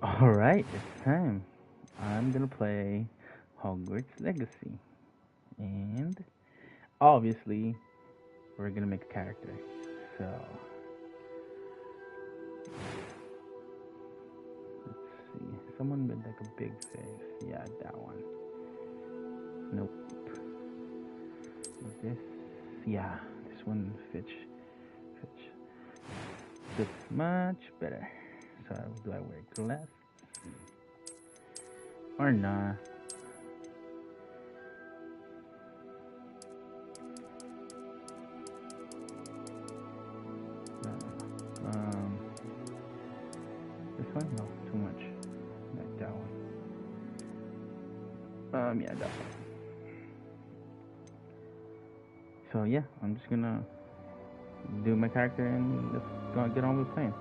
Alright, it's time. I'm gonna play Hogwarts Legacy. And obviously, we're gonna make a character. So, let's see. Someone with like a big face. Yeah, that one. Nope. This. Yeah, this one fits much better. So, do I wear glasses? Or not? Um, this one? No, too much. Like that one. Yeah, that one. So yeah, I'm just gonna do my character and let's go get on with playing.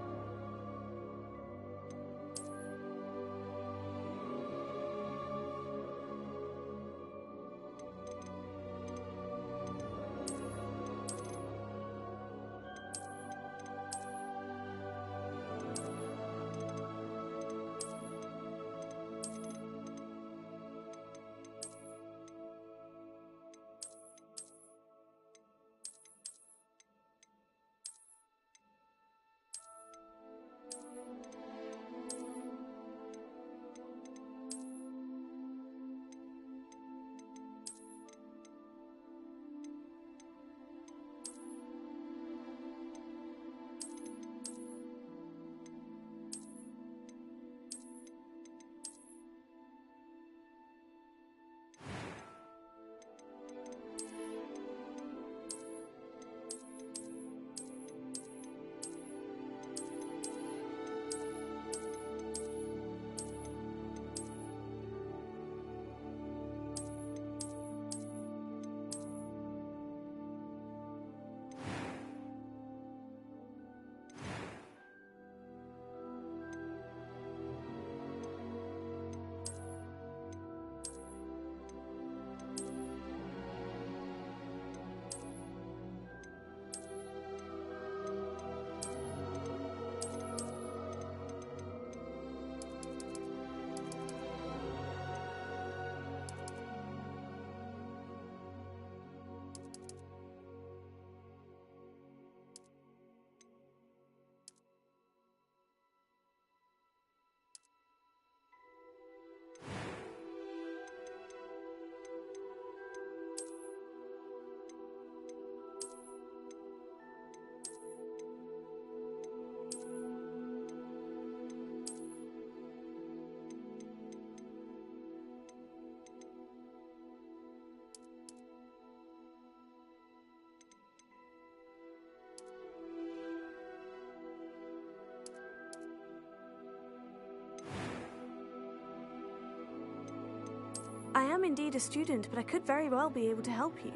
I am indeed a student, but I could very well be able to help you.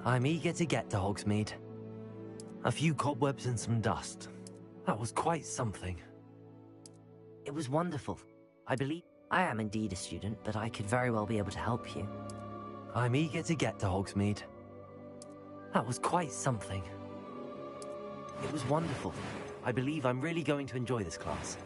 I'm eager to get to Hogsmeade. A few cobwebs and some dust. That was quite something. It was wonderful. I believe I am indeed a student, but I could very well be able to help you. I'm eager to get to Hogsmeade. That was quite something. It was wonderful. I believe I'm really going to enjoy this class.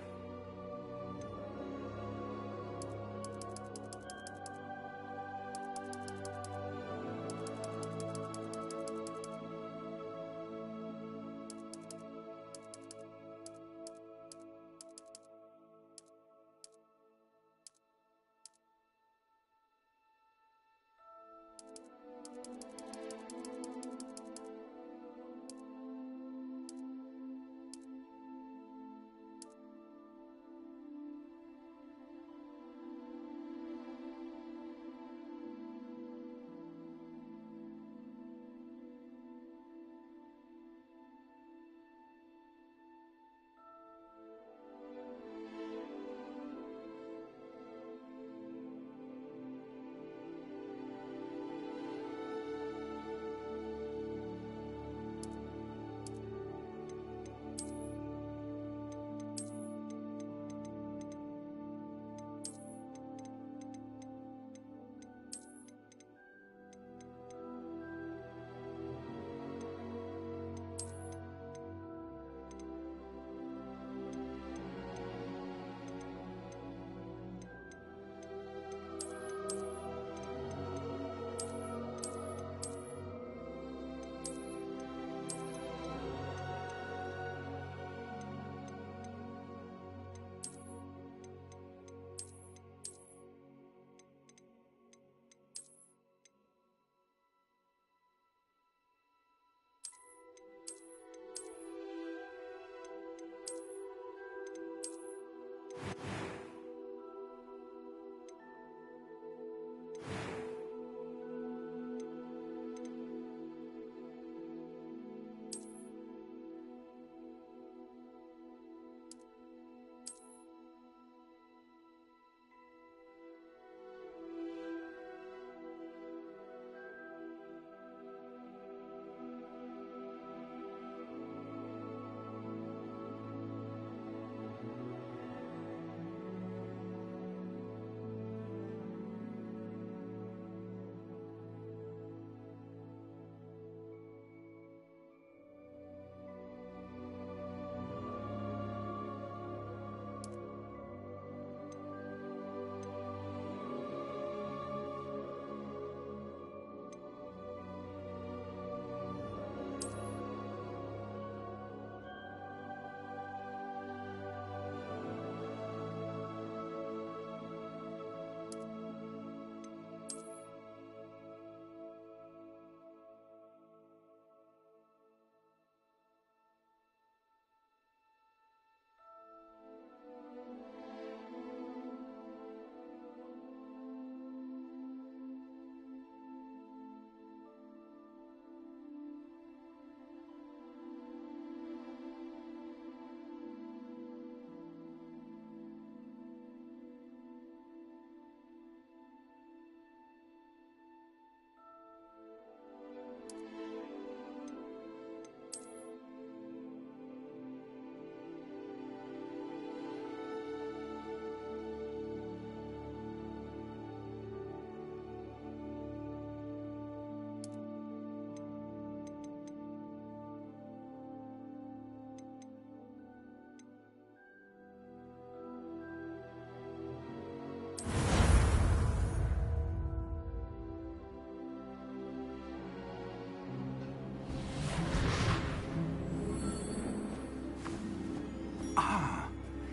Ah,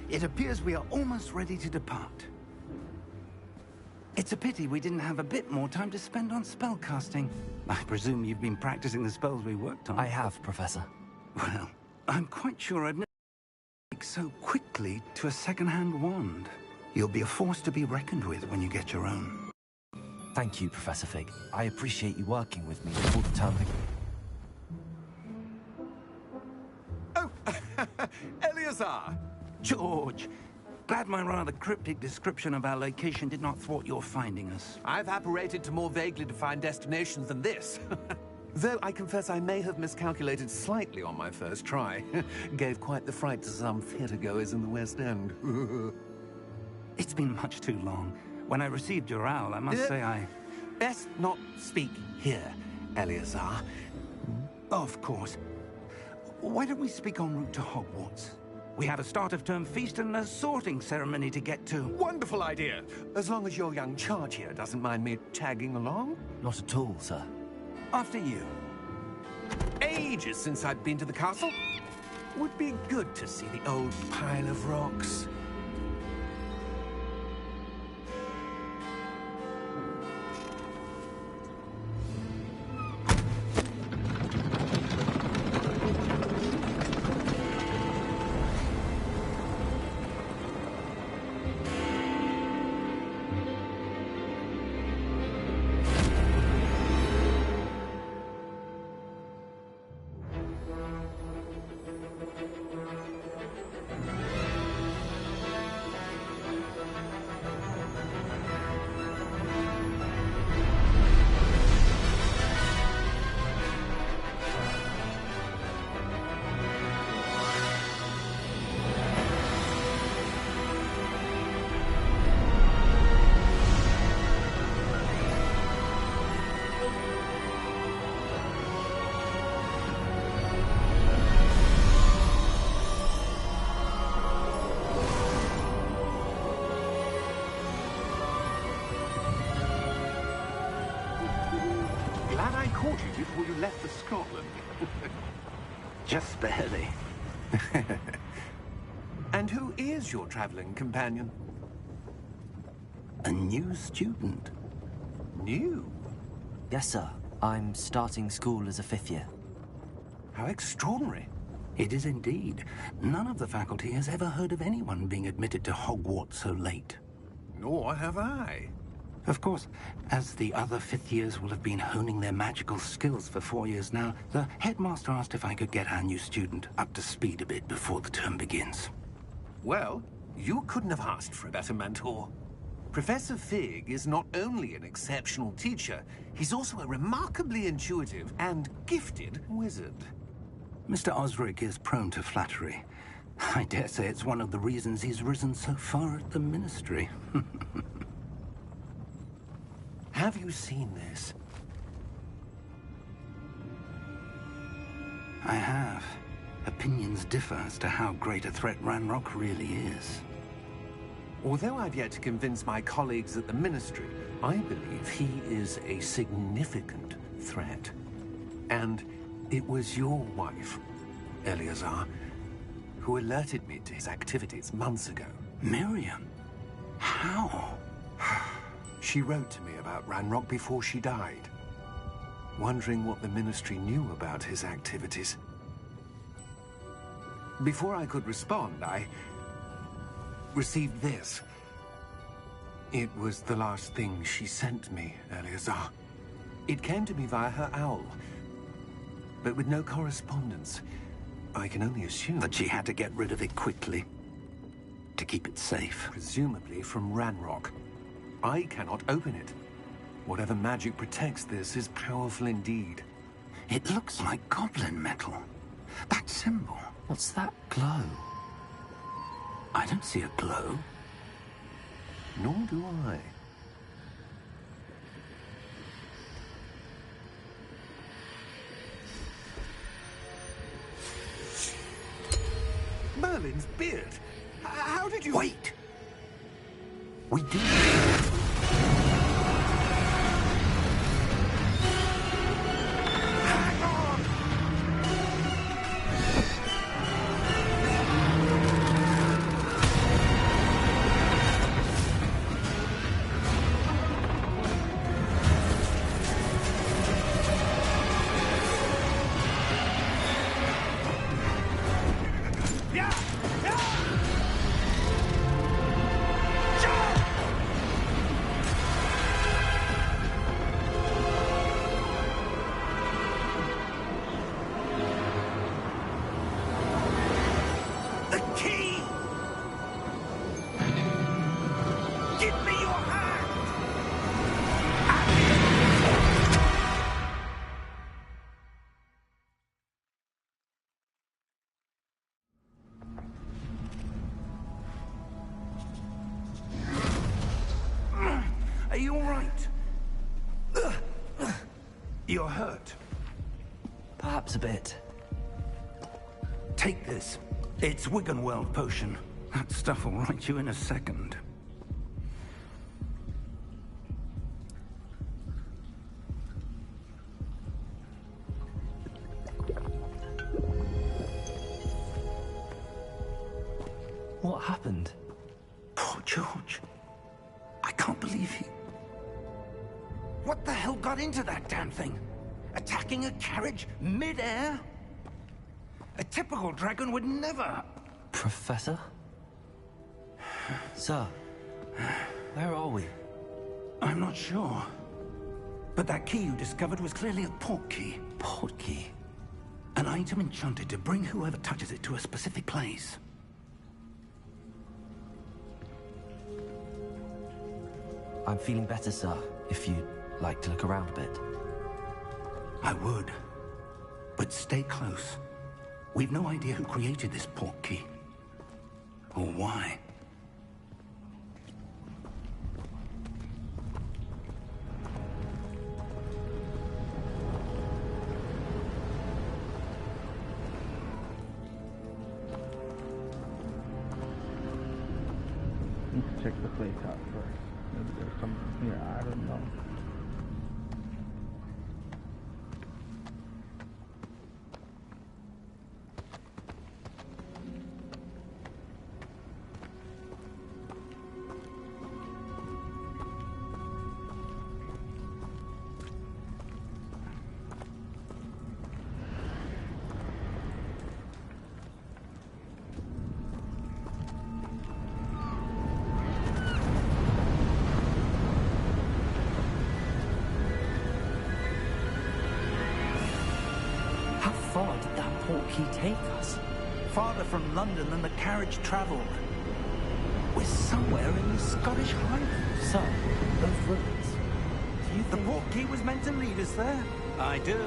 it appears we are almost ready to depart. It's a pity we didn't have a bit more time to spend on spellcasting. I presume you've been practicing the spells we worked on. I have, Professor. Well, I'm quite sure I'd never take so quickly to a second-hand wand. You'll be a force to be reckoned with when you get your own. Thank you, Professor Fig. I appreciate you working with me before the term begins. Oh, Eleazar! George, glad my rather cryptic description of our location did not thwart your finding us. I've apparated to more vaguely defined destinations than this. Though I confess I may have miscalculated slightly on my first try. Gave quite the fright to some theatergoers in the West End. It's been much too long. When I received your owl, I must say I... Best not speak here, Eleazar. Of course. Why don't we speak en route to Hogwarts? We have a start-of-term feast and a sorting ceremony to get to. Wonderful idea! As long as your young charge here doesn't mind me tagging along. Not at all, sir. After you. Ages since I'd been to the castle. Would be good to see the old pile of rocks. Glad I caught you before you left for Scotland. Just barely. And who is your traveling companion? A new student. New? Yes, sir. I'm starting school as a 5th year. How extraordinary. It is indeed. None of the faculty has ever heard of anyone being admitted to Hogwarts so late. Nor have I. Of course, as the other 5th years will have been honing their magical skills for 4 years now, the headmaster asked if I could get our new student up to speed a bit before the term begins. Well, you couldn't have asked for a better mentor. Professor Fig is not only an exceptional teacher, he's also a remarkably intuitive and gifted wizard. Mr. Osric is prone to flattery. I dare say it's one of the reasons he's risen so far at the Ministry. Have you seen this? I have. Opinions differ as to how great a threat Ranrock really is. Although I've yet to convince my colleagues at the Ministry, I believe he is a significant threat. And it was your wife, Eleazar, who alerted me to his activities months ago. Miriam? How? She wrote to me about Ranrock before she died, wondering what the Ministry knew about his activities. Before I could respond, I received this. It was the last thing she sent me, Eleazar. It came to me via her owl, but with no correspondence. I can only assume That she had to get rid of it quickly, to keep it safe. presumably from Ranrock. I cannot open it. Whatever magic protects this is powerful indeed. It looks like goblin metal. That symbol. What's that glow? I don't see a glow. Nor do I. Merlin's beard. How did you... Wait! We did. Hang on! You're hurt. Perhaps a bit. Take this. It's Wiggenweld potion. That stuff will right you in a second. What happened? Poor George. I can't believe he... What the hell got into that damn thing? Attacking a carriage mid-air? A typical dragon would never... Professor? Sir, where are we? I'm not sure. But that key you discovered was clearly a port key. Port key? An item enchanted to bring whoever touches it to a specific place. I'm feeling better, sir, if you'd like to look around a bit. I would. But stay close. We've no idea who created this port key. Or why. Let's check the place out first. Maybe there's something here, I don't know. How far did that port key take us? Farther from London than the carriage travelled. We're somewhere in the Scottish Highlands. Sir, those ruins. Do you The think... port key was meant to lead us there? I do.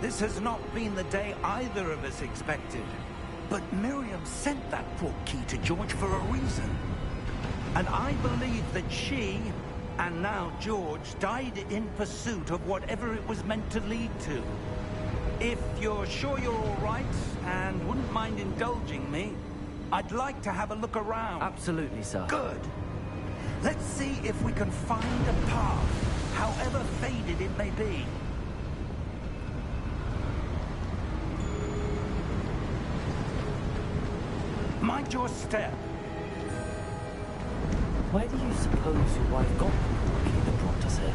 This has not been the day either of us expected. But Miriam sent that port key to George for a reason. And I believe that she, and now George, died in pursuit of whatever it was meant to lead to. If you're sure you're all right, and wouldn't mind indulging me, I'd like to have a look around. Absolutely, sir. Good. Let's see if we can find a path, however faded it may be. Mind your step. Where do you suppose your wife got the port key that brought us here?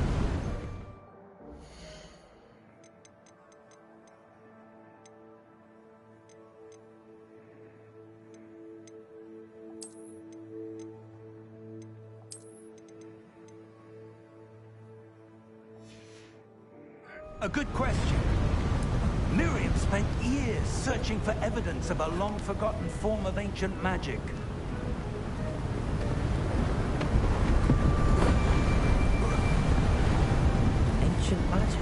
A good question. Miriam spent years searching for evidence of a long-forgotten form of ancient magic. Ancient magic?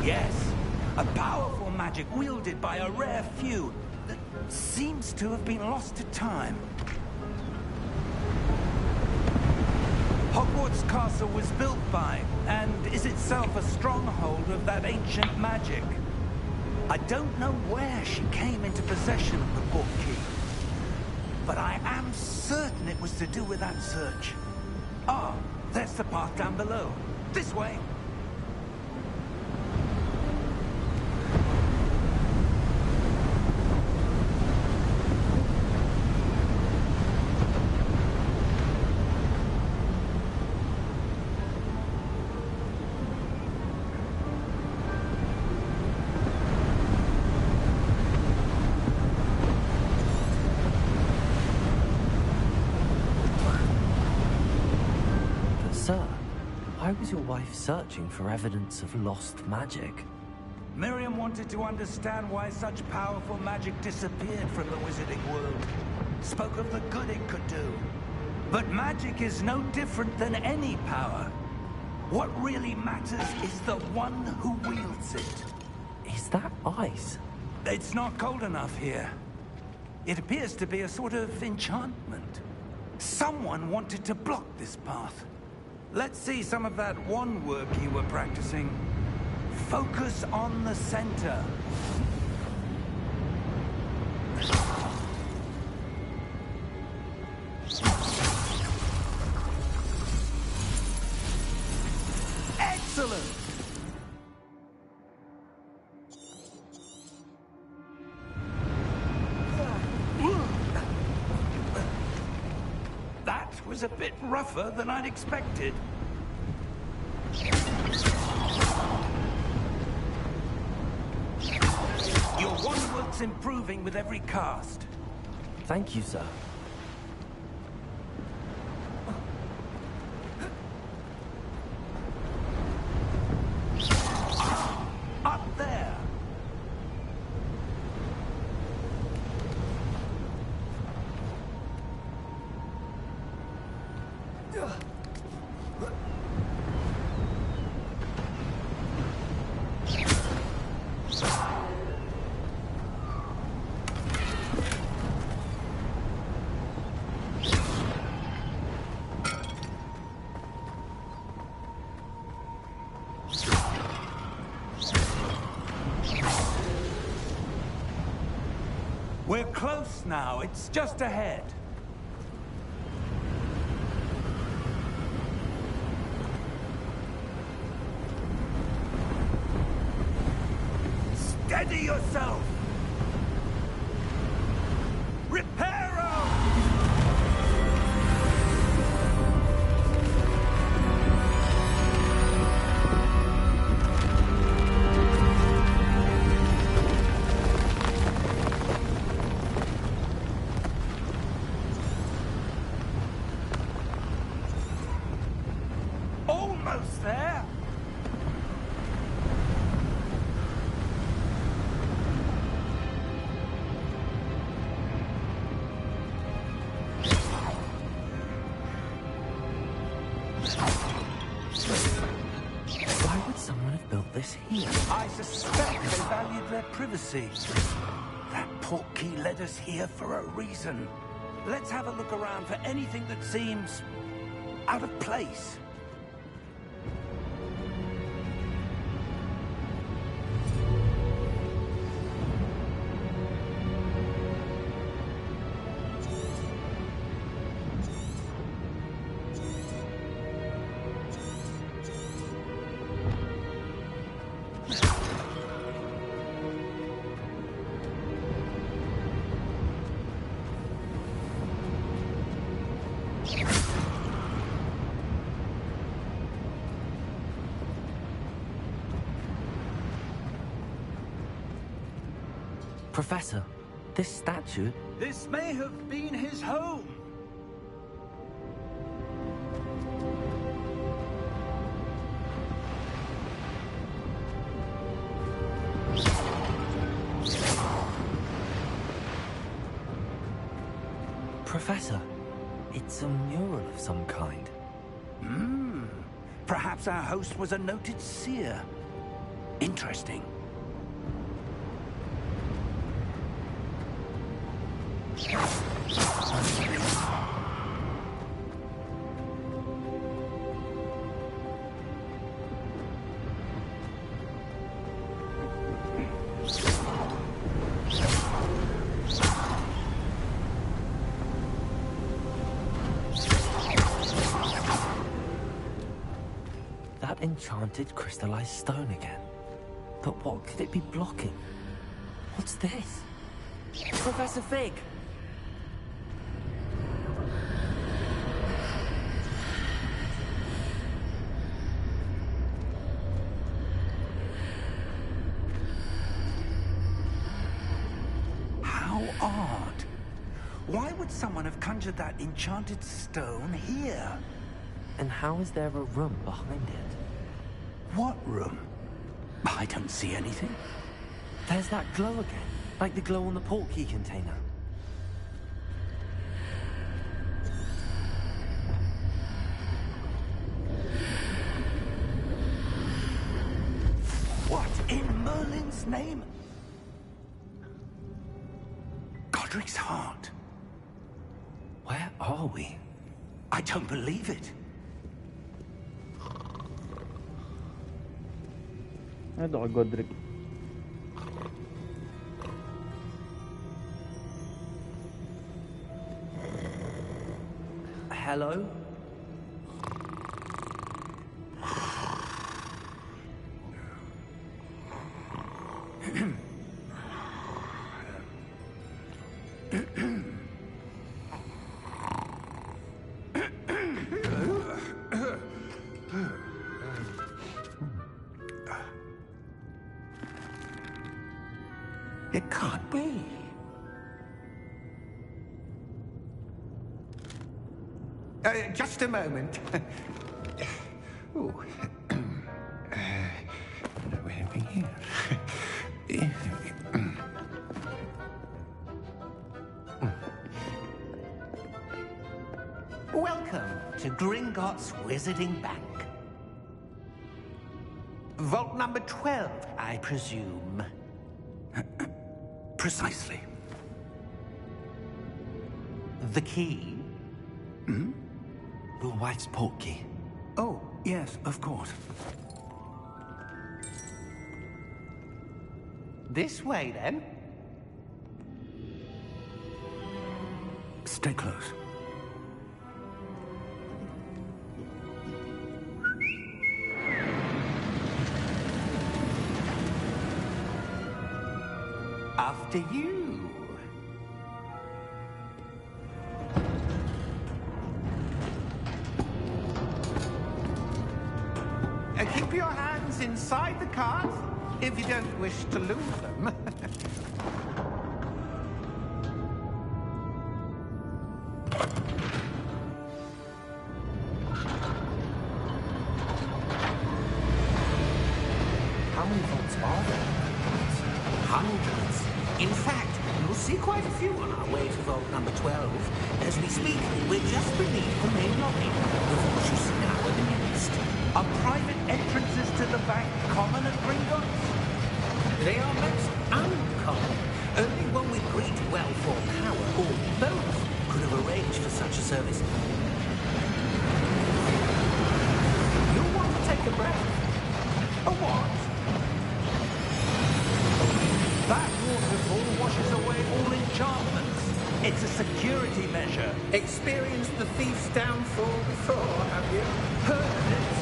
Yes, a powerful magic wielded by a rare few that seems to have been lost to time. Hogwarts Castle was built by, and is itself a stronghold of that ancient magic. I don't know where she came into possession of the port key, but I am certain it was to do with that search. Ah, there's the path down below. This way. Sir, why was your wife searching for evidence of lost magic? Miriam wanted to understand why such powerful magic disappeared from the wizarding world. Spoke of the good it could do. But magic is no different than any power. What really matters is the one who wields it. Is that ice? It's not cold enough here. It appears to be a sort of enchantment. Someone wanted to block this path. Let's see some of that wand work you were practicing. Focus on the center. Excellent! That was a bit rougher than I'd expected. Your wand-work's improving with every cast. Thank you, sir. Up there! We're close now. It's just ahead. Steady yourself! Reparo! Almost there! Why would someone have built this here? I suspect they valued their privacy. That portkey led us here for a reason. Let's have a look around for anything that seems out of place. Professor, this statue... This may have been his home. Professor, it's a mural of some kind. Perhaps our host was a noted seer. Interesting. That enchanted crystallized stone again. But what could it be blocking? What's this? Professor Fig! How odd. Why would someone have conjured that enchanted stone here? And how is there a room behind it? What room? I don't see anything. There's that glow again, like the glow on the portkey container. What in Merlin's name? Godric's heart. Where are we? I don't believe it. ادعو جودريك. Hello? It can't be. Just a moment. Ooh. Anything here? Welcome to Gringotts Wizarding Bank. Vault number 12, I presume. Precisely. The key? Your wife's portkey. Oh, yes, of course. This way, then. Stay close. After you. Keep your hands inside the cart if you don't wish to lose them. How many vaults are there? Hundreds. In fact, you'll see quite a few on our way to vault number 12. As we speak, we're just beneath the main lobby. The vaults you see now are the newest. Are private entrances to the bank common at Gringotts? They are most uncommon. Only one with great wealth or power, or both, could have arranged for such a service. You'll want to take a breath. A what? That waterfall washes away all enchantments. It's a security measure. Experienced the thief's downfall before, have you? Heard of it?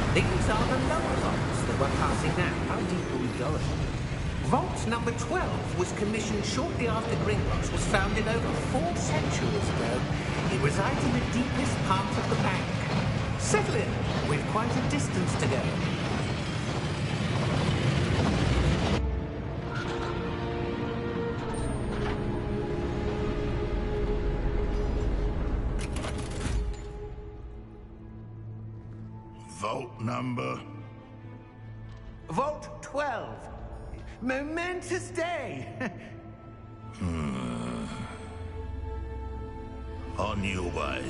These are the lower vaults that we're passing now. How deep are we going? Vault number 12 was commissioned shortly after Gringotts was founded over 4 centuries ago. It resides in the deepest part of the bank. Settle in. We've quite a distance to go. Vault number? Vault 12. Momentous day. On your way.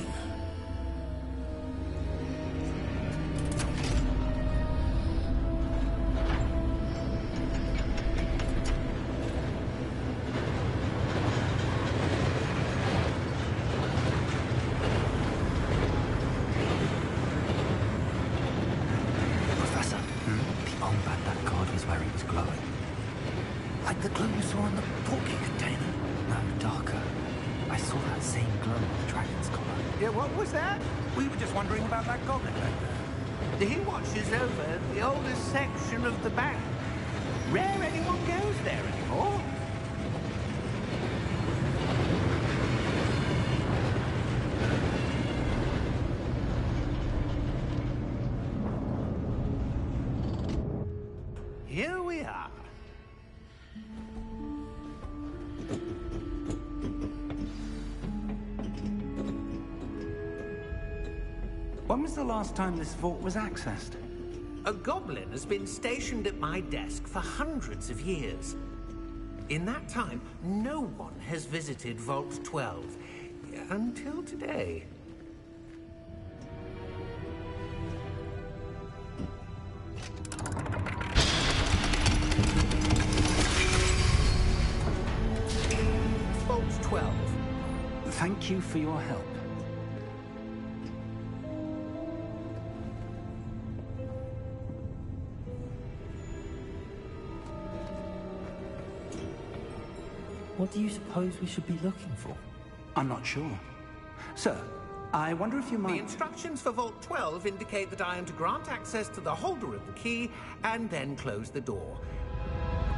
Professor, the armband that guard was wearing was glowing. Like the glow you saw on the portkey container. No, darker. I saw that same glow on the dragon's collar. Yeah, what was that? We were just wondering about that goblin back there. He watches over the oldest section of the bank. Rare anyone goes there anymore. Here we are. When was the last time this vault was accessed? A goblin has been stationed at my desk for hundreds of years. In that time, no one has visited Vault 12. Until today. Vault 12. Thank you for your help. What do you suppose we should be looking for? I'm not sure. Sir, I wonder if you might... The instructions for Vault 12 indicate that I am to grant access to the holder of the key and then close the door.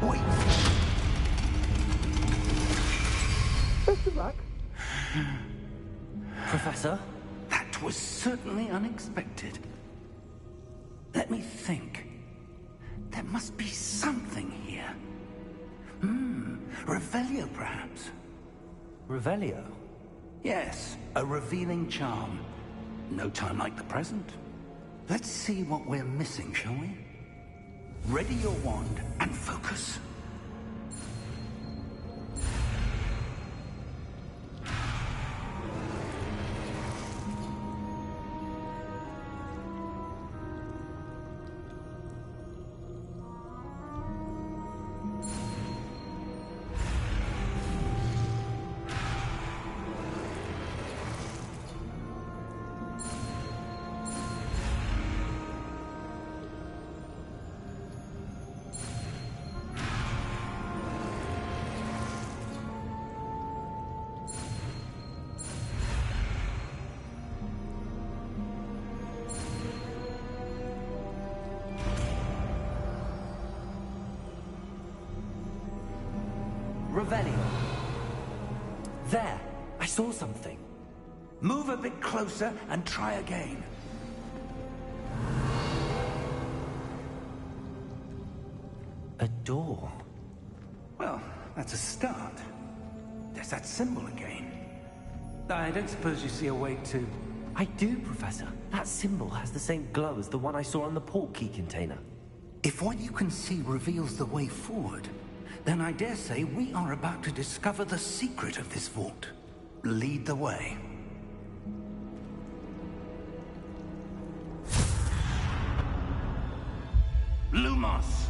Wait. Best of luck. Professor? That was certainly unexpected. Let me think. There must be something here. Revelio, perhaps. Revelio? Yes, a revealing charm. No time like the present. Let's see what we're missing, shall we? Ready your wand and focus. Revelio. There! I saw something. Move a bit closer and try again. A door. Well, that's a start. There's that symbol again. I don't suppose you see a way to... I do, Professor. That symbol has the same glow as the one I saw on the portkey container. If what you can see reveals the way forward, then I dare say we are about to discover the secret of this vault. Lead the way. Lumos!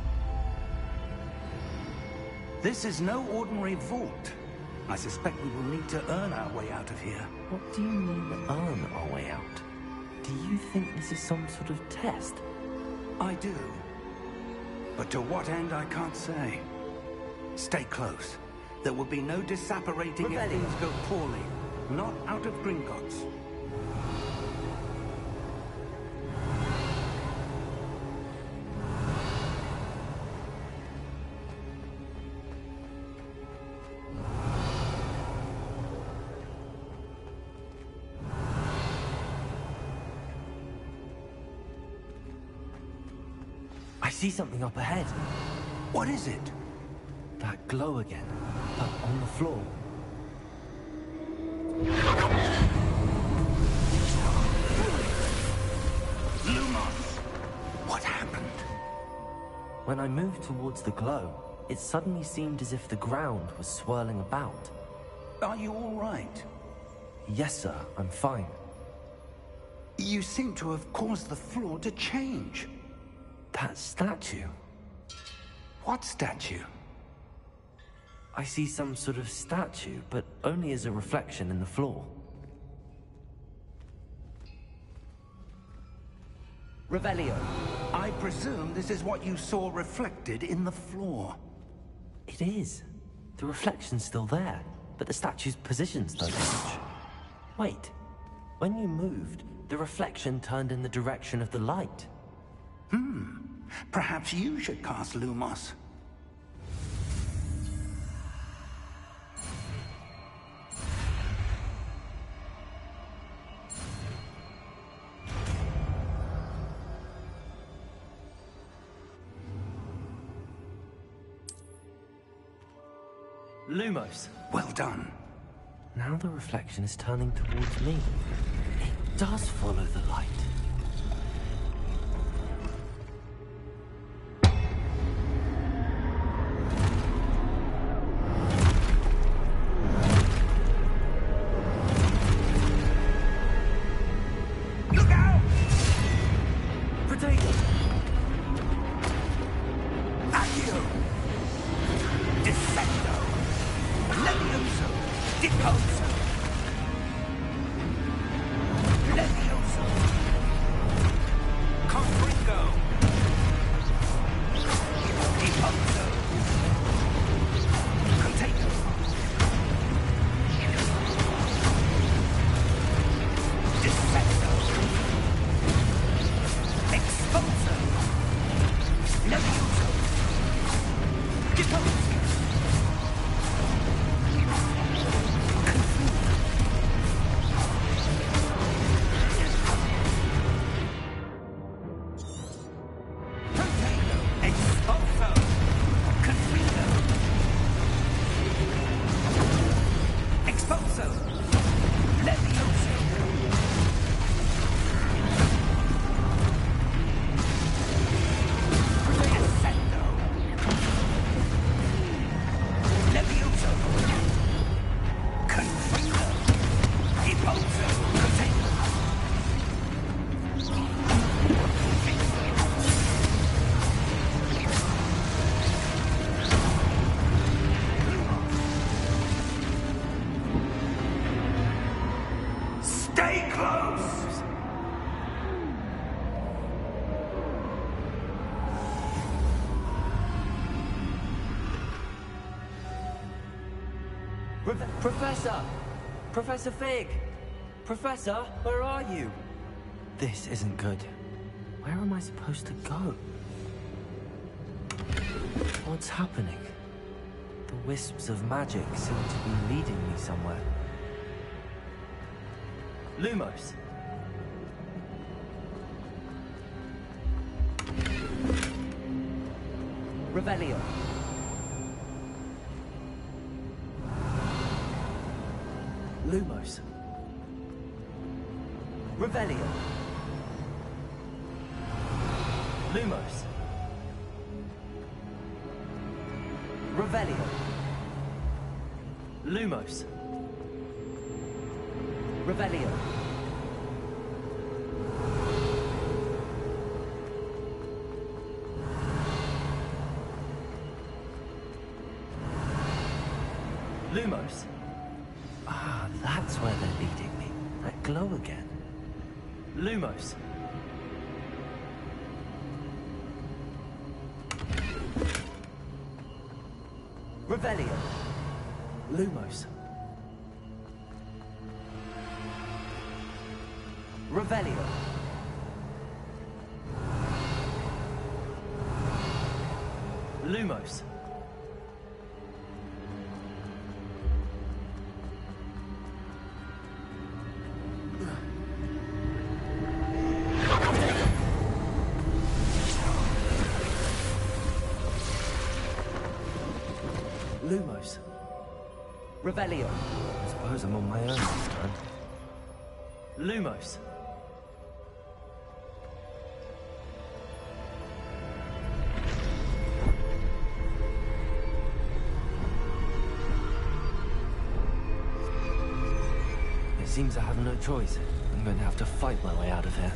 This is no ordinary vault. I suspect we will need to earn our way out of here. What do you mean, earn our way out? Do you think this is some sort of test? I do. But to what end, I can't say. Stay close. There will be no disapparating if things go poorly. Not out of Gringotts. I see something up ahead. What is it? That glow again, but on the floor. Lumos! What happened? When I moved towards the glow, it suddenly seemed as if the ground was swirling about. Are you all right? Yes, sir, I'm fine. You seem to have caused the floor to change. That statue. What statue? I see some sort of statue, but only as a reflection in the floor. Revelio. I presume this is what you saw reflected in the floor. It is. The reflection's still there, but the statue's positions don't match. Wait. When you moved, the reflection turned in the direction of the light. Perhaps you should cast Lumos. Lumos. Well done. Now the reflection is turning towards me. It does follow the light. Look out! Potato! Accio! Defendo! Levioso! Deposo! Levioso! Stay close! Professor! Professor Fig! Professor, where are you? This isn't good. Where am I supposed to go? What's happening? The wisps of magic seem to be leading me somewhere. Lumos! Revelio! Lumos! Revelio! Lumos! Revelio! Lumos! Revelio! Lumos! Ah, that's where they're leading me. That glow again. Lumos! Revelio! Lumos! Revelio! Lumos! Lumos. Revelio. I suppose I'm on my own this time. Lumos. It seems I have no choice. I'm going to have to fight my way out of here.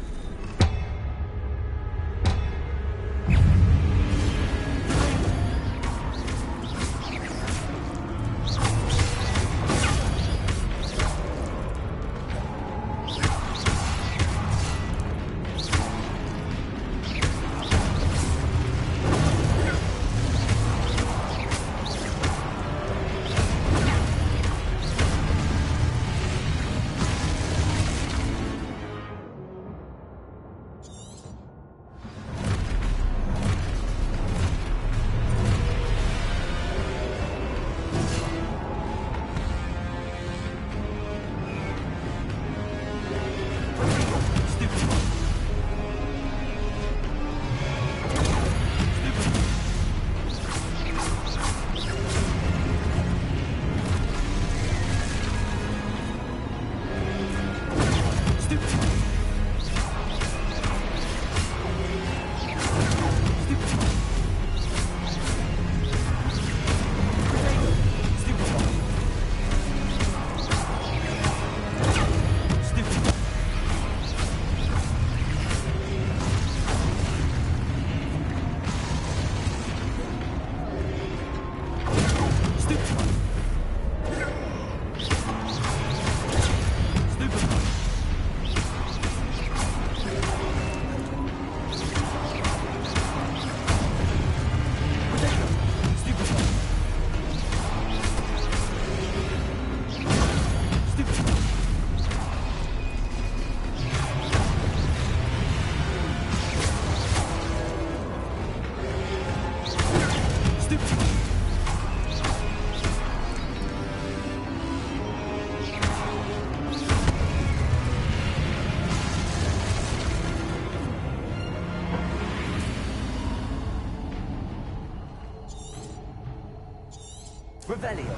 Revelio.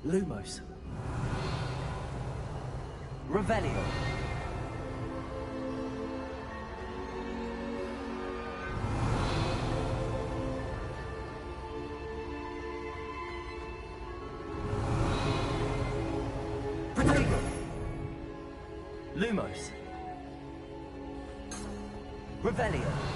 Lumos. Revelio. Protego. Lumos. Revelio.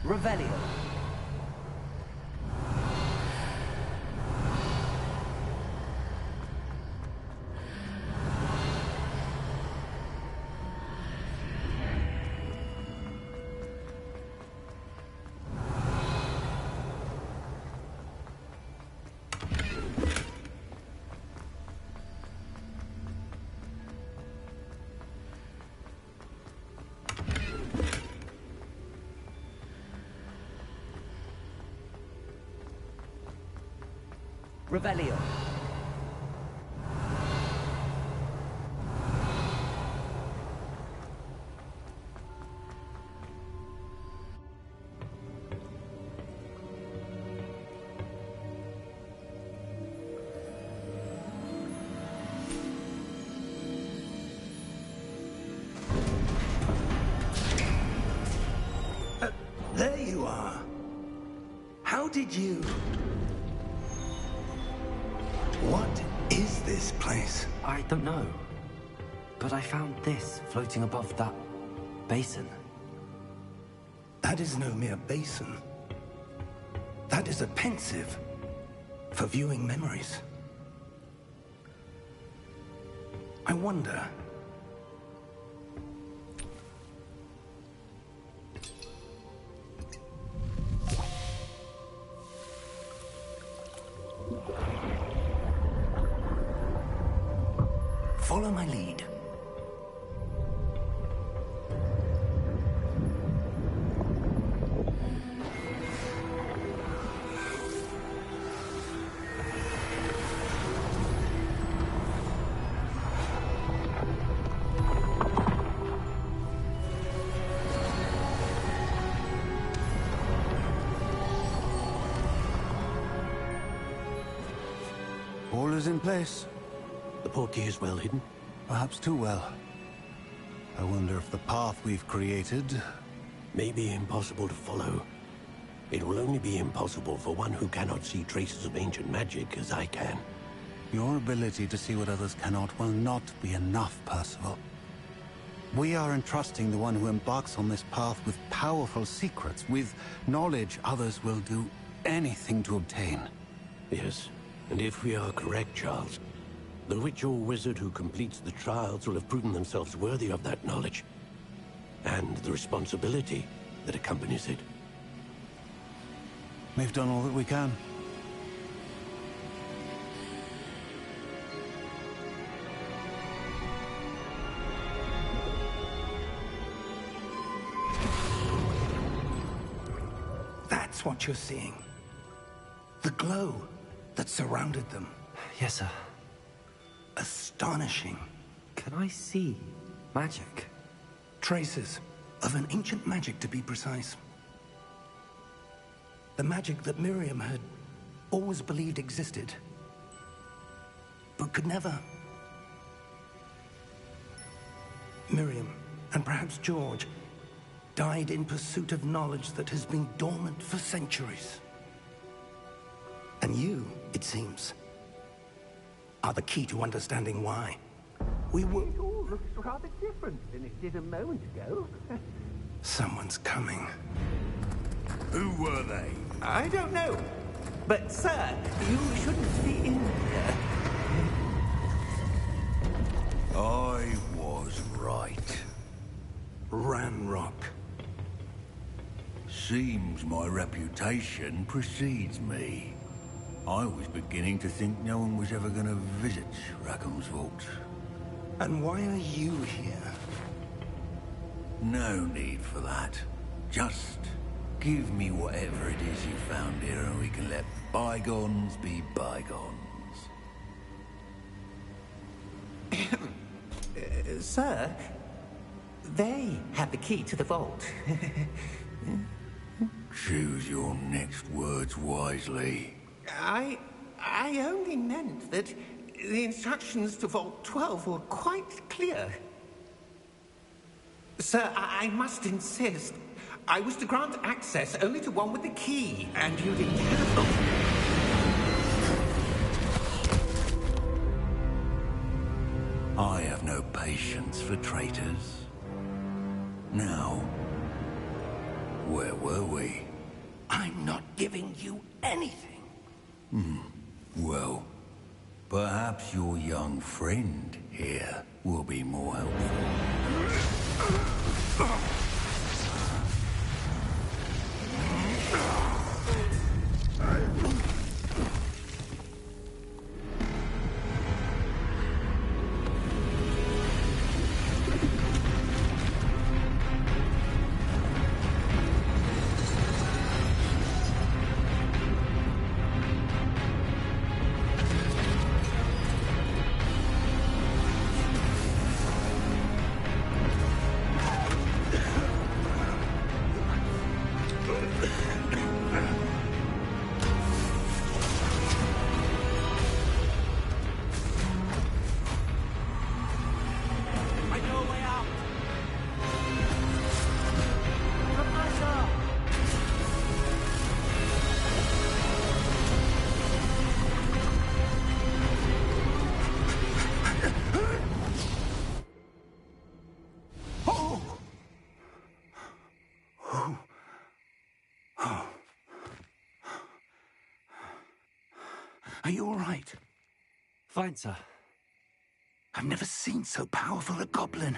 Revelio. Revelio. There you are. How did you... What is this place? I don't know. But I found this floating above that basin. That is no mere basin. That is a pensive for viewing memories. I wonder... Follow my lead. All is in place. The portkey is well hidden. Perhaps too well. I wonder if the path we've created... May be impossible to follow. It will only be impossible for one who cannot see traces of ancient magic as I can. Your ability to see what others cannot will not be enough, Percival. We are entrusting the one who embarks on this path with powerful secrets, with knowledge others will do anything to obtain. Yes, and if we are correct, Charles, the witch or wizard who completes the trials will have proven themselves worthy of that knowledge, and the responsibility that accompanies it. We've done all that we can. That's what you're seeing. The glow that surrounded them. Yes, sir. Astonishing. Can I see magic? Traces of an ancient magic, to be precise. The magic that Miriam had always believed existed, but could never. Miriam, and perhaps George, died in pursuit of knowledge that has been dormant for centuries. And you, it seems, are the key to understanding why. We will... It all looks rather different than it did a moment ago. Someone's coming. Who were they? I don't know. But, sir, you shouldn't be in here. I was right. Ranrock. Seems my reputation precedes me. I was beginning to think no one was ever going to visit Rackham's vault. And why are you here? No need for that. Just give me whatever it is you found here and we can let bygones be bygones. Sir, they have the key to the vault. Choose your next words wisely. I only meant that the instructions to Vault 12 were quite clear. Sir, I must insist. I was to grant access only to one with the key, and you didn't have them. I have no patience for traitors. Now, Where were we? I'm not giving you anything. Well, perhaps your young friend here will be more helpful. I know a way out! Professor! Are you all right? Fine, sir. I've never seen so powerful a goblin.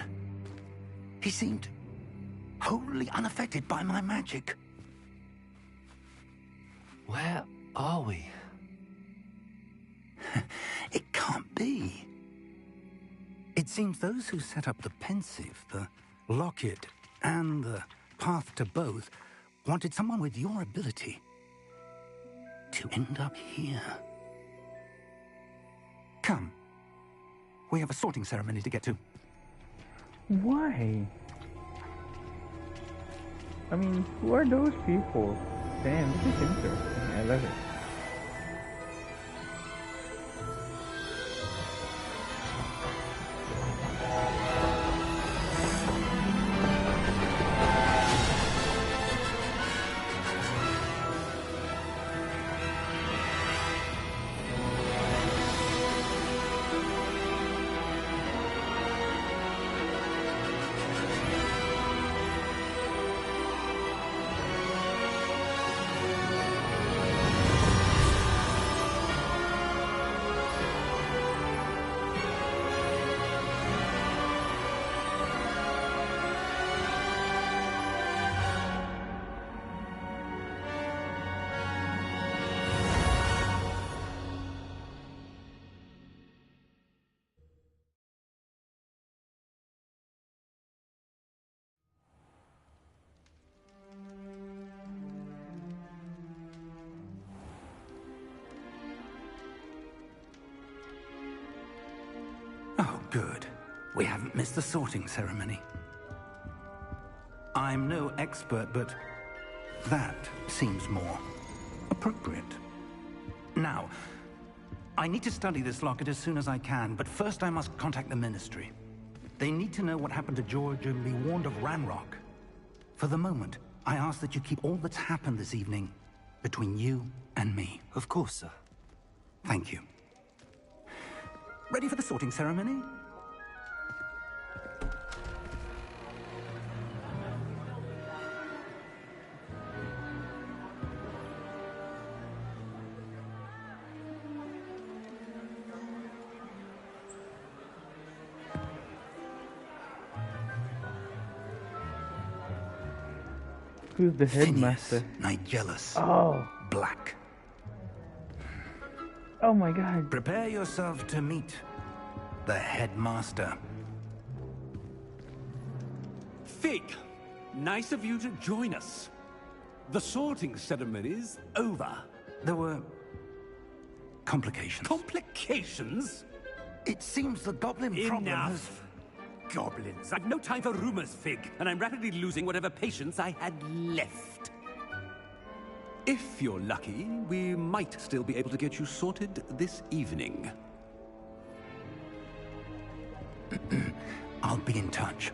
He seemed wholly unaffected by my magic. Where are we? It can't be. It seems those who set up the pensive, the locket, and the path to both wanted someone with your ability to end up here. Come. We have a sorting ceremony to get to. Why? I mean, who are those people? Damn, this is interesting. I love it. Oh, good. We haven't missed the sorting ceremony. I'm no expert, but that seems more appropriate. Now, I need to study this locket as soon as I can, but first I must contact the Ministry. They need to know what happened to George and be warned of Ranrock. For the moment, I ask that you keep all that's happened this evening between you and me. Of course, sir. Thank you. Ready for the sorting ceremony? Who's the headmaster? Nigellus. Oh. Black. Oh my god. Prepare yourself to meet the headmaster. Fig, nice of you to join us. The sorting ceremony's over. There were complications. Complications? It seems the goblin problem has... Enough. Goblins. I've no time for rumors, Fig, and I'm rapidly losing whatever patience I had left. If you're lucky, we might still be able to get you sorted this evening. I'll be in touch.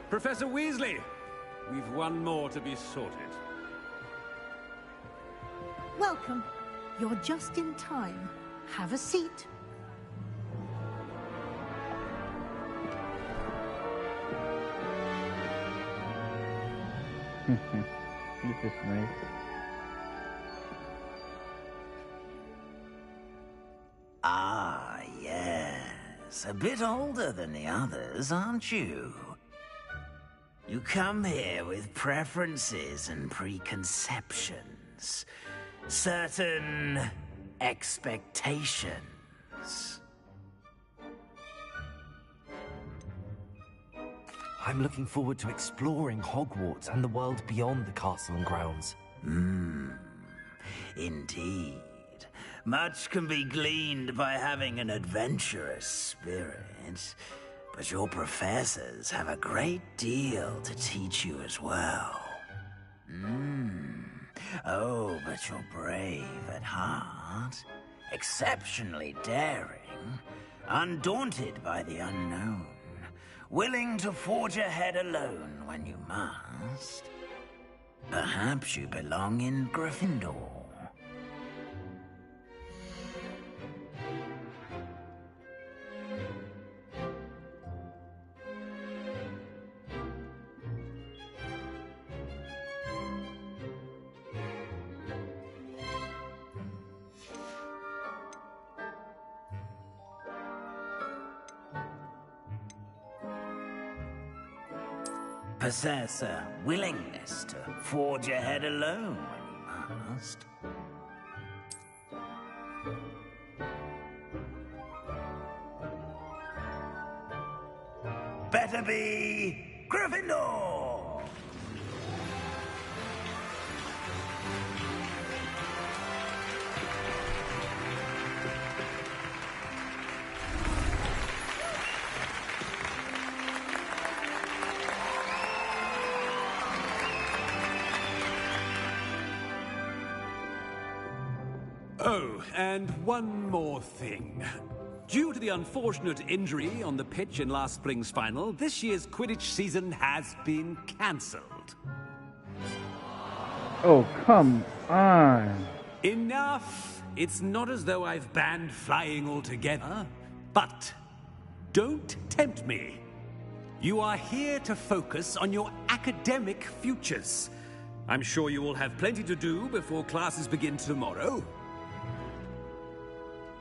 Professor Weasley, we've one more to be sorted. Welcome. You're just in time. Have a seat. This is nice. Ah, yes. A bit older than the others, aren't you? You come here with preferences and preconceptions. Certain expectations. I'm looking forward to exploring Hogwarts and the world beyond the castle and grounds. Indeed. Much can be gleaned by having an adventurous spirit, but your professors have a great deal to teach you as well. Oh, but you're brave at heart, exceptionally daring, undaunted by the unknown, willing to forge ahead alone when you must. Perhaps you belong in Gryffindor. Possess a willingness to forge ahead alone when you must. Better be Gryffindor! Oh, and one more thing. Due to the unfortunate injury on the pitch in last spring's final, this year's Quidditch season has been cancelled. Oh, come on. Enough! It's not as though I've banned flying altogether, but don't tempt me. You are here to focus on your academic futures. I'm sure you will have plenty to do before classes begin tomorrow.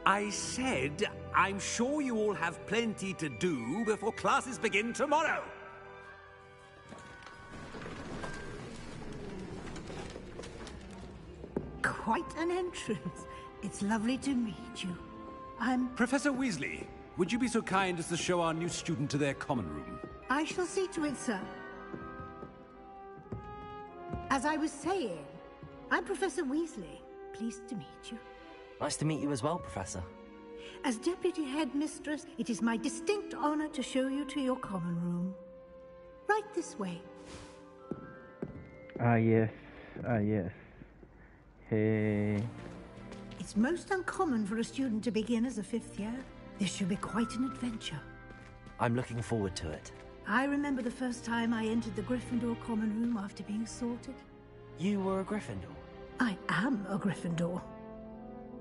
I said, I'm sure you all have plenty to do before classes begin tomorrow. Quite an entrance. It's lovely to meet you. Professor Weasley, would you be so kind as to show our new student to their common room? I shall see to it, sir. As I was saying, I'm Professor Weasley. Pleased to meet you. Nice to meet you as well, Professor. As Deputy Headmistress, it is my distinct honor to show you to your common room. Right this way. Ah, yes. Ah, yes. Hey. It's most uncommon for a student to begin as a fifth year. This should be quite an adventure. I'm looking forward to it. I remember the first time I entered the Gryffindor common room after being sorted. You were a Gryffindor? I am a Gryffindor.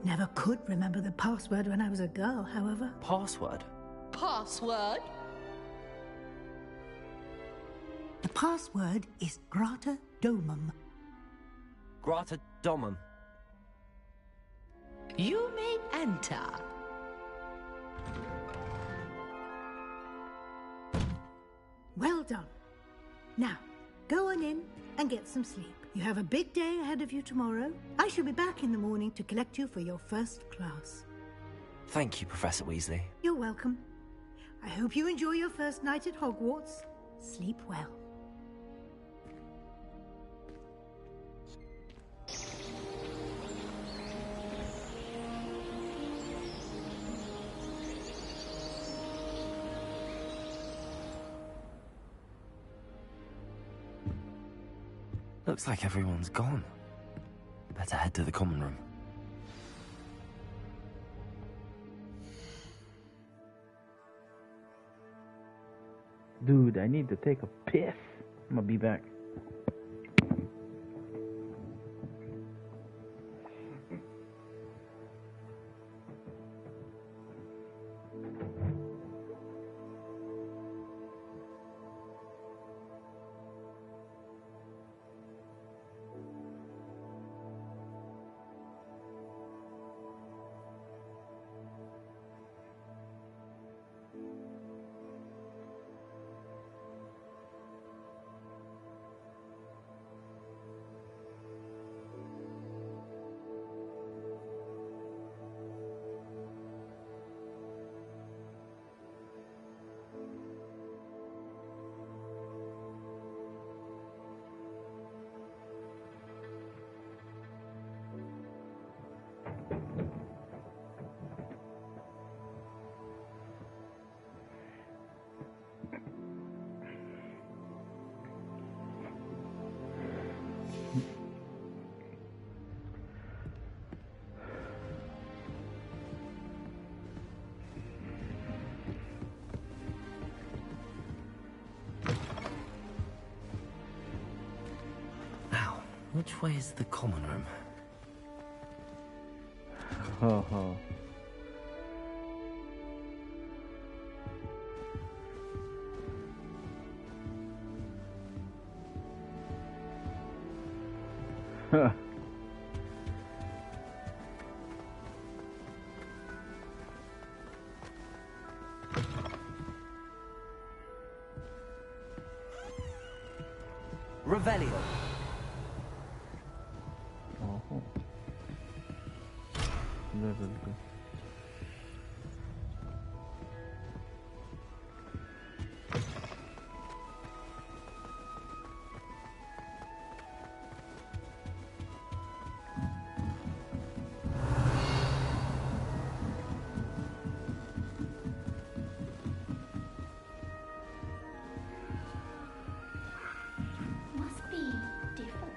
Never could remember the password when I was a girl, however. Password? Password? The password is Grata Domum. Grata Domum. You may enter. Well done. Now, go on in and get some sleep. You have a big day ahead of you tomorrow. I shall be back in the morning to collect you for your first class. Thank you, Professor Weasley. You're welcome. I hope you enjoy your first night at Hogwarts. Sleep well. Looks like everyone's gone. Better head to the common room. Dude, I need to take a piss. I'm gonna be back. Which way is the common room? Ho ho. Huh. Revelio. Oh. Level 2. Must be different.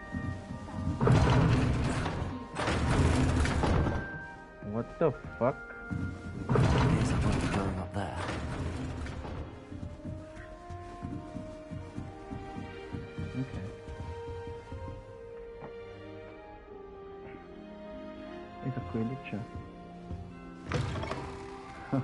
What the fuck? Here's a road going up there. Okay. It's a Quidditch. Huh.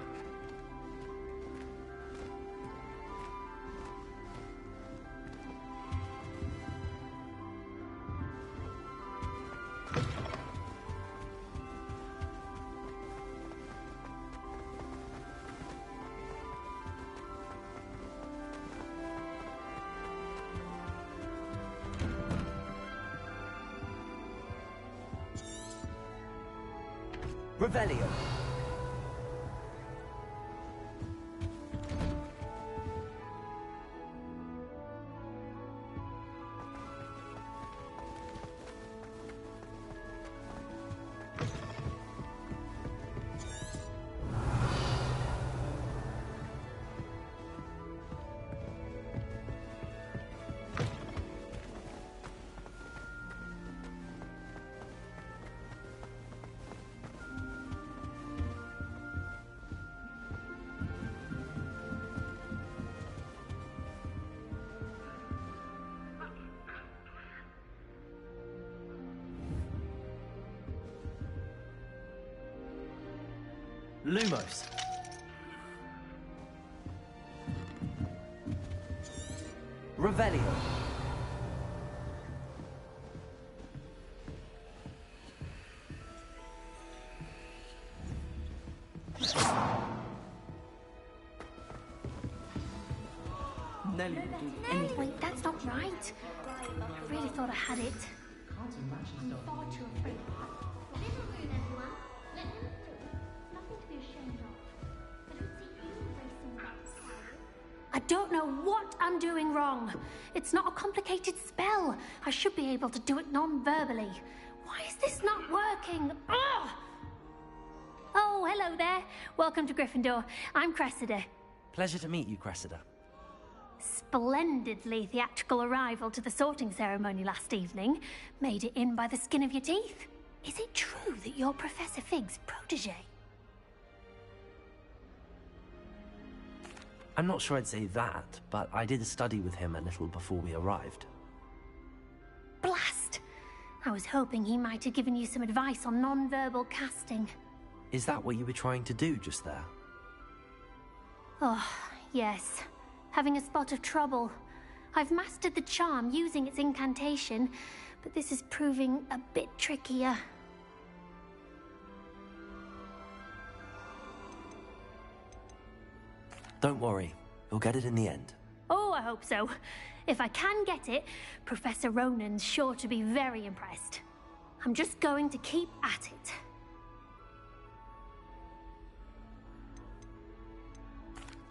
Revelio. Lumos. Revelio. Nelly. Wait, that's not right. I really thought I had it. I'm far too afraid. Little moon, everyone. Let him through. Nothing to be ashamed of. I don't see you embracing that side. I don't know what I'm doing wrong. It's not a complicated spell. I should be able to do it non-verbally. Why is this not working? Ugh! Oh, hello there. Welcome to Gryffindor. I'm Cressida. Pleasure to meet you, Cressida. Splendidly theatrical arrival to the sorting ceremony last evening. Made it in by the skin of your teeth. Is it true that you're Professor Fig's protege? I'm not sure I'd say that, but I did study with him a little before we arrived. Blast! I was hoping he might have given you some advice on non-verbal casting. Is that what you were trying to do just there? Oh, yes. Having a spot of trouble. I've mastered the charm using its incantation, but this is proving a bit trickier. Don't worry, you'll get it in the end. Oh, I hope so. If I can get it, Professor Ronan's sure to be very impressed. I'm just going to keep at it.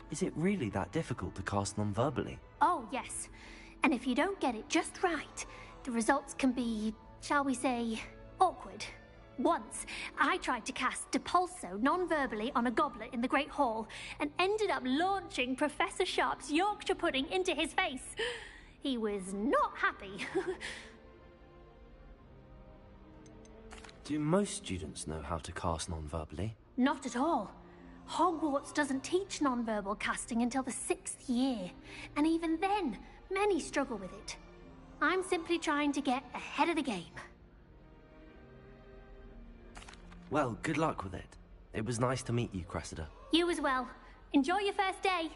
Is it really that difficult to cast non-verbally? Oh, yes. And if you don't get it just right, the results can be, shall we say, awkward. Once, I tried to cast Depulso non-verbally on a goblet in the Great Hall and ended up launching Professor Sharp's Yorkshire pudding into his face. He was not happy. Do most students know how to cast non-verbally? Not at all. Hogwarts doesn't teach non-verbal casting until the 6th year. And even then, many struggle with it. I'm simply trying to get ahead of the game. Well, good luck with it. It was nice to meet you, Cressida. You as well. Enjoy your first day.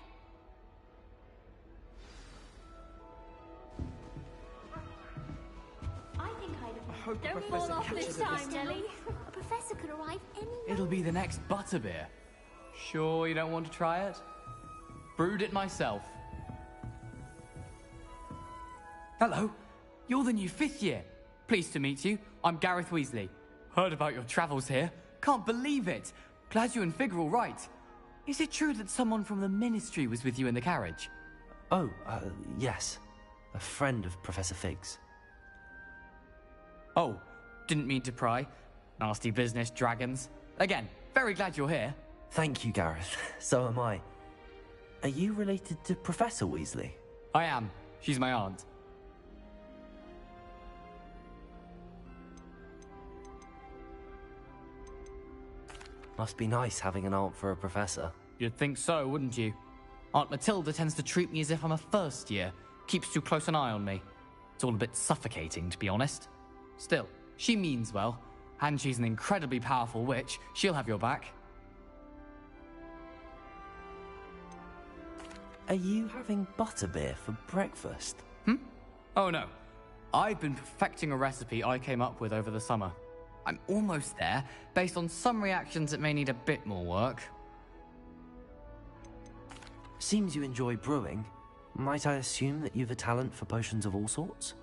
I think I'd Don't fall Professor off this catches it time, this Nelly. A professor could arrive any It'll be the next butterbeer. Sure you don't want to try it? Brewed it myself. Hello, you're the new 5th year. Pleased to meet you. I'm Gareth Weasley. Heard about your travels here. Can't believe it. Glad you and Fig are all right. Is it true that someone from the Ministry was with you in the carriage? Oh, yes. A friend of Professor Fig's. Oh, didn't mean to pry. Nasty business, dragons. Again, very glad you're here. Thank you, Gareth. So am I. Are you related to Professor Weasley? I am. She's my aunt. Must be nice having an aunt for a professor. You'd think so, wouldn't you? Aunt Matilda tends to treat me as if I'm a first year. Keeps too close an eye on me. It's all a bit suffocating, to be honest. Still, she means well, and she's an incredibly powerful witch. She'll have your back. Are you having butterbeer for breakfast? Oh no. I've been perfecting a recipe I came up with over the summer. I'm almost there, based on some reactions that may need a bit more work. Seems you enjoy brewing. Might I assume that you've a talent for potions of all sorts?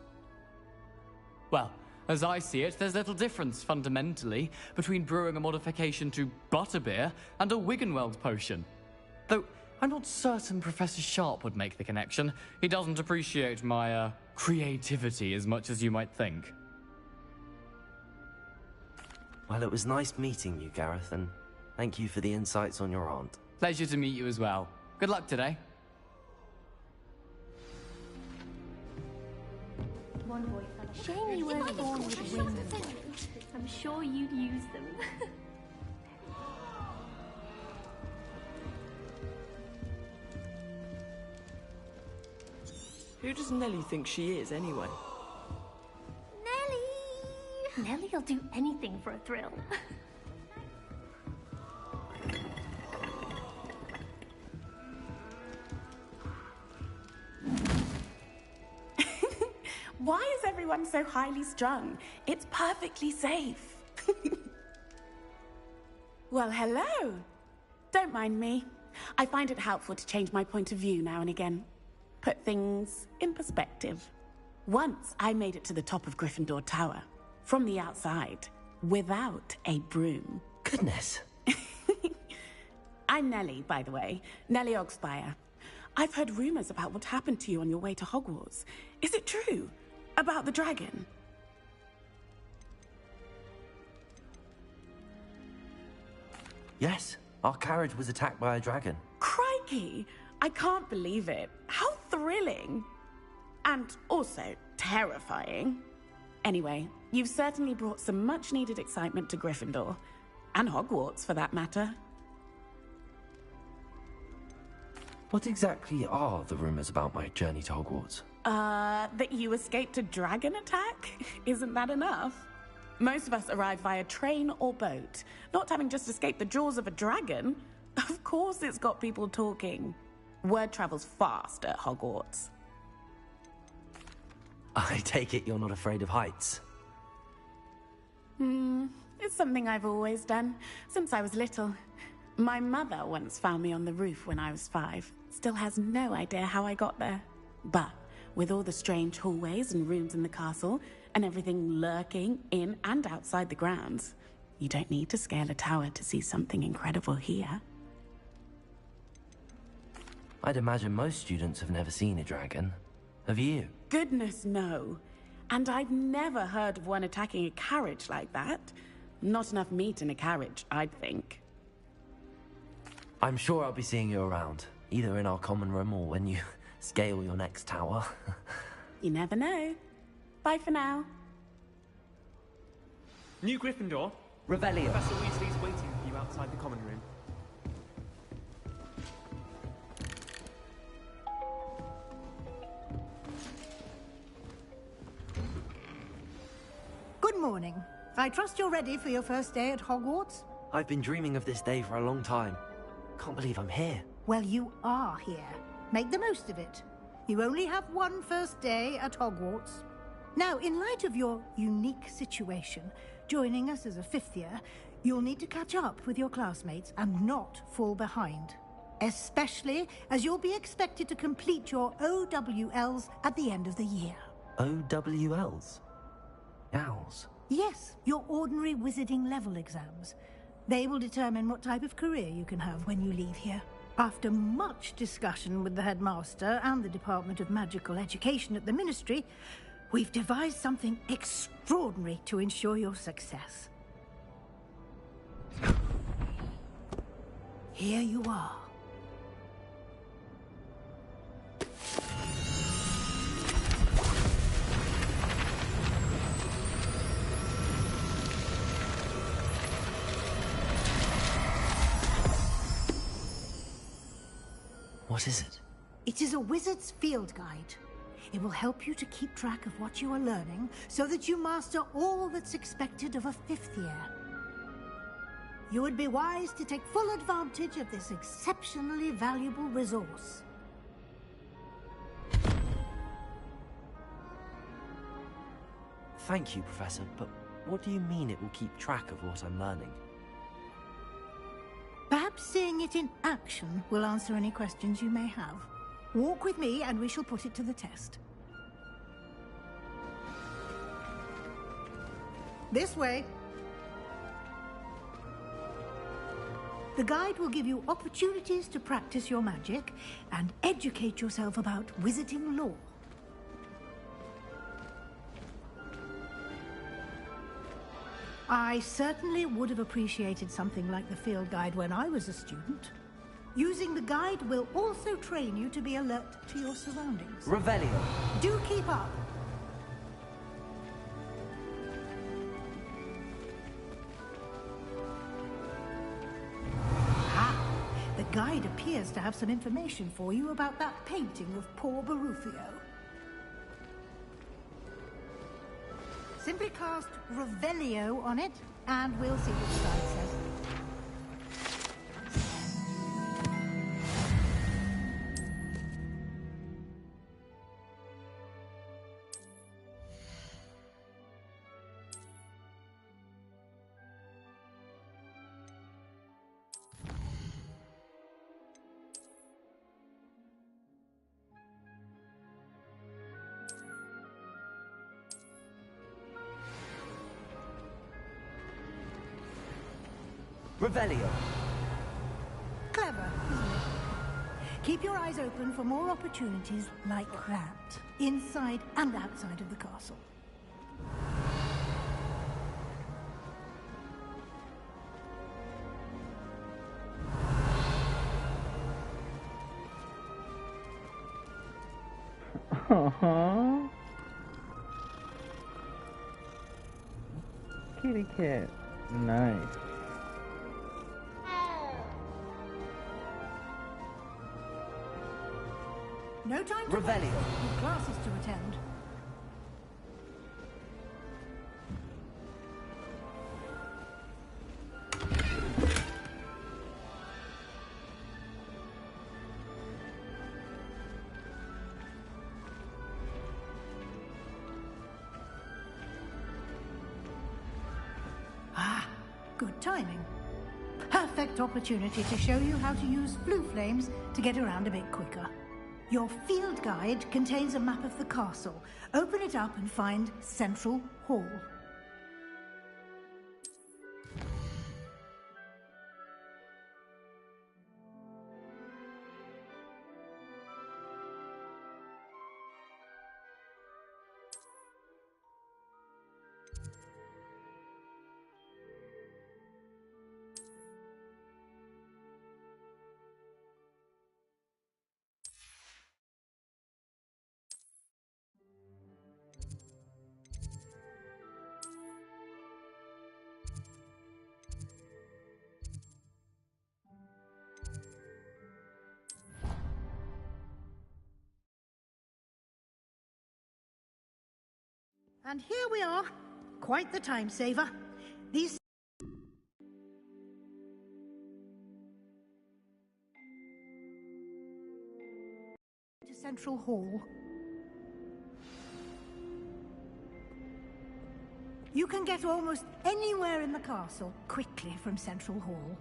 Well, as I see it, there's little difference, fundamentally, between brewing a modification to butterbeer and a Wiggenweld potion. Though, I'm not certain Professor Sharp would make the connection. He doesn't appreciate my, creativity as much as you might think. Well, it was nice meeting you, Gareth, and thank you for the insights on your aunt. Pleasure to meet you as well. Good luck today. One boy fella. Shame you weren't born with wings. I'm sure you'd use them. Who does Nelly think she is, anyway? Nelly! Nelly'll do anything for a thrill. Why is everyone so highly strung? It's perfectly safe. Well, hello. Don't mind me. I find it helpful to change my point of view now and again. Put things in perspective. Once I made it to the top of Gryffindor Tower, from the outside, without a broom. Goodness. I'm Nelly, by the way. Nelly Ogspire. I've heard rumors about what happened to you on your way to Hogwarts. Is it true? About the dragon? Yes, our carriage was attacked by a dragon. Crikey! I can't believe it. How thrilling! And also terrifying. Anyway, you've certainly brought some much-needed excitement to Gryffindor. And Hogwarts, for that matter. What exactly are the rumors about my journey to Hogwarts? That you escaped a dragon attack? Isn't that enough? Most of us arrive via train or boat. Not having just escaped the jaws of a dragon. Of course it's got people talking. Word travels fast at Hogwarts. I take it you're not afraid of heights? It's something I've always done, since I was little. My mother once found me on the roof when I was 5. Still has no idea how I got there. But with all the strange hallways and rooms in the castle, and everything lurking in and outside the grounds, you don't need to scale a tower to see something incredible here. I'd imagine most students have never seen a dragon. Have you? Goodness, no. And I've never heard of one attacking a carriage like that. Not enough meat in a carriage, I'd think. I'm sure I'll be seeing you around, either in our common room or when you scale your next tower. You never know. Bye for now. New Gryffindor. Revelio. Professor Weasley's waiting for you outside the common room. Good morning. I trust you're ready for your first day at Hogwarts? I've been dreaming of this day for a long time. Can't believe I'm here. Well, you are here. Make the most of it. You only have one first day at Hogwarts. Now, in light of your unique situation, joining us as a fifth year, you'll need to catch up with your classmates and not fall behind. Especially as you'll be expected to complete your OWLs at the end of the year. OWLs? Owls? Yes, your ordinary wizarding level exams. They will determine what type of career you can have when you leave here. After much discussion with the headmaster and the Department of Magical Education at the Ministry, we've devised something extraordinary to ensure your success. Here you are. What is it? It is a wizard's field guide. It will help you to keep track of what you are learning so that you master all that's expected of a fifth year. You would be wise to take full advantage of this exceptionally valuable resource. Thank you, Professor, but what do you mean it will keep track of what I'm learning? Perhaps seeing it in action will answer any questions you may have. Walk with me and we shall put it to the test. This way. The guide will give you opportunities to practice your magic and educate yourself about wizarding lore. I certainly would have appreciated something like the field guide when I was a student. Using the guide will also train you to be alert to your surroundings. Revelio. Do keep up. The guide appears to have some information for you about that painting of poor Barufio. Simply cast Revelio on it, and we'll see what the guide says. Revelio. Clever, isn't it? Keep your eyes open for more opportunities like that, inside and outside of the castle. Aww. Kitty cat. Nice. No time to Revelio. waste. With classes to attend. Good timing. Perfect opportunity to show you how to use blue flames to get around a bit quicker. Your field guide contains a map of the castle. Open it up and find Central Hall. And here we are, Quite the time saver. These... to Central Hall. You can get almost anywhere in the castle quickly from Central Hall.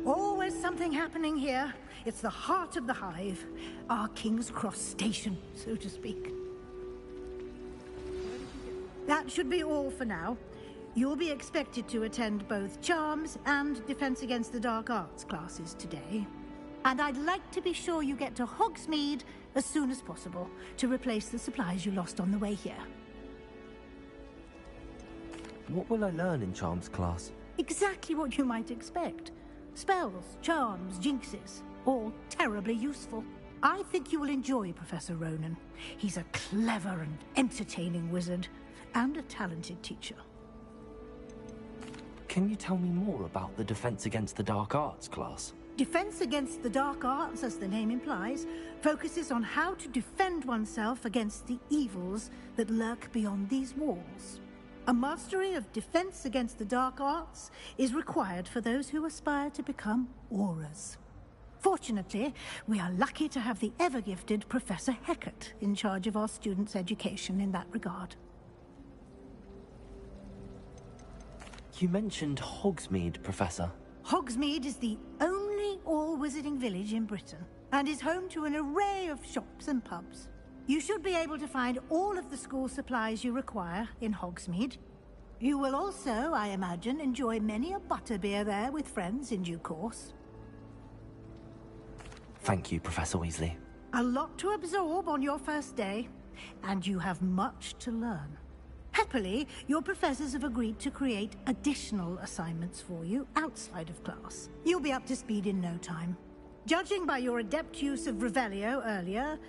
Always something happening here. It's the heart of the hive, our King's Cross station, so to speak. That should be all for now. You'll be expected to attend both Charms and Defense Against the Dark Arts classes today. And I'd like to be sure you get to Hogsmeade as soon as possible to replace the supplies you lost on the way here. What will I learn in Charms class? Exactly what you might expect. Spells, charms, jinxes, all terribly useful. I think you will enjoy Professor Ronan. He's a clever and entertaining wizard, and a talented teacher. Can you tell me more about the Defense Against the Dark Arts class? Defense Against the Dark Arts, as the name implies, focuses on how to defend oneself against the evils that lurk beyond these walls. A mastery of Defense Against the Dark Arts is required for those who aspire to become Aurors. Fortunately, we are lucky to have the ever-gifted Professor Hecat in charge of our students' education in that regard. You mentioned Hogsmeade, Professor. Hogsmeade is the only all-wizarding village in Britain, and is home to an array of shops and pubs. You should be able to find all of the school supplies you require in Hogsmeade. You will also, I imagine, enjoy many a butterbeer there with friends in due course. Thank you, Professor Weasley. A lot to absorb on your first day, and you have much to learn. Happily, your professors have agreed to create additional assignments for you outside of class. You'll be up to speed in no time. Judging by your adept use of Revelio earlier,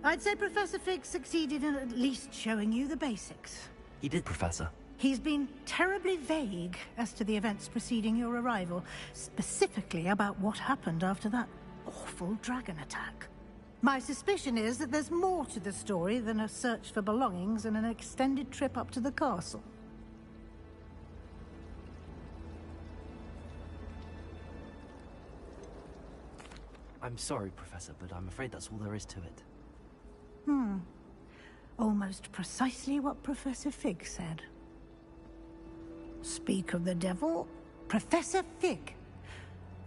I'd say Professor Fig succeeded in at least showing you the basics. He did, Professor. He's been terribly vague as to the events preceding your arrival, specifically about what happened after that awful dragon attack. My suspicion is that there's more to the story than a search for belongings and an extended trip up to the castle. I'm sorry, Professor, but I'm afraid that's all there is to it. Almost precisely what Professor Fig said. Speak of the devil, Professor Fig.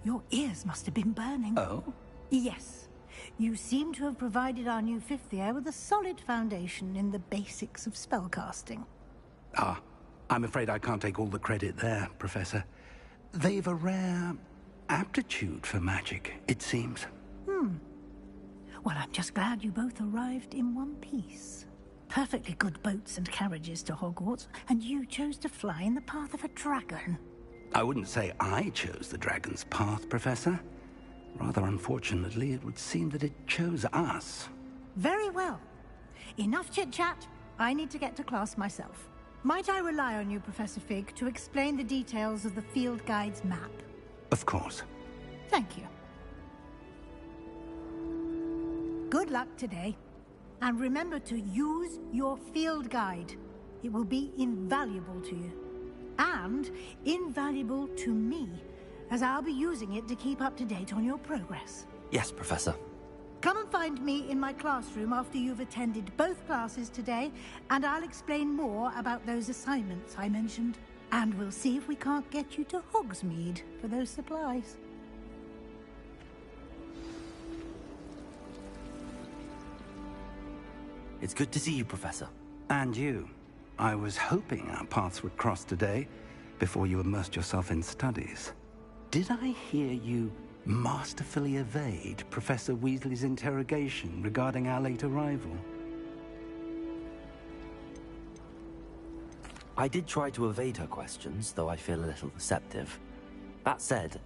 Your ears must have been burning. Oh? Yes. You seem to have provided our new fifth year with a solid foundation in the basics of spellcasting. Ah, I'm afraid I can't take all the credit there, Professor. They've a rare aptitude for magic, it seems. Well, I'm just glad you both arrived in one piece. Perfectly good boats and carriages to Hogwarts, and you chose to fly in the path of a dragon. I wouldn't say I chose the dragon's path, Professor. Rather unfortunately, it would seem that it chose us. Very well. Enough chit-chat. I need to get to class myself. Might I rely on you, Professor Fig, to explain the details of the field guide's map? Of course. Thank you. Good luck today. And remember to use your field guide. It will be invaluable to you. And invaluable to me, as I'll be using it to keep up to date on your progress. Yes, Professor. Come and find me in my classroom after you've attended both classes today, and I'll explain more about those assignments I mentioned. And we'll see if we can't get you to Hogsmeade for those supplies. It's good to see you, Professor. And you. I was hoping our paths would cross today, before you immersed yourself in studies. Did I hear you masterfully evade Professor Weasley's interrogation regarding our late arrival? I did try to evade her questions, though I feel a little receptive. That said,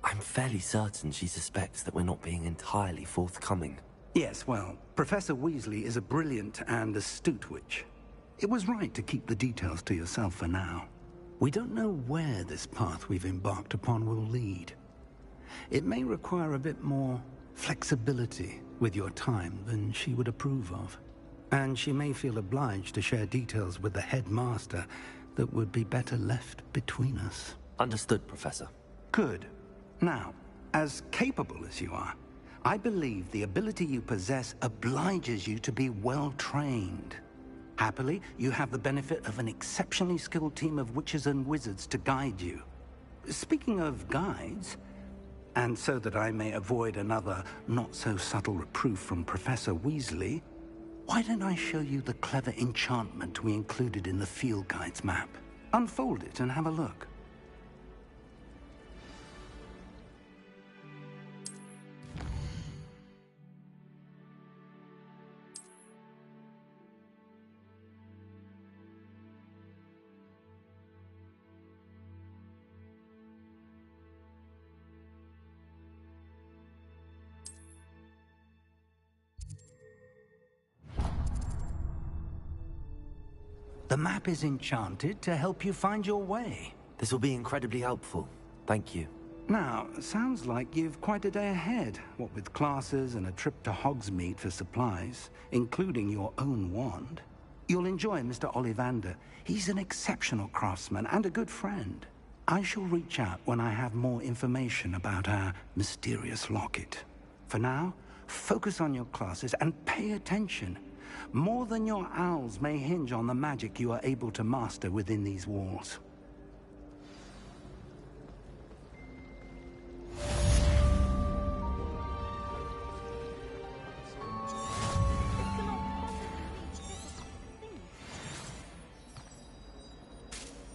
I'm fairly certain she suspects that we're not being entirely forthcoming. Yes, well, Professor Weasley is a brilliant and astute witch. It was right to keep the details to yourself for now. We don't know where this path we've embarked upon will lead. It may require a bit more flexibility with your time than she would approve of. And she may feel obliged to share details with the headmaster that would be better left between us. Understood, Professor. Good. Now, as capable as you are, I believe the ability you possess obliges you to be well trained. Happily, you have the benefit of an exceptionally skilled team of witches and wizards to guide you. Speaking of guides, and so that I may avoid another not-so-subtle reproof from Professor Weasley, why don't I show you the clever enchantment we included in the field guide's map? Unfold it and have a look. The map is enchanted to help you find your way. This will be incredibly helpful. Thank you. Now, sounds like you've quite a day ahead, what with classes and a trip to Hogsmeade for supplies, including your own wand. You'll enjoy Mr. Ollivander. He's an exceptional craftsman and a good friend. I shall reach out when I have more information about our mysterious locket. For now, focus on your classes and pay attention. More than your owls may hinge on the magic you are able to master within these walls.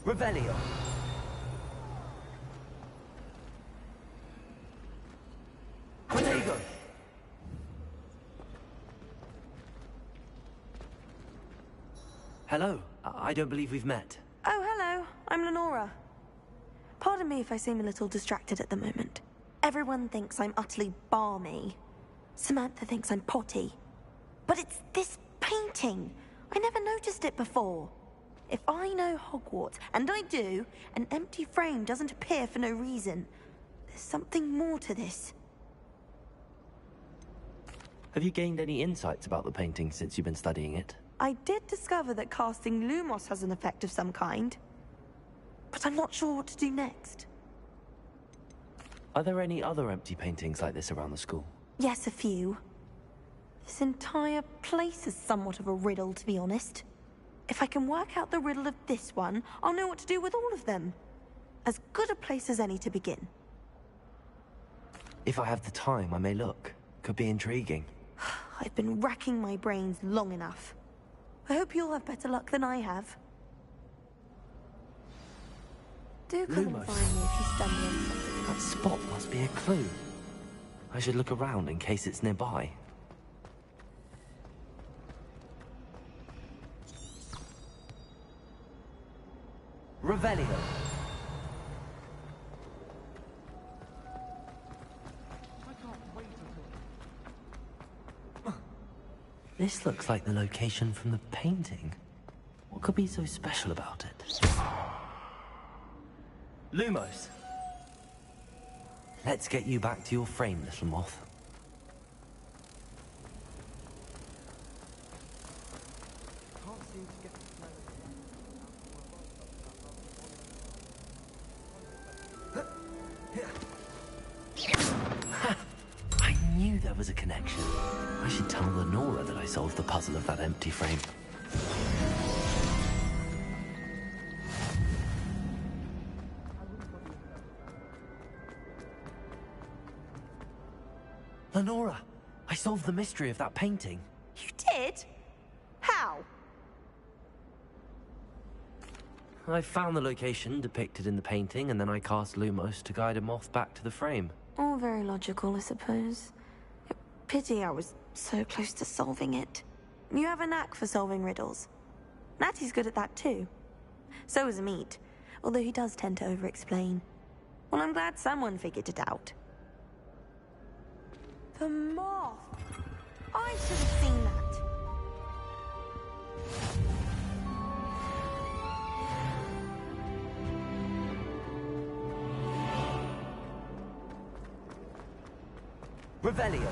Revelio. Protego. Hello. I don't believe we've met. Oh, hello. I'm Lenora. Pardon me if I seem a little distracted at the moment. Everyone thinks I'm utterly balmy. Samantha thinks I'm potty. But it's this painting. I never noticed it before. If I know Hogwarts, and I do, an empty frame doesn't appear for no reason. There's something more to this. Have you gained any insights about the painting since you've been studying it? I did discover that casting Lumos has an effect of some kind. But I'm not sure what to do next. Are there any other empty paintings like this around the school? Yes, a few. This entire place is somewhat of a riddle, to be honest. If I can work out the riddle of this one, I'll know what to do with all of them. As good a place as any to begin. If I have the time, I may look. Could be intriguing. I've been racking my brains long enough. I hope you'll have better luck than I have. Do come and find me if you stumble on something. That spot must be a clue. I should look around in case it's nearby. Revelio. This looks like the location from the painting. What could be so special about it? Lumos. Let's get you back to your frame, little moth. I knew there was a connection. I should tell Lenora that I solved the puzzle of that empty frame. Lenora, I solved the mystery of that painting. You did? How? I found the location depicted in the painting, and then I cast Lumos to guide a moth back to the frame. All very logical, I suppose. Pity I was so close to solving it. You have a knack for solving riddles. Natty's good at that too. So is Amit, although he does tend to over-explain. Well, I'm glad someone figured it out. The moth! I should have seen that. Revelio.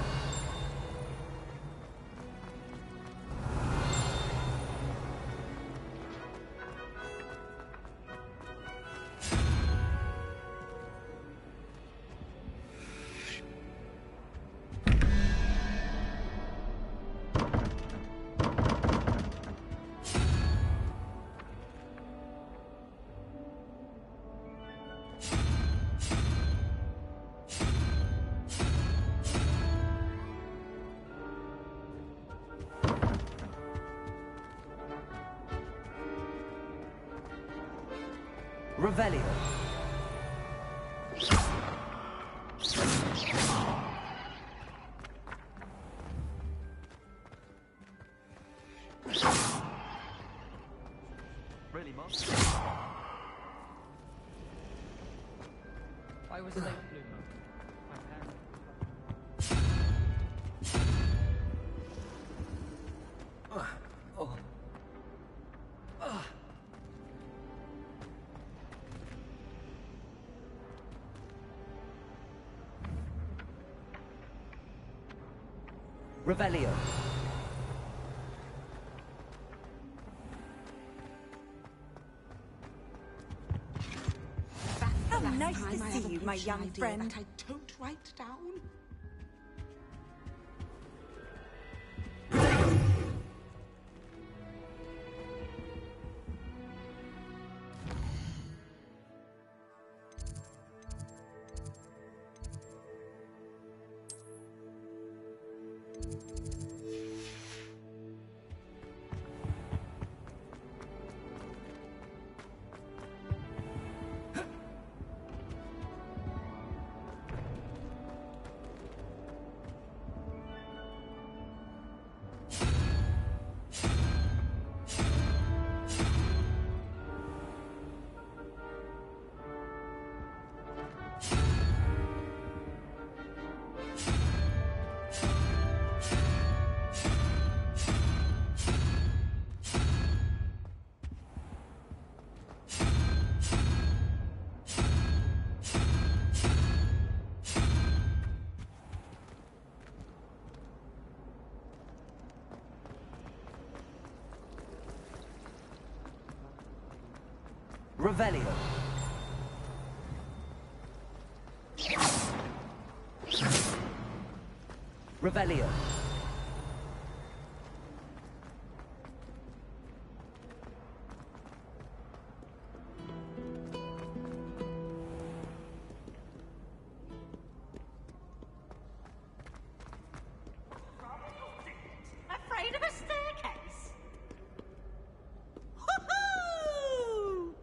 Revelio. Really, Mom? I was a late bloomer. My Revelio. How nice to see you, my young friend. That I don't write down. Revelio. Revelio. Afraid of a staircase? Hoo-hoo!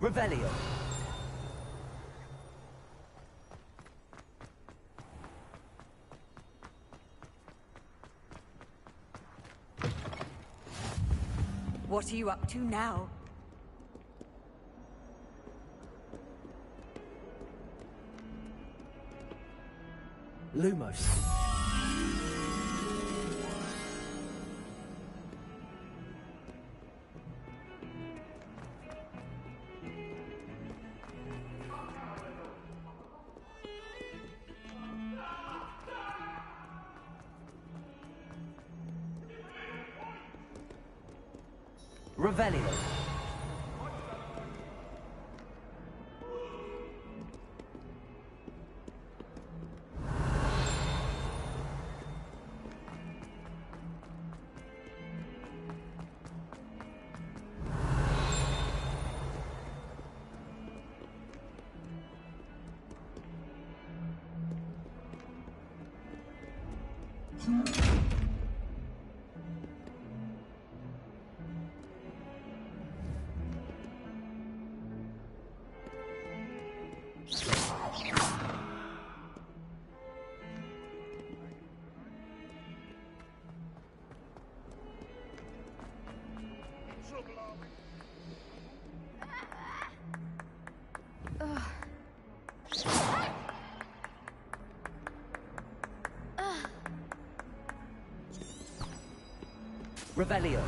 Revelio. What are you up to now? Lumos. Revelio. Revelio.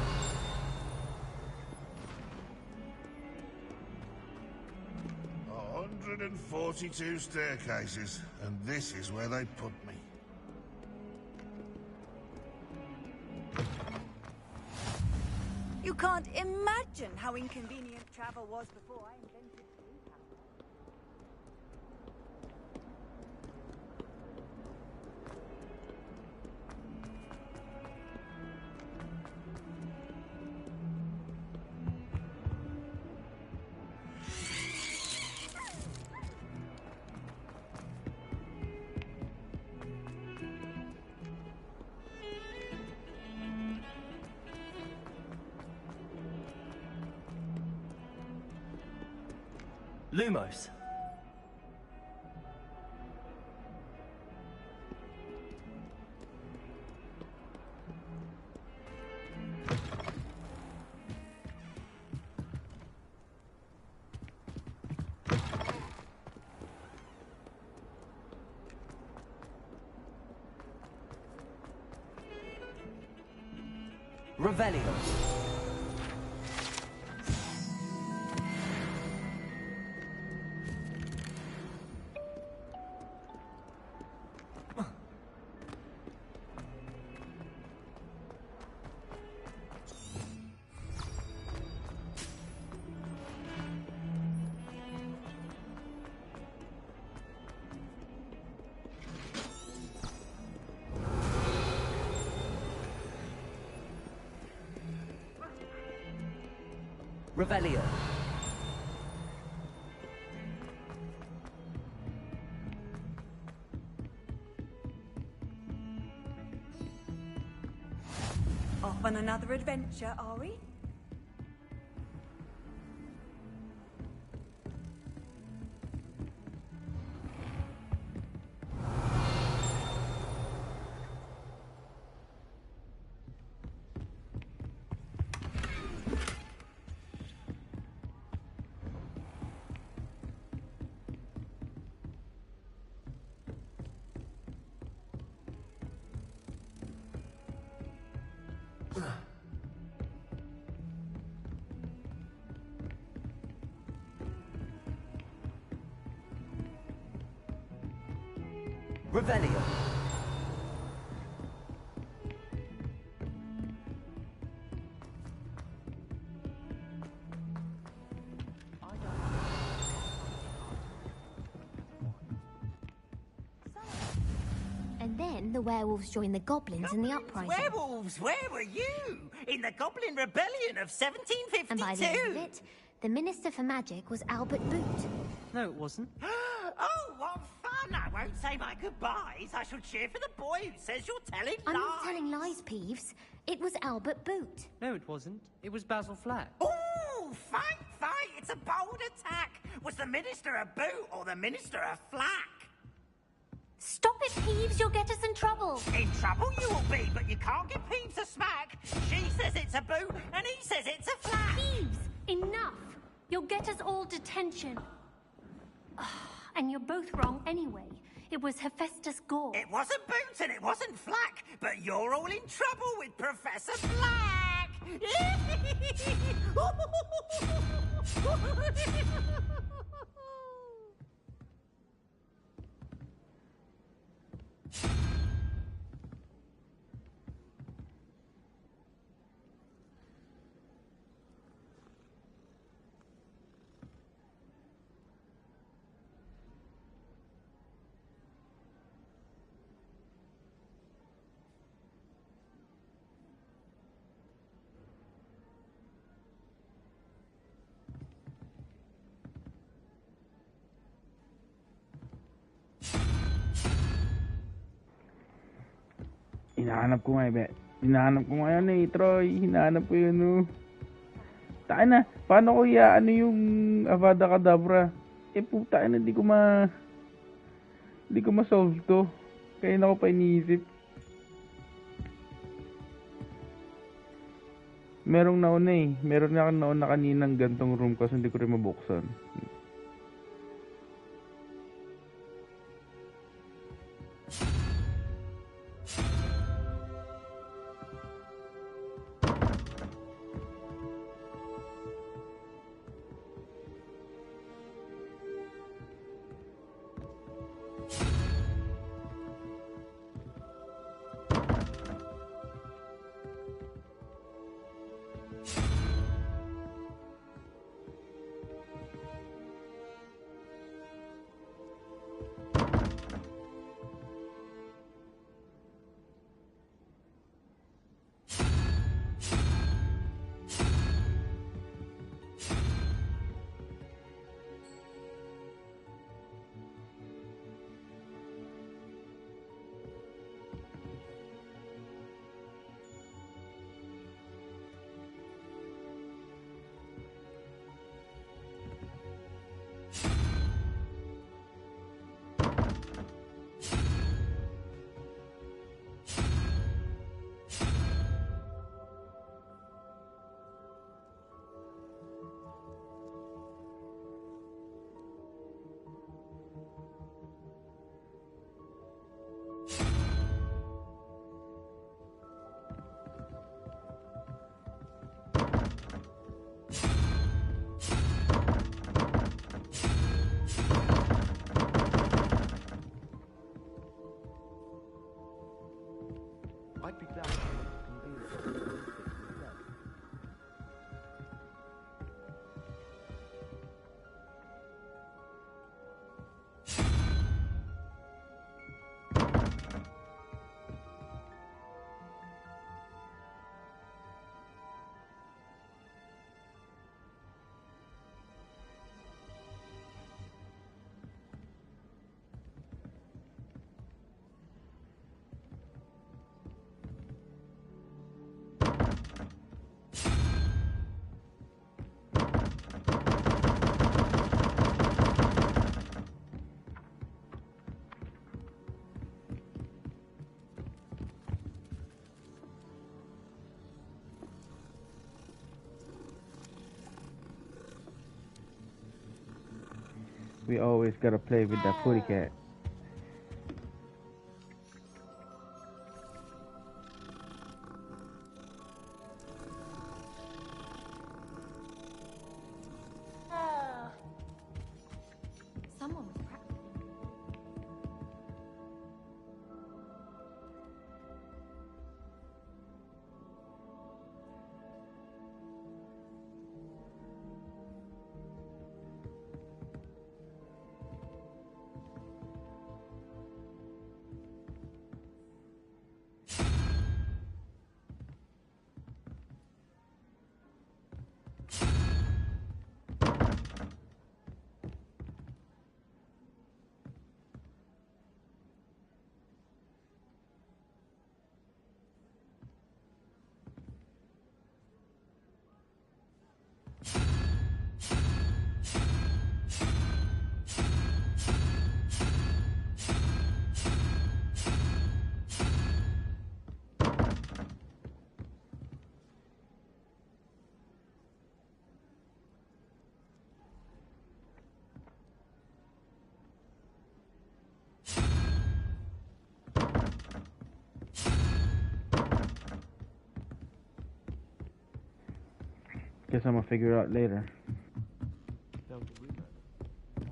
142 staircases, and this is where they put me. You can't imagine how inconvenient travel was before I invented steam power. Lumos. Revelio. Revelio. Off on another adventure, are we? Revelio. And then the werewolves joined the goblins in the uprising. Werewolves, where were you? In the Goblin Rebellion of 1752? And by the end of it, the Minister for Magic was Albert Boot. No, it wasn't. Oh, what fun! I won't say my goodbyes. I shall cheer for the boy who says you're telling I'm lies. not telling lies, Peeves. It was Albert Boot. No, it wasn't. It was Basil Flack. Oh, fight! It's a bold attack! Minister of Boot or the Minister of Flack. Stop it, Peeves. You'll get us in trouble. In trouble you will be, but you can't give Peeves a smack. She says it's a boot, and he says it's a flack. Peeves, enough. You'll get us all detention. And you're both wrong anyway. It was Hephaestus Gore. It wasn't Boot and it wasn't Flack, but you're all in trouble with Professor Flack. Hinahanap ko nga eh, hinahanap ko nga yun eh, Troy. Hinahanap ko yun, oh. Tain na, paano ko ano yung Avada Kedavra? Puta na, di ko ma-solve to. Kaya na ko pa iniisip. Meron na nauna kaninang gantong room kasi hindi ko rin mabuksan. I'd be glad to convene it. We always gotta play with that footy cat. Someone was practicing. Guess I'm gonna figure it out later. Build a room over. Now,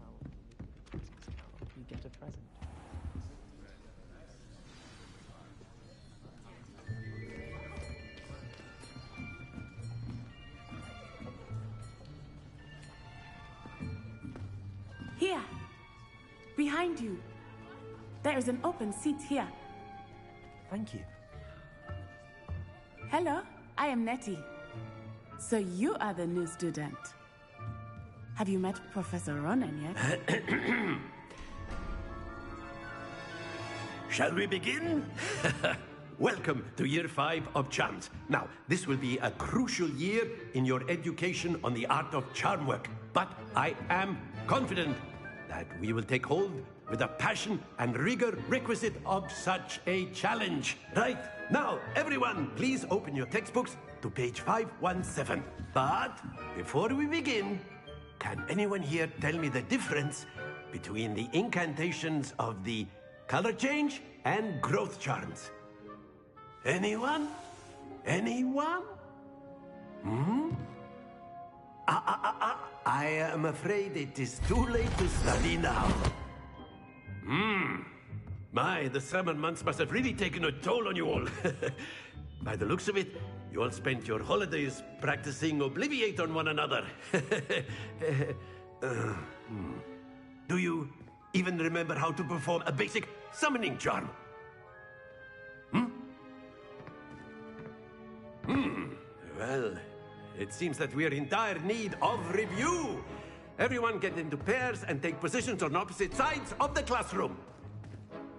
Christmas card, you get a present. Here. Behind you. There is an open seat here. Thank you. Hello, I am Nettie. So you are the new student. Have you met Professor Ronan yet? Shall we begin? Welcome to Year 5 of Charms. Now, this will be a crucial year in your education on the art of charm work. But I am confident that we will take hold with the passion and rigor requisite of such a challenge. Right, now, everyone, please open your textbooks to page 517. But before we begin, can anyone here tell me the difference between the incantations of the color change and growth charms? Anyone? Anyone? Hmm? I am afraid it is too late to study now. My, the summer months must have really taken a toll on you all. By the looks of it, you all spent your holidays practicing Obliviate on one another. Do you even remember how to perform a basic summoning charm? Well, it seems that we are in dire need of review. Everyone get into pairs and take positions on opposite sides of the classroom.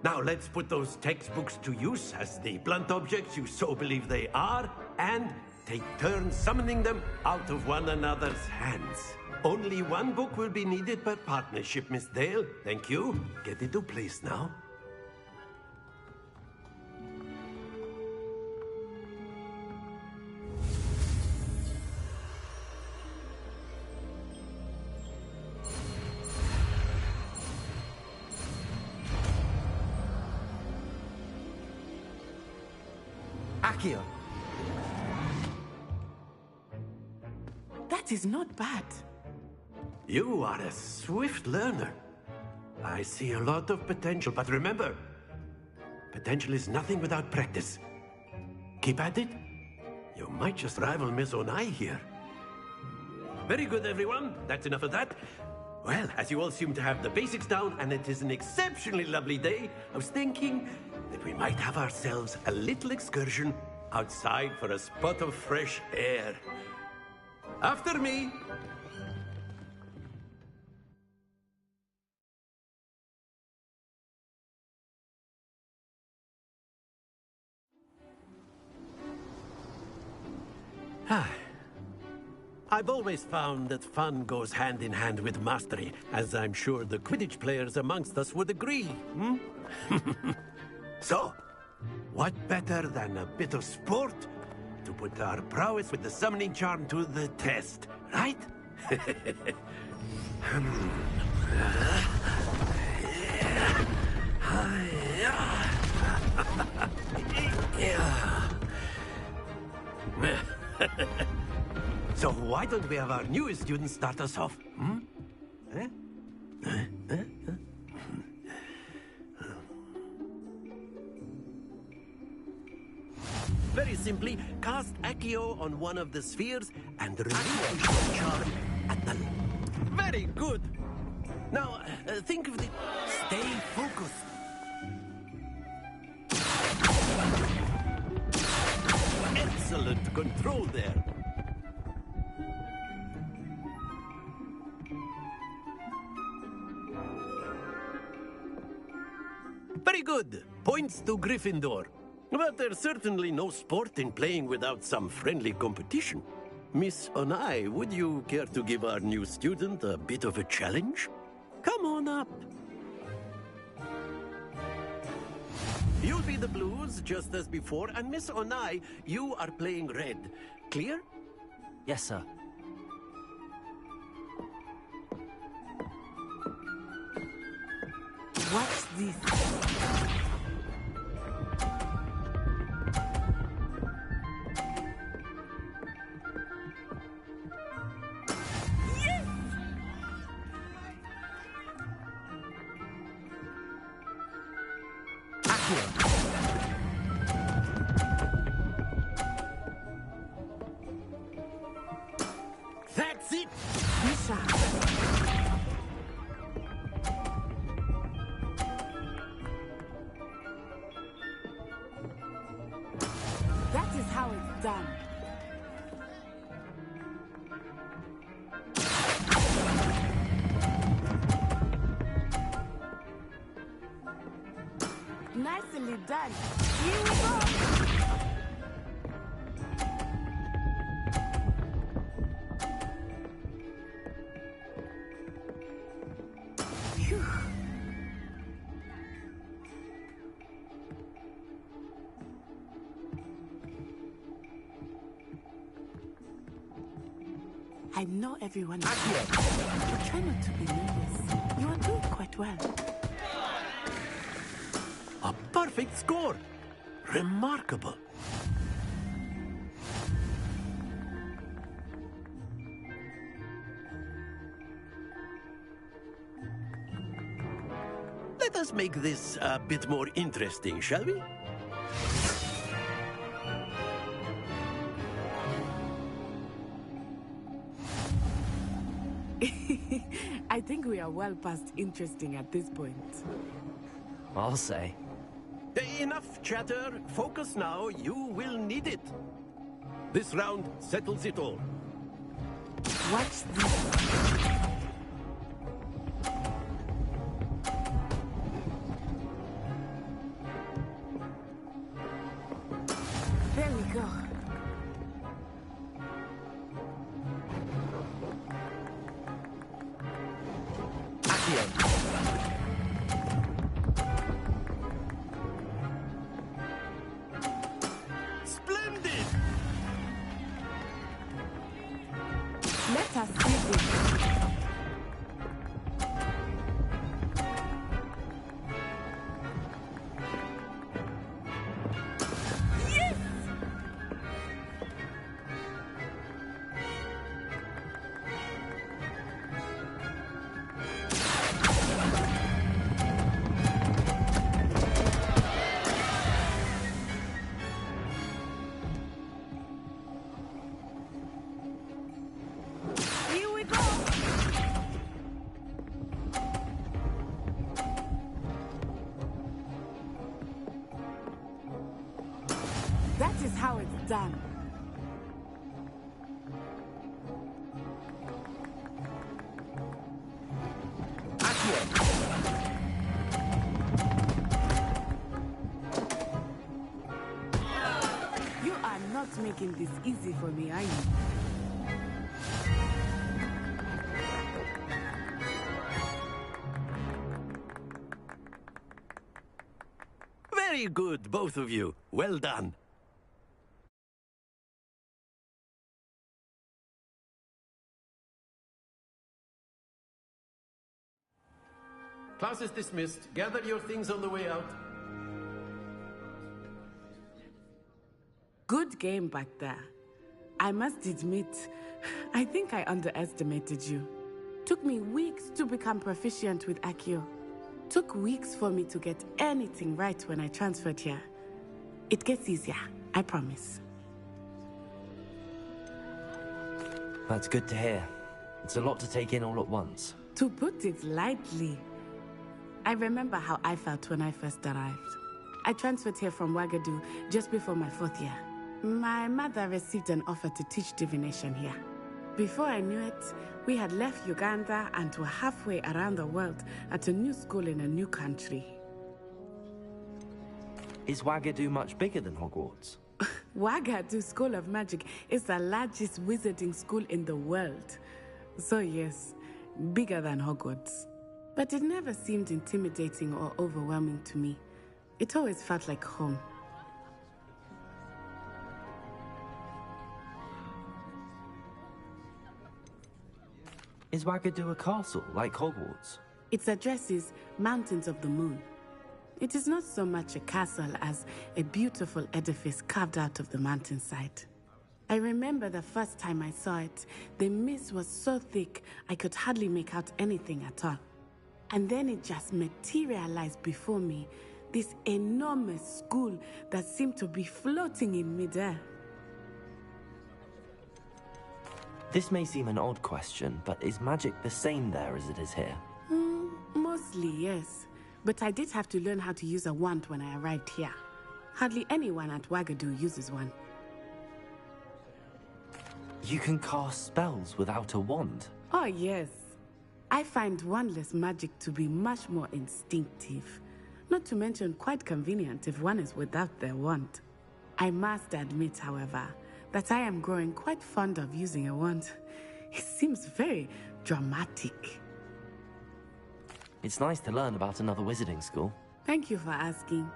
Now let's put those textbooks to use as the blunt objects you so believe they are, and take turns summoning them out of one another's hands. Only one book will be needed per partnership, Miss Dale. Thank you. Get into place now. Accio. That is not bad. You are a swift learner. I see a lot of potential, but remember, potential is nothing without practice. Keep at it. You might just rival Miss Onai here. Very good, everyone. That's enough of that. Well, as you all seem to have the basics down, and it is an exceptionally lovely day, I was thinking that we might have ourselves a little excursion outside for a spot of fresh air. After me. I've always found that fun goes hand in hand with mastery, as I'm sure the Quidditch players amongst us would agree. So, what better than a bit of sport to put our prowess with the summoning charm to the test, right? So why don't we have our newest student start us off? Very simply, cast Accio on one of the spheres and release the charm at the... Very good! Now, think of the... Stay focused. Excellent control there. Very good. Points to Gryffindor. But there's certainly no sport in playing without some friendly competition. Miss Onai, would you care to give our new student a bit of a challenge? Come on up. You'll be the blues, just as before, and Miss Onai, you are playing red. Clear? Yes, sir. What's this? That's it! That is how it's done. Nicely done. Here we go. Phew. I know everyone. Try not to be nervous. You are doing quite well. A perfect score! Remarkable. Let us make this a bit more interesting, shall we? I think we are well past interesting at this point. I'll say. Enough chatter. Focus now. You will need it. This round settles it all. Watch this. There we go. Splendid! Let us see this. Yes! Here we go. That is how it's done. You are not making this easy for me, are you? Very good, both of you. Well done. Class is dismissed. Gather your things on the way out. Good game back there. I must admit, I think I underestimated you. Took me weeks to become proficient with Accio. Took weeks for me to get anything right when I transferred here. It gets easier, I promise. That's good to hear. It's a lot to take in all at once. To put it lightly, I remember how I felt when I first arrived. I transferred here from Wagadu just before my 4th year. My mother received an offer to teach divination here. Before I knew it, we had left Uganda and were halfway around the world at a new school in a new country. Is Wagadu much bigger than Hogwarts? Wagadu School of Magic is the largest wizarding school in the world. So yes, bigger than Hogwarts. But it never seemed intimidating or overwhelming to me. It always felt like home. Is Wagadu a castle, like Hogwarts? Its address is Mountains of the Moon. It is not so much a castle as a beautiful edifice carved out of the mountainside. I remember the first time I saw it, the mist was so thick I could hardly make out anything at all. And then it just materialized before me, This enormous school that seemed to be floating in midair. This may seem an odd question, but is magic the same there as it is here? Mostly, yes. But I did have to learn how to use a wand when I arrived here. Hardly anyone at Wagadu uses one. You can cast spells without a wand? Oh, yes. I find wandless magic to be much more instinctive. Not to mention quite convenient if one is without their wand. I must admit, however, that I am growing quite fond of using a wand. It seems very dramatic. It's nice to learn about another wizarding school. Thank you for asking.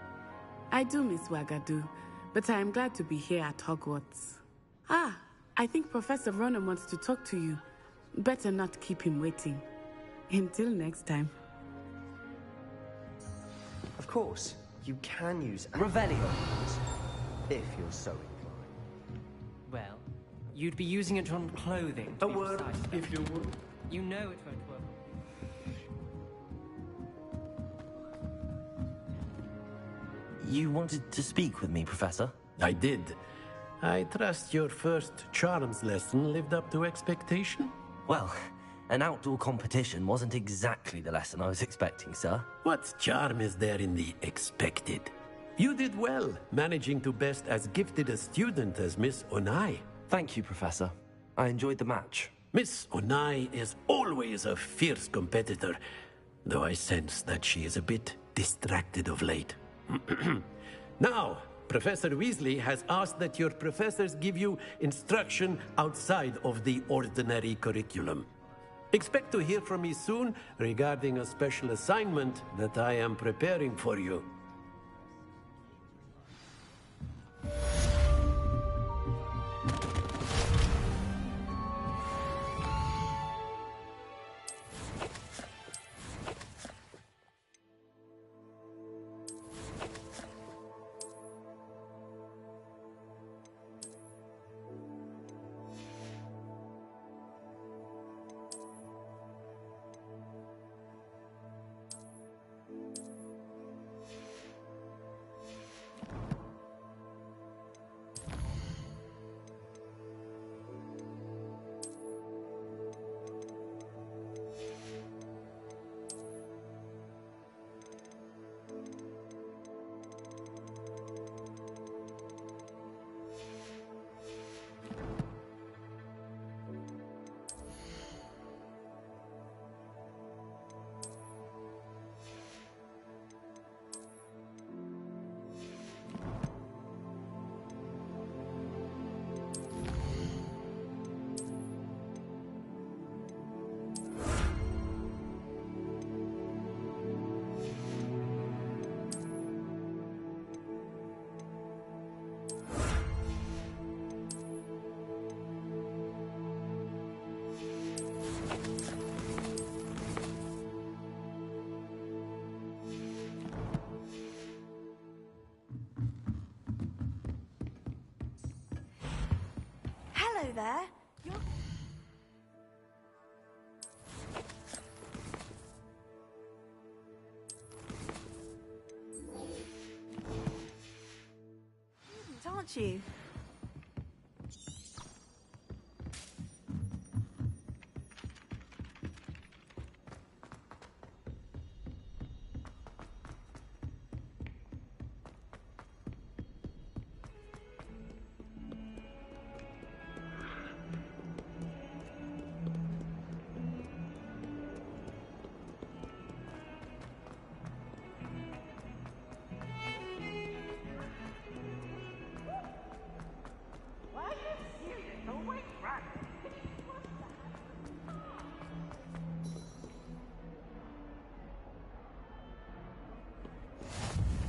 I do miss Wagadu, but I am glad to be here at Hogwarts. Ah, I think Professor Ronan wants to talk to you. Better not keep him waiting. Until next time. Of course, you can use Revelio, if you're so inclined. Well, you'd be using it on clothing. A word, if you would. You know it won't work. You wanted to speak with me, Professor? I did. I trust your first charms lesson lived up to expectation? Well, an outdoor competition wasn't exactly the lesson I was expecting, sir. What charm is there in the expected? You did well, managing to best as gifted a student as Miss Onai. Thank you, Professor. I enjoyed the match. Miss Onai is always a fierce competitor, though I sense that she is a bit distracted of late. Now, Professor Weasley has asked that your professors give you instruction outside of the ordinary curriculum. Expect to hear from me soon regarding a special assignment that I am preparing for you. Hello there. Aren't you?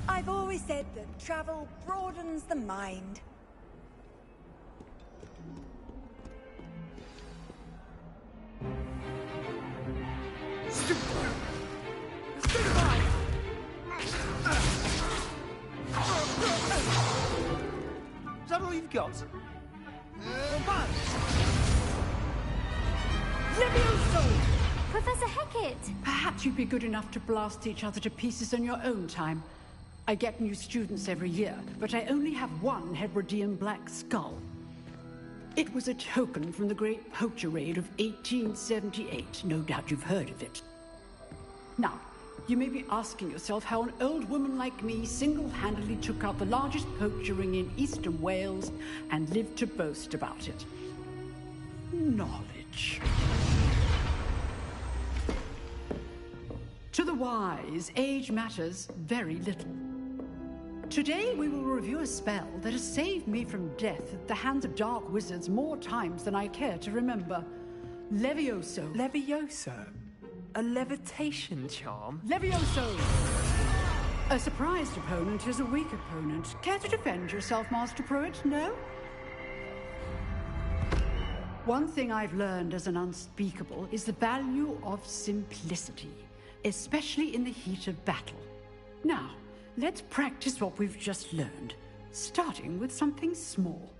I've always said that travel broadens the mind. Is that all you've got? Professor Hecat! Perhaps you'd be good enough to blast each other to pieces on your own time. I get new students every year, but I only have one Hebridean black skull. It was a token from the Great Poacher Raid of 1878. No doubt you've heard of it. Now, you may be asking yourself how an old woman like me single-handedly took out the largest poacher ring in eastern Wales and lived to boast about it. Knowledge. To the wise, age matters very little. Today we will review a spell that has saved me from death at the hands of dark wizards more times than I care to remember. Levioso. Levioso? A levitation charm? Levioso! A surprised opponent is a weak opponent. Care to defend yourself, Master Pruitt? No? One thing I've learned as an unspeakable is the value of simplicity, especially in the heat of battle. Now, let's practice what we've just learned, starting with something small.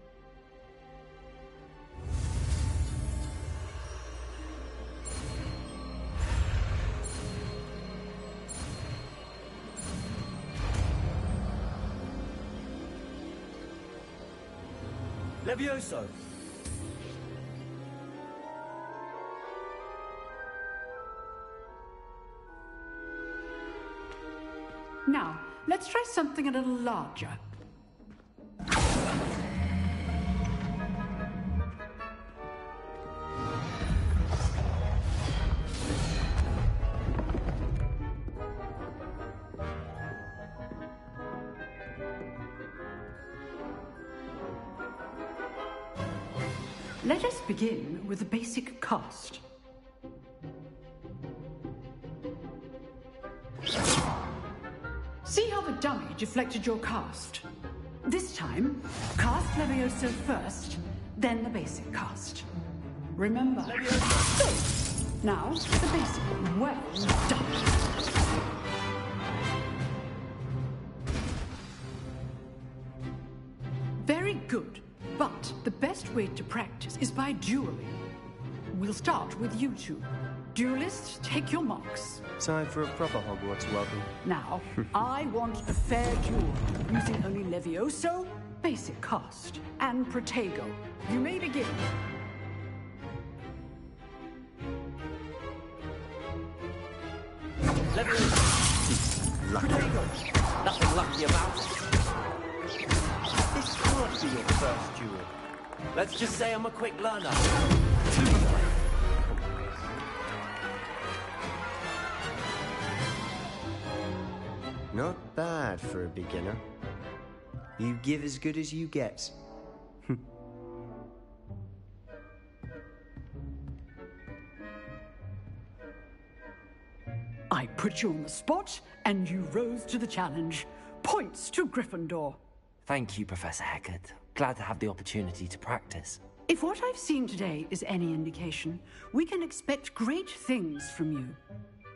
Levioso! Now, let's try something a little larger. Let us begin with the basic cast. See how the dummy deflected your cast? This time, cast Levioso first, then the basic cast. Remember, Levioso. Good. Now, the basic. Well done. Very good. But the best way to practice is by dueling. We'll start with you two. Duelists, take your marks. Time for a proper Hogwarts welcome. Now, I want a fair duel, using only Levioso, basic cast, and Protego. You may begin. Levioso! Protego! Nothing lucky about it. This can't be your first duel. Let's just say I'm a quick learner. Not bad for a beginner. You give as good as you get. I put you on the spot, and you rose to the challenge. Points to Gryffindor. Thank you, Professor Hecat. Glad to have the opportunity to practice. If what I've seen today is any indication, we can expect great things from you.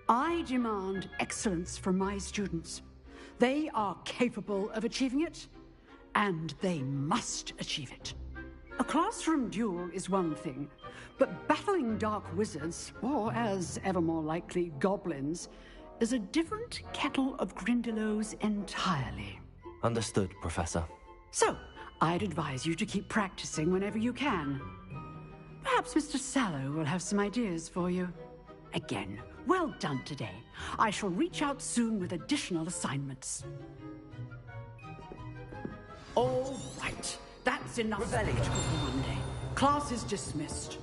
I demand excellence from my students. They are capable of achieving it, and they must achieve it. A classroom duel is one thing, but battling dark wizards, or as ever more likely, goblins, is a different kettle of Grindylows entirely. Understood, Professor. So, I'd advise you to keep practicing whenever you can. Perhaps Mr. Sallow will have some ideas for you. Again, well done today. I shall reach out soon with additional assignments. All right. That's enough spectacle for one day. Class is dismissed.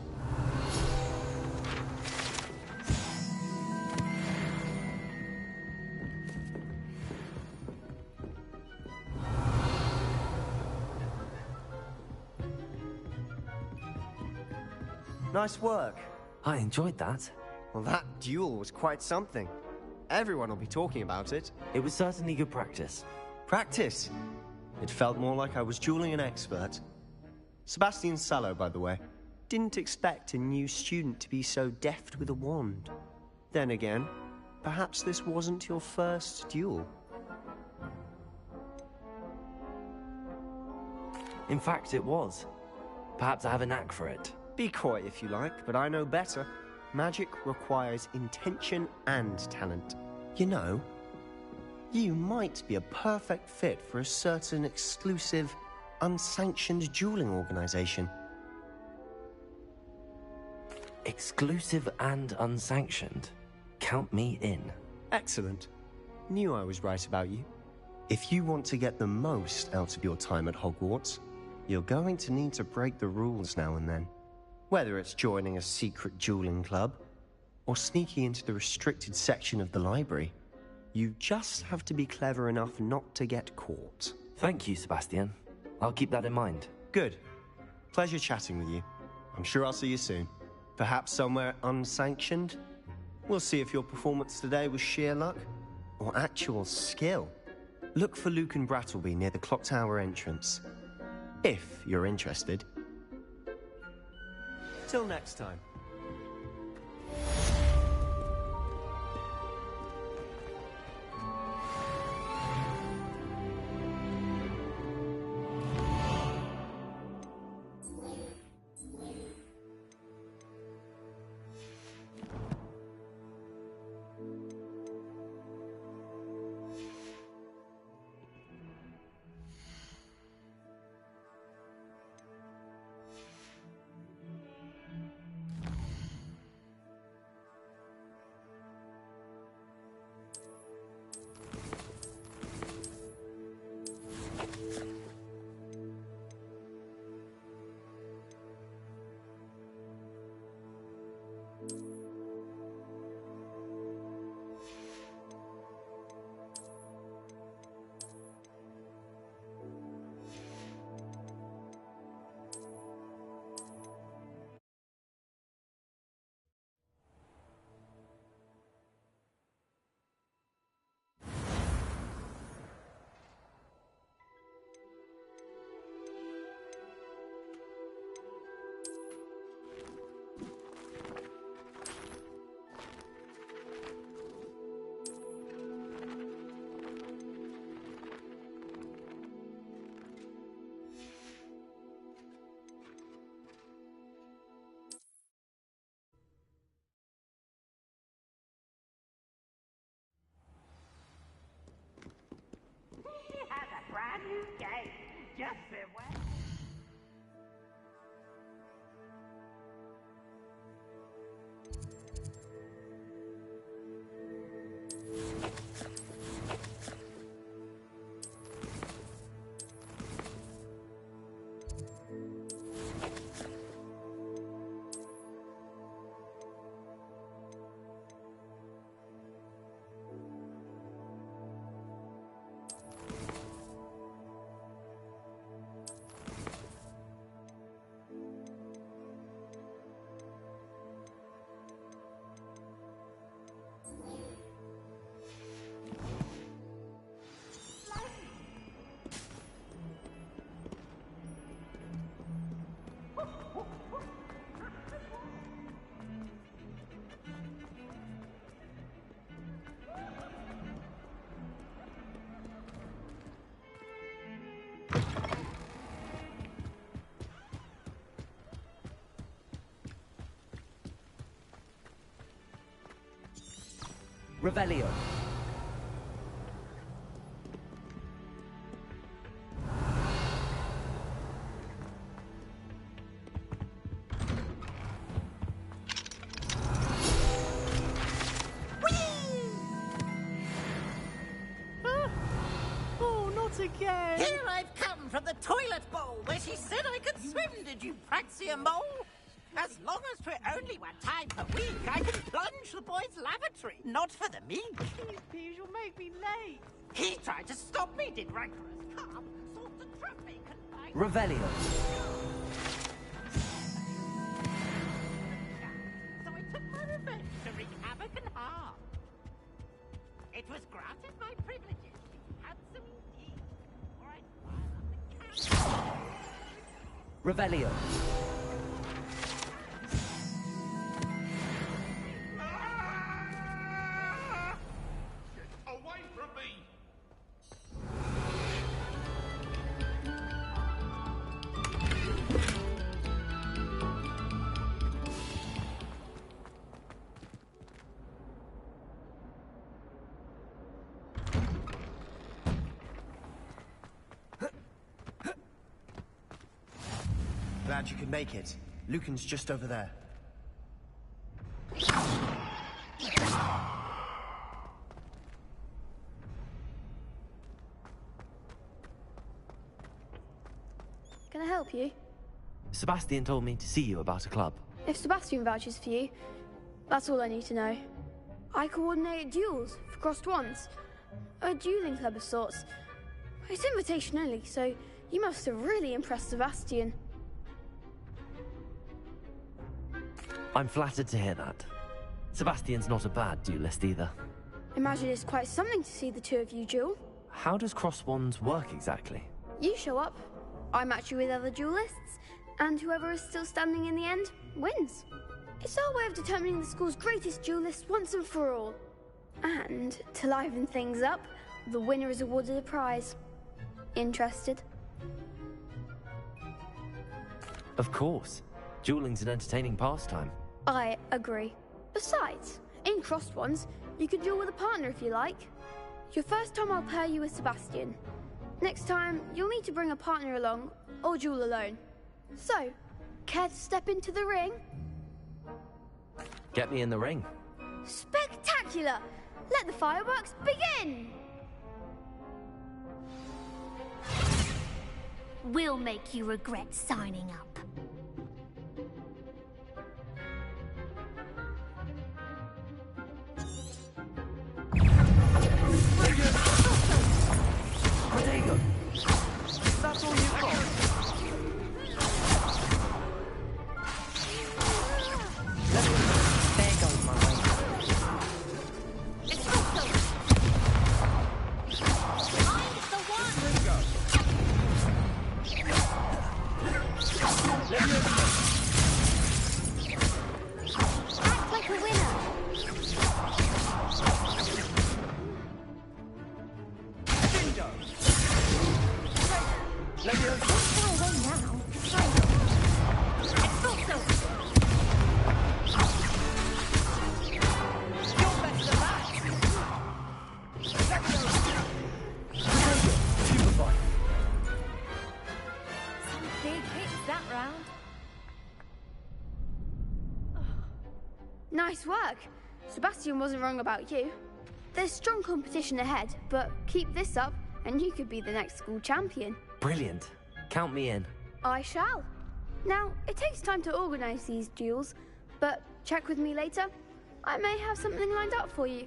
Nice work. I enjoyed that. Well, that duel was quite something. Everyone will be talking about it. It was certainly good practice. Practice? It felt more like I was dueling an expert. Sebastian Sallow, by the way. Didn't expect a new student to be so deft with a wand. Then again, perhaps this wasn't your first duel. In fact, it was. Perhaps I have a knack for it. Be coy if you like, but I know better. Magic requires intention and talent. You know, You might be a perfect fit for a certain exclusive, unsanctioned dueling organization. Exclusive and unsanctioned. Count me in. Excellent. Knew I was right about you. If you want to get the most out of your time at Hogwarts, you're going to need to break the rules now and then. Whether it's joining a secret dueling club, or sneaking into the restricted section of the library, you just have to be clever enough not to get caught. Thank you, Sebastian. I'll keep that in mind. Good. Pleasure chatting with you. I'm sure I'll see you soon. Perhaps somewhere unsanctioned? We'll see if your performance today was sheer luck or actual skill. Look for Luke and Brattleby near the clock tower entrance. If you're interested. Till next time. He has a brand new game. Just beware. Revelio. Oh, not again! Here I've come from the toilet bowl where she said I could swim, did you praxia mole? As long as for only one time per week, I can plunge the boy's lavatory, not for the meek. Please, you'll make me late. He tried to stop me, did rancorous carp, sort the traffic and find... Revelio. So I took my revenge to wreak havoc and harm. It was granted my privileges, handsome indeed, or I'd fire up the cannon. Revelio. Away from me! Glad you could make it. Lucan's just over there. Can I help you? Sebastian told me to see you about a club. If Sebastian vouches for you, that's all I need to know. I coordinate duels for crossed wands. A dueling club of sorts. It's invitation only, so you must have really impressed Sebastian. I'm flattered to hear that. Sebastian's not a bad duelist either. Imagine it's quite something to see the two of you duel. How does cross wands work exactly? You show up, I match you with other duelists, and whoever is still standing in the end wins. It's our way of determining the school's greatest duelist once and for all. And to liven things up, the winner is awarded a prize. Interested? Of course. Dueling's an entertaining pastime. I agree. Besides, in crossed ones, you can duel with a partner if you like. Your first time I'll pair you with Sebastian. Next time, you'll need to bring a partner along, or duel alone. So, care to step into the ring? Get me in the ring. Spectacular! Let the fireworks begin! We'll make you regret signing up. Protego! That's all you've got? There goes my way. It's also... I'm the one! Act like a winner! What's my way now? Expulso! You're better than that! Stupefy! Some big hits that round. Nice work. Sebastian wasn't wrong about you. There's strong competition ahead, but keep this up and you could be the next school champion. Brilliant. Count me in. I shall. Now, it takes time to organise these duels, but check with me later. I may have something lined up for you.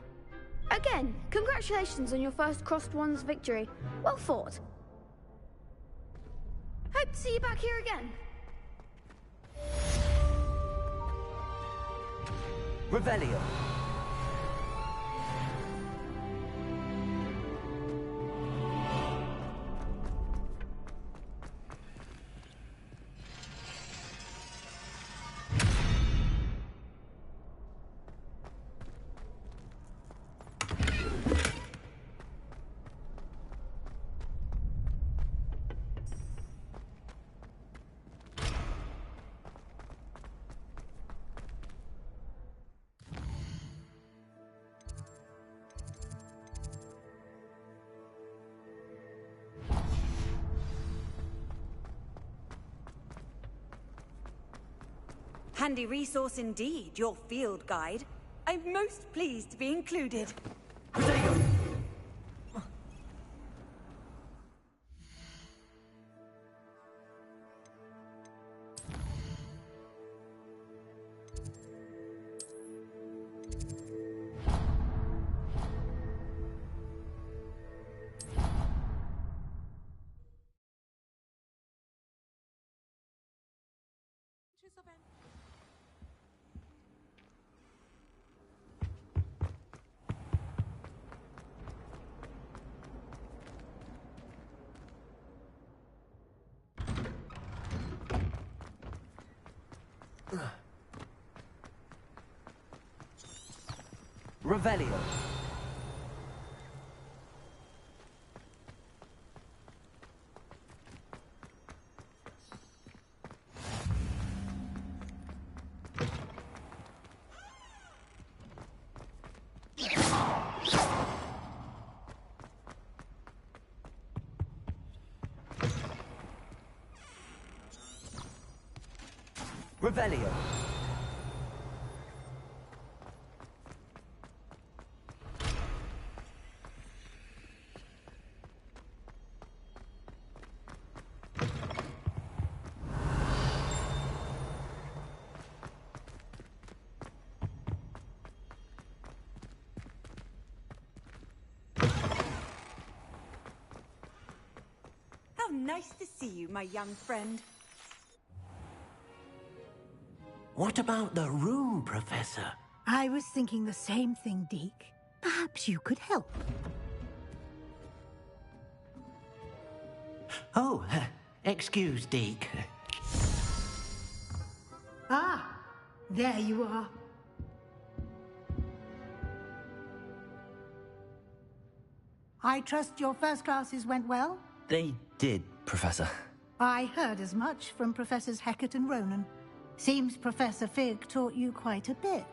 Again, congratulations on your first crossed wands victory. Well fought. Hope to see you back here again. Revelio. Handy resource indeed, your field guide. I'm most pleased to be included. Revelio. Revelio. How nice to see you, my young friend. What about the room, Professor? I was thinking the same thing, Deke. Perhaps you could help. Oh, excuse, Deke. Ah, there you are. I trust your first classes went well? They did, Professor. I heard as much from Professors Hecat and Ronan. Seems Professor Fig taught you quite a bit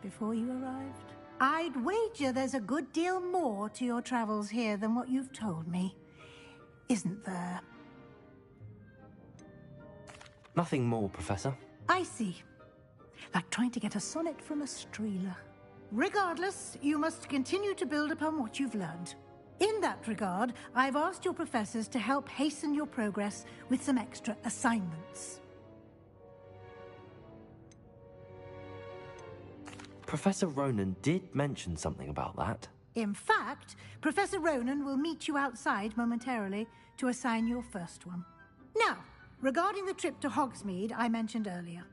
before you arrived. I'd wager there's a good deal more to your travels here than what you've told me. Isn't there? Nothing more, Professor. I see. Like trying to get a sonnet from a streeler. Regardless, you must continue to build upon what you've learned. In that regard, I've asked your professors to help hasten your progress with some extra assignments. Professor Ronan did mention something about that. In fact, Professor Ronan will meet you outside momentarily to assign your first one. Now, regarding the trip to Hogsmeade I mentioned earlier,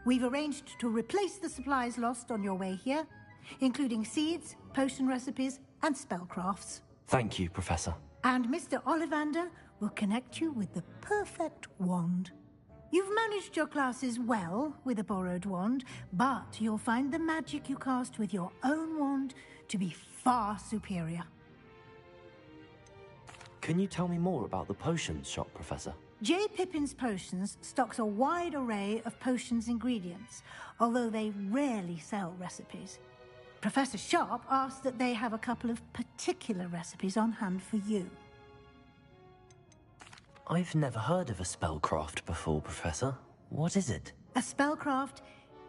we've arranged to replace the supplies lost on your way here, including seeds, potion recipes, and spellcrafts. Thank you, Professor. And Mr. Ollivander will connect you with the perfect wand. You've managed your classes well with a borrowed wand, but you'll find the magic you cast with your own wand to be far superior. Can you tell me more about the potions shop, Professor? J. Pippin's Potions stocks a wide array of potions ingredients, although they rarely sell recipes. Professor Sharp asked that they have a couple of particular recipes on hand for you. I've never heard of a spellcraft before, Professor. What is it? A spellcraft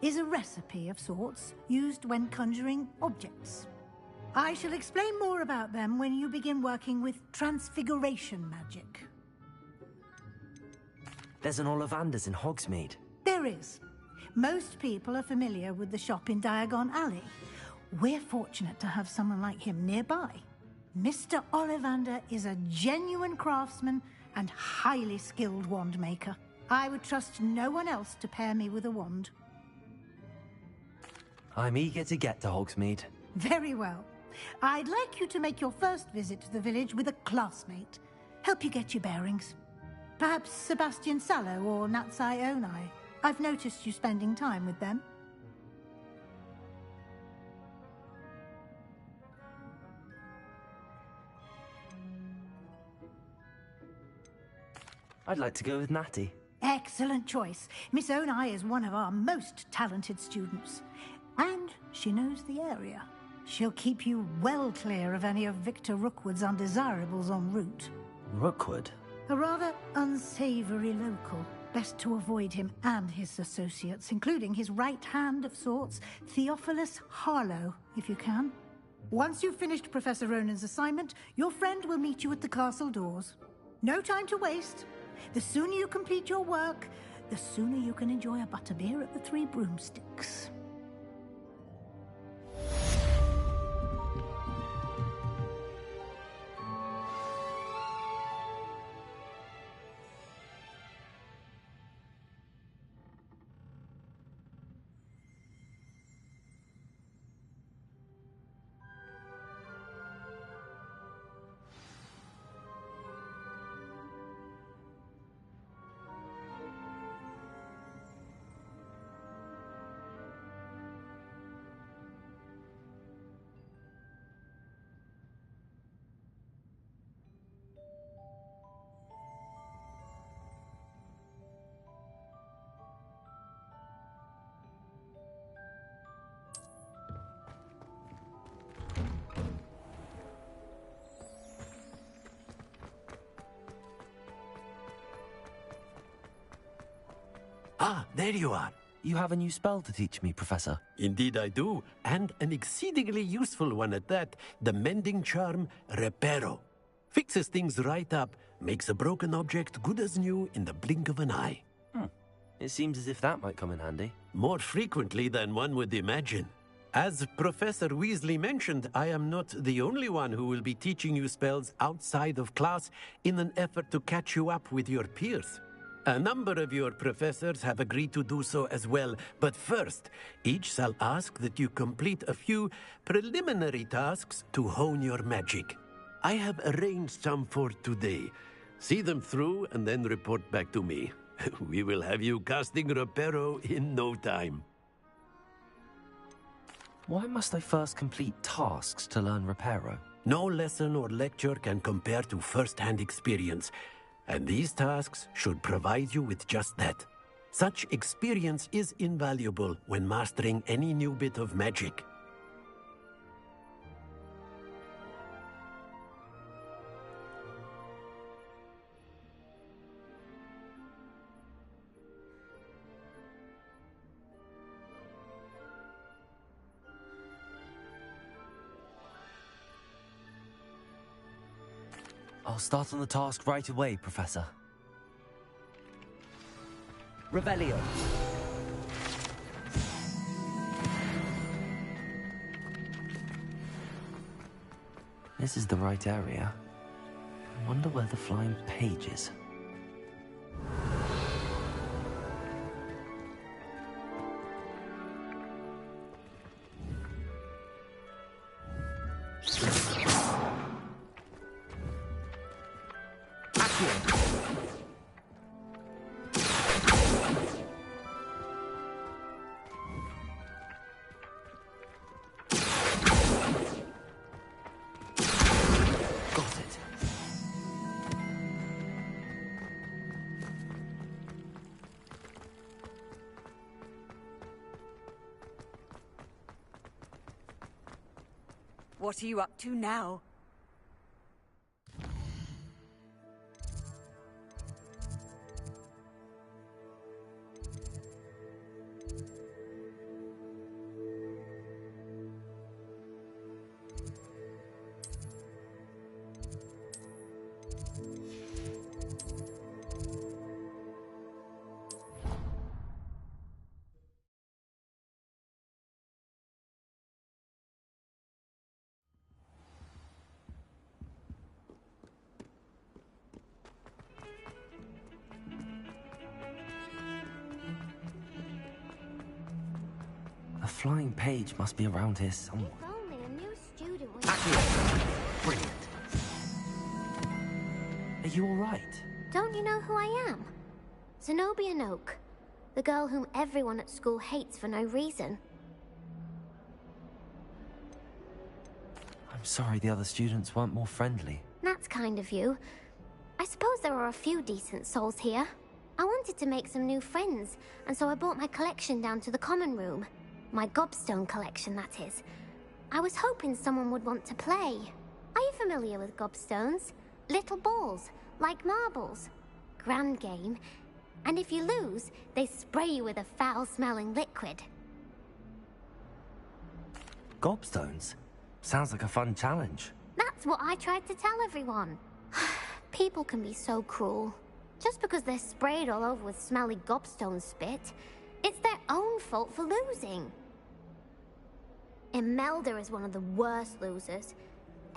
is a recipe of sorts used when conjuring objects. I shall explain more about them when you begin working with transfiguration magic. There's an Ollivander's in Hogsmeade. There is. Most people are familiar with the shop in Diagon Alley. We're fortunate to have someone like him nearby. Mr. Ollivander is a genuine craftsman and highly skilled wand maker. I would trust no one else to pair me with a wand. I'm eager to get to Hogsmeade. Very well. I'd like you to make your first visit to the village with a classmate. Help you get your bearings. Perhaps Sebastian Sallow or Natsai Onai. I've noticed you spending time with them. I'd like to go with Natty. Excellent choice. Miss Onai is one of our most talented students. And she knows the area. She'll keep you well clear of any of Victor Rookwood's undesirables en route. Rookwood? A rather unsavory local. Best to avoid him and his associates, including his right hand of sorts, Theophilus Harlow, if you can. Once you've finished Professor Ronan's assignment, your friend will meet you at the castle doors. No time to waste. The sooner you complete your work, the sooner you can enjoy a butterbeer at the Three Broomsticks. Ah, there you are. You have a new spell to teach me, Professor. Indeed I do, and an exceedingly useful one at that. The mending charm, Reparo. Fixes things right up, makes a broken object good as new in the blink of an eye. It seems as if that might come in handy. More frequently than one would imagine. As Professor Weasley mentioned, I am not the only one who will be teaching you spells outside of class in an effort to catch you up with your peers. A number of your professors have agreed to do so as well, but first, each shall ask that you complete a few preliminary tasks to hone your magic. I have arranged some for today. See them through and then report back to me. We will have you casting Reparo in no time. Why must I first complete tasks to learn Reparo? No lesson or lecture can compare to first-hand experience, and these tasks should provide you with just that. Such experience is invaluable when mastering any new bit of magic. I'll start on the task right away, Professor. Revelio. This is the right area. I wonder where the flying page is. What are you up to now? The flying page must be around here somewhere. If only a new student was... Brilliant. Are you all right? Don't you know who I am? Zenobia Noak, the girl whom everyone at school hates for no reason. I'm sorry the other students weren't more friendly. That's kind of you. I suppose there are a few decent souls here. I wanted to make some new friends, and so I brought my collection down to the common room. My gobstone collection, that is. I was hoping someone would want to play. Are you familiar with gobstones? Little balls, like marbles. Grand game. And if you lose, they spray you with a foul-smelling liquid. Gobstones? Sounds like a fun challenge. That's what I tried to tell everyone. People can be so cruel. Just because they're sprayed all over with smelly gobstone spit, it's their own fault for losing. Imelda is one of the worst losers.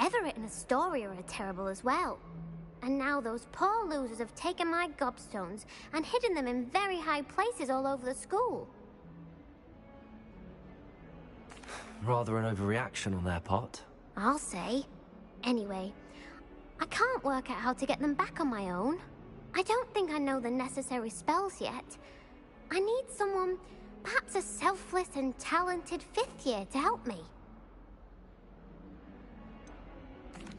Everett and Astoria are terrible as well. And now those poor losers have taken my gobstones and hidden them in very high places all over the school. Rather an overreaction on their part. I'll say. Anyway, I can't work out how to get them back on my own. I don't think I know the necessary spells yet. I need someone, perhaps a selfless and talented fifth year to help me.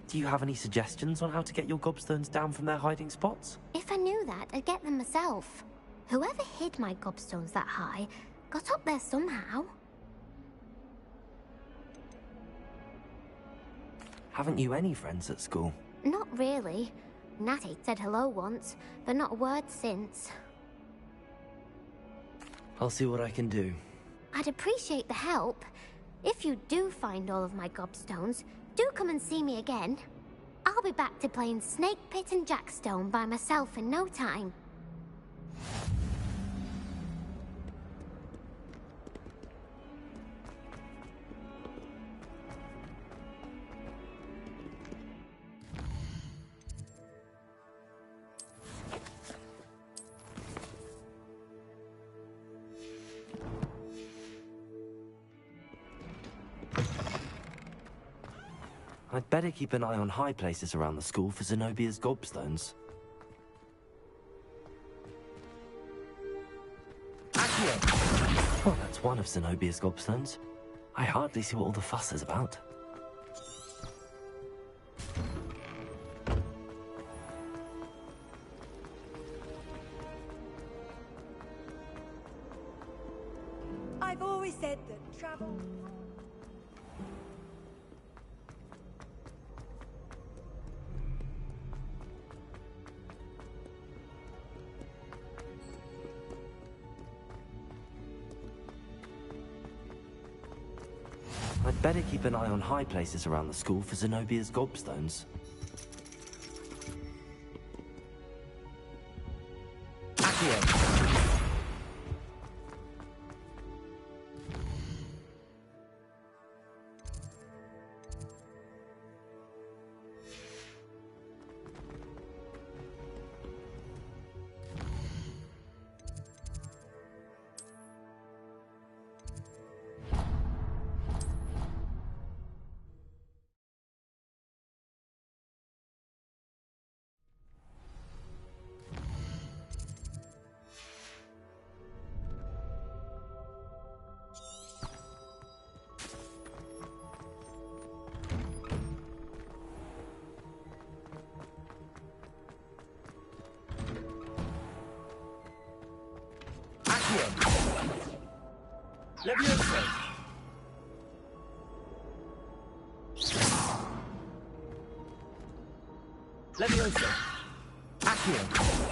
Do you have any suggestions on how to get your gobstones down from their hiding spots? If I knew that, I'd get them myself. Whoever hid my gobstones that high got up there somehow. Haven't you any friends at school? Not really. Natty said hello once, but not a word since. I'll see what I can do. I'd appreciate the help. If you do find all of my gobstones, do come and see me again. I'll be back to playing Snake Pit and Jackstone by myself in no time. I'd better keep an eye on high places around the school for Zenobia's gobstones. Well, that's one of Zenobia's gobstones. I hardly see what all the fuss is about. I've always said that travel... I'd better keep an eye on high places around the school for Zenobia's gobstones. Levioso! Levioso! Accio!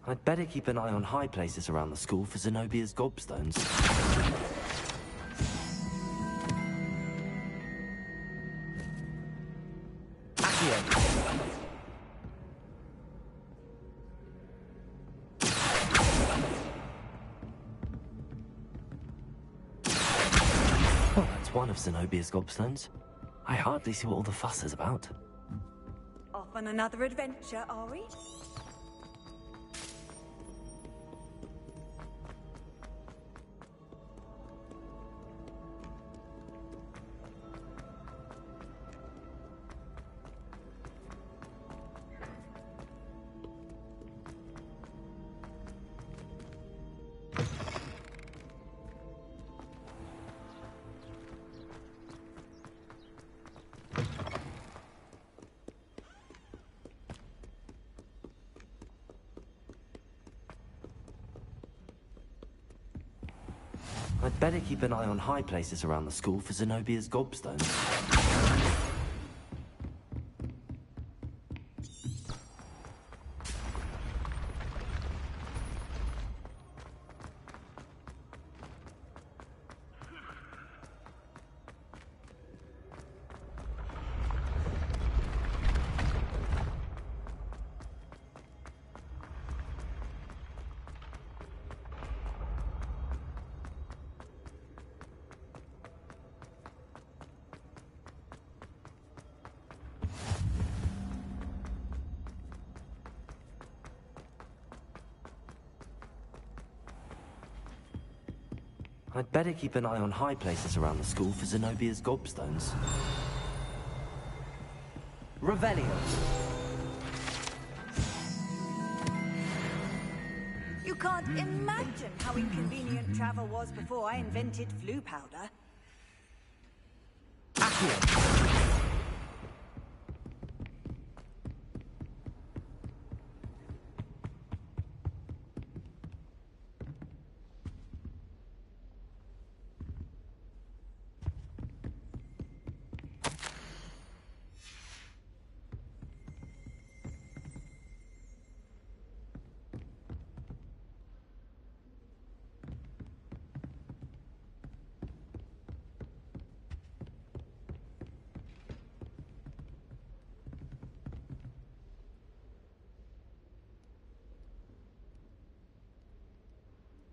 I'd better keep an eye on high places around the school for Zenobia's gobstones. Well, that's one of Zenobia's gobstones. I hardly see what all the fuss is about. Off on another adventure, are we? I'd better keep an eye on high places around the school for Zenobia's gobstones. I'd better keep an eye on high places around the school for Zenobia's gobstones. Revelio. You can't imagine how inconvenient travel was before I invented flu powder.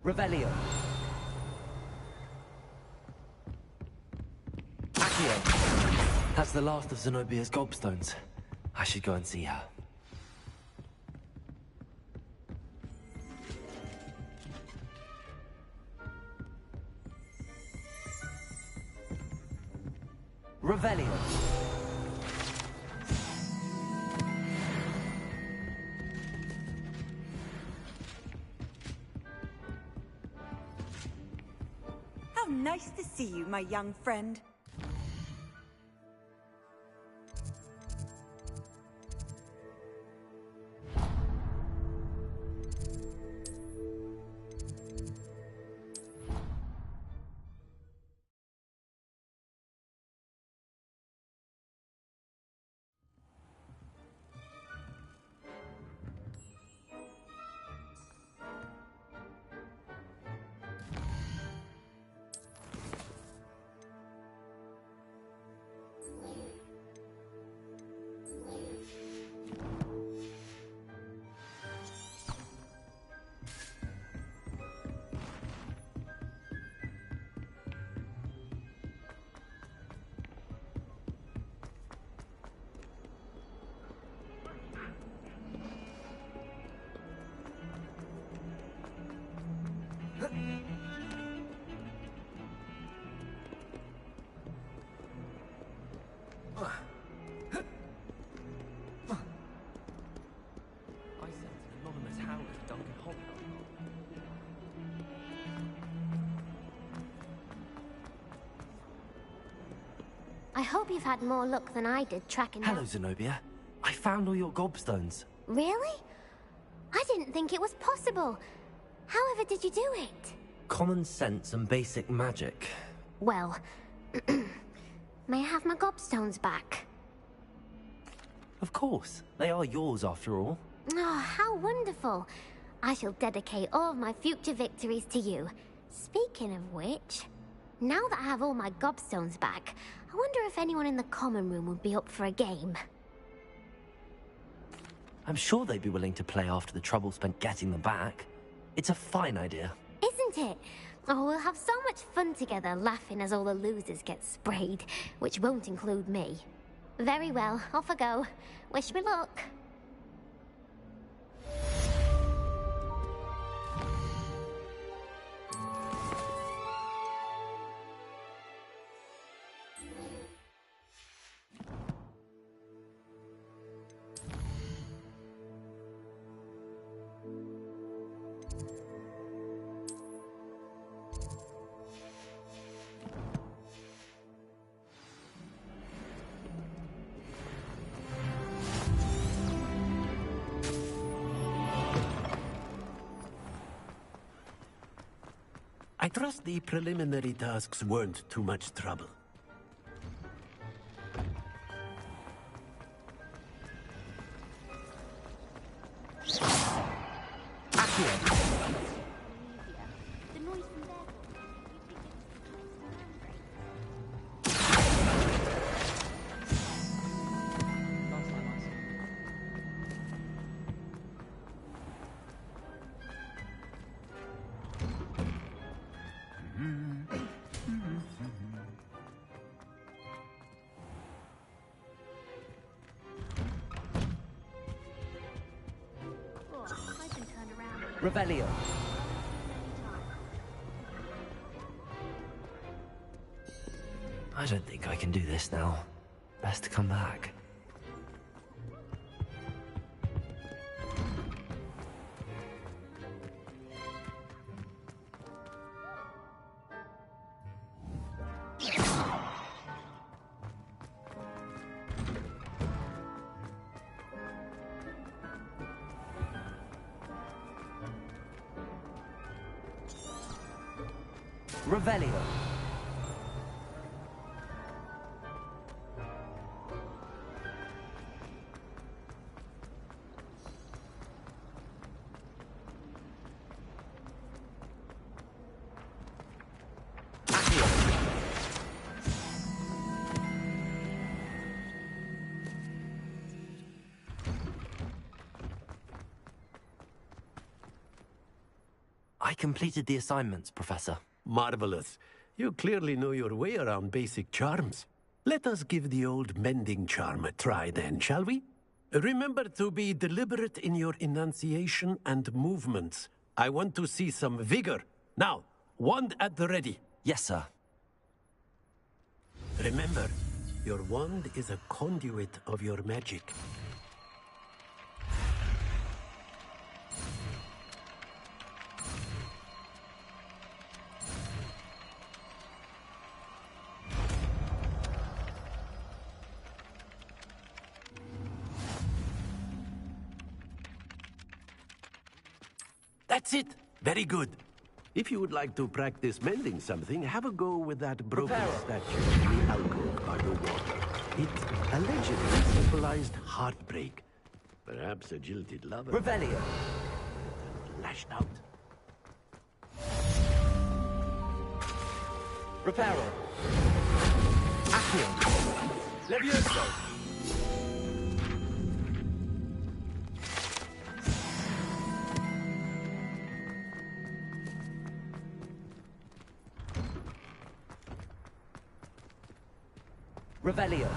Revelio. Accio. That's the last of Zenobia's gobstones. I should go and see her. Revelio. How nice to see you, my young friend. I hope you've had more luck than I did tracking Hello, down... Zenobia. I found all your gobstones. Really? I didn't think it was possible. However did you do it? Common sense and basic magic. Well, may I have my gobstones back? Of course. They are yours after all. Oh, how wonderful. I shall dedicate all of my future victories to you. Speaking of which, now that I have all my gobstones back, I wonder if anyone in the common room would be up for a game. I'm sure they'd be willing to play after the trouble spent getting them back. It's a fine idea. Isn't it? Oh, we'll have so much fun together, laughing as all the losers get sprayed, which won't include me. Very well, off I go. Wish me luck. I trust the preliminary tasks weren't too much trouble. Revelio. I don't think I can do this now. Best to come back. Revelio. I completed the assignments, Professor. Marvelous. You clearly know your way around basic charms. Let us give the old mending charm a try then, shall we? Remember to be deliberate in your enunciation and movements. I want to see some vigor. Now, wand at the ready. Yes, sir. Remember, your wand is a conduit of your magic. That's it! Very good. If you would like to practice mending something, have a go with that broken statue in the alcove by the water. It allegedly symbolized heartbreak. Perhaps a jilted lover. Revelio. Lashed out. Reparo. Accio. Levioso. Revelio.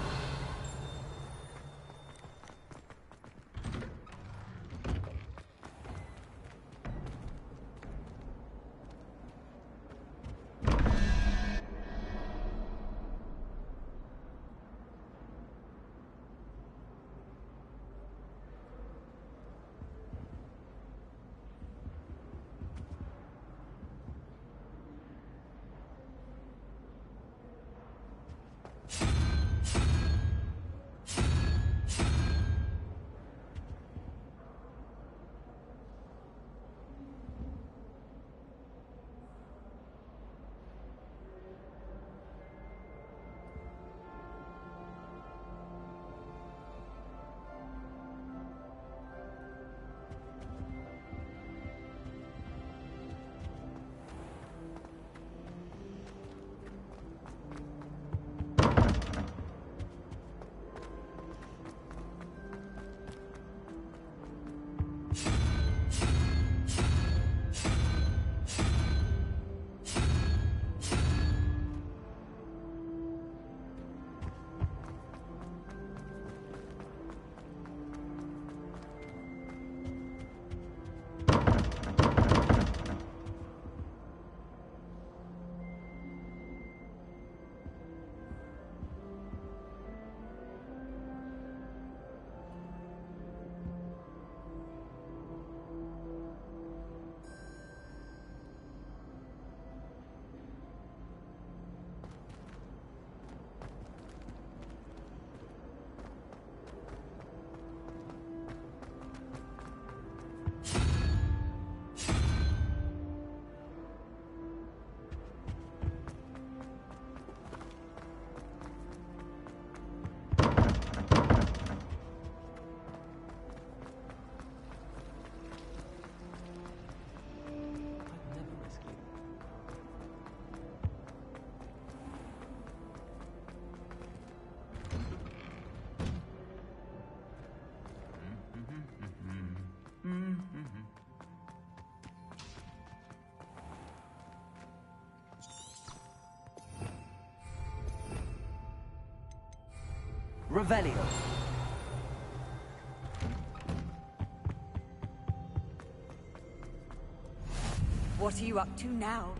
Revelio. What are you up to now?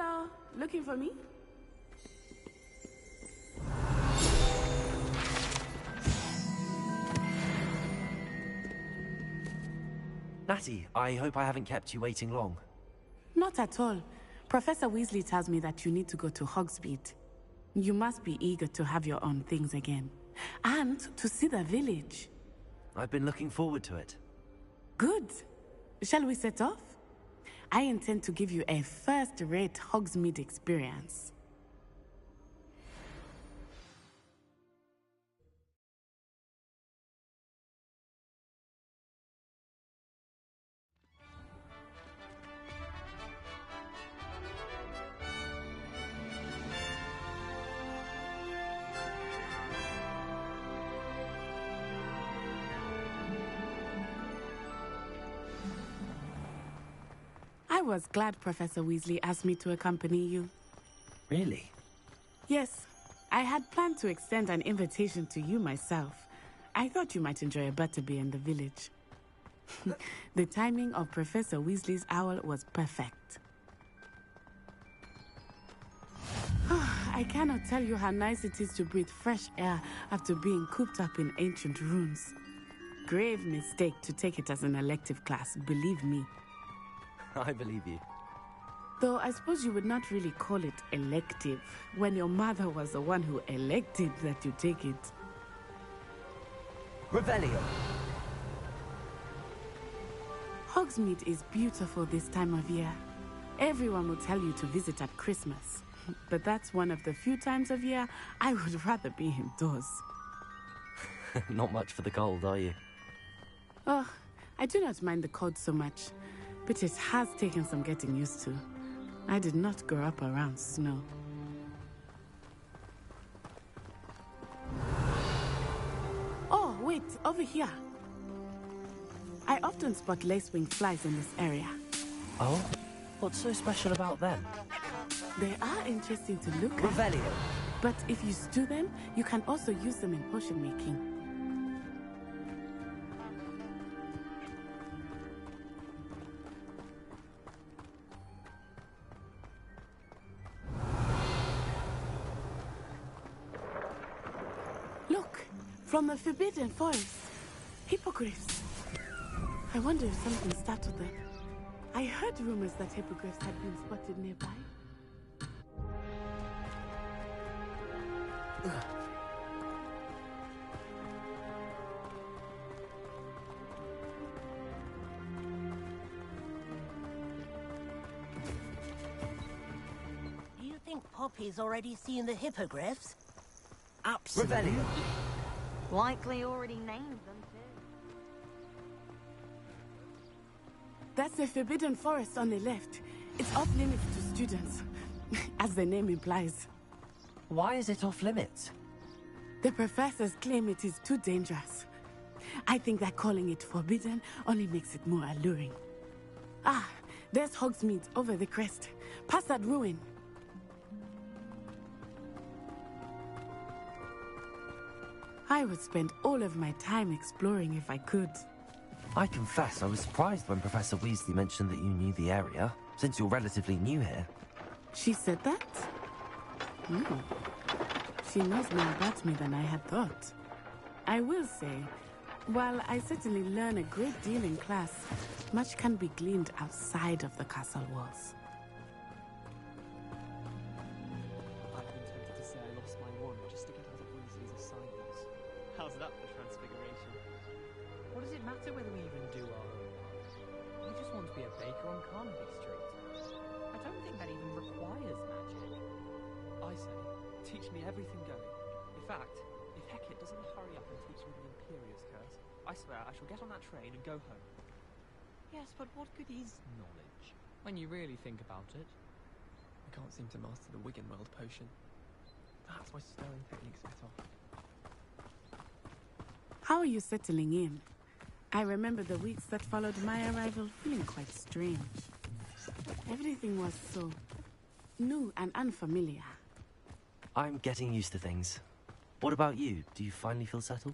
Hello, looking for me? Natty, I hope I haven't kept you waiting long. Not at all. Professor Weasley tells me that you need to go to Hogsmeade. You must be eager to have your own things again. And to see the village. I've been looking forward to it. Good. Shall we set off? I intend to give you a first-rate Hogsmeade experience. I was glad Professor Weasley asked me to accompany you. Really? Yes, I had planned to extend an invitation to you myself. I thought you might enjoy a butterbeer in the village. The timing of Professor Weasley's owl was perfect. I cannot tell you how nice it is to breathe fresh air after being cooped up in ancient ruins. Grave mistake to take it as an elective class, believe me. I believe you. Though I suppose you would not really call it elective when your mother was the one who elected that you take it. Revelio. Hogsmeade is beautiful this time of year. Everyone will tell you to visit at Christmas. But that's one of the few times of year I would rather be indoors. Not much for the cold, are you? Oh, I do not mind the cold so much. But it has taken some getting used to. I did not grow up around snow. Oh, wait, over here. I often spot lacewing flies in this area. Oh? What's so special about them? They are interesting to look at. Revelio. But if you stew them, you can also use them in potion making. From the Forbidden Forest. Hippogriffs. I wonder if something startled them. I heard rumors that hippogriffs had been spotted nearby. Do you think Poppy's already seen the hippogriffs? Absolutely. Likely already named them too. That's the Forbidden Forest on the left. It's off limits to students, as the name implies. Why is it off limits? The professors claim it is too dangerous. I think that calling it forbidden only makes it more alluring. Ah, there's Hogsmeade over the crest. Past that ruin. I would spend all of my time exploring if I could. I confess I was surprised when Professor Weasley mentioned that you knew the area, since you're relatively new here. She said that? She knows more about me than I had thought. I will say, while I certainly learn a great deal in class, much can be gleaned outside of the castle walls. I've been tempted to say I lost my wand just to get out of Weasley's assignments. How's that for transfiguration? What does it matter whether we even do our own? I just want to be a baker on Carnaby Street. I don't think that even requires magic. I say, teach me everything going. In fact, if Hecate doesn't hurry up and teach me the Imperious Curse, I swear I shall get on that train and go home. Yes, but what good is knowledge? When you really think about it. I can't seem to master the Wiggenweld potion. Perhaps my stirring technique's a bit off. How are you settling in? I remember the weeks that followed my arrival feeling quite strange. Everything was so new and unfamiliar. I'm getting used to things. What about you? Do you finally feel settled?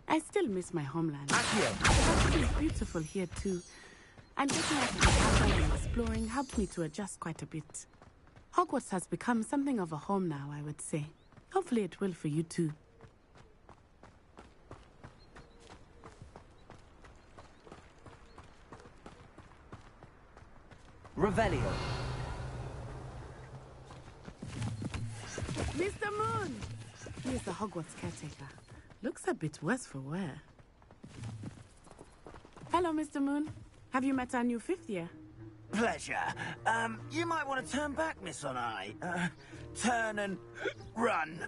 I still miss my homeland. It's beautiful here too. I'm getting out of the castle and exploring helped me to adjust quite a bit. Hogwarts has become something of a home now, I would say. Hopefully it will for you too. Revelio. Mr. Moon! He is the Hogwarts caretaker. Looks a bit worse for wear. Hello, Mr. Moon. Have you met our new fifth year? Pleasure. You might want to turn back, Miss Onai. Turn and run.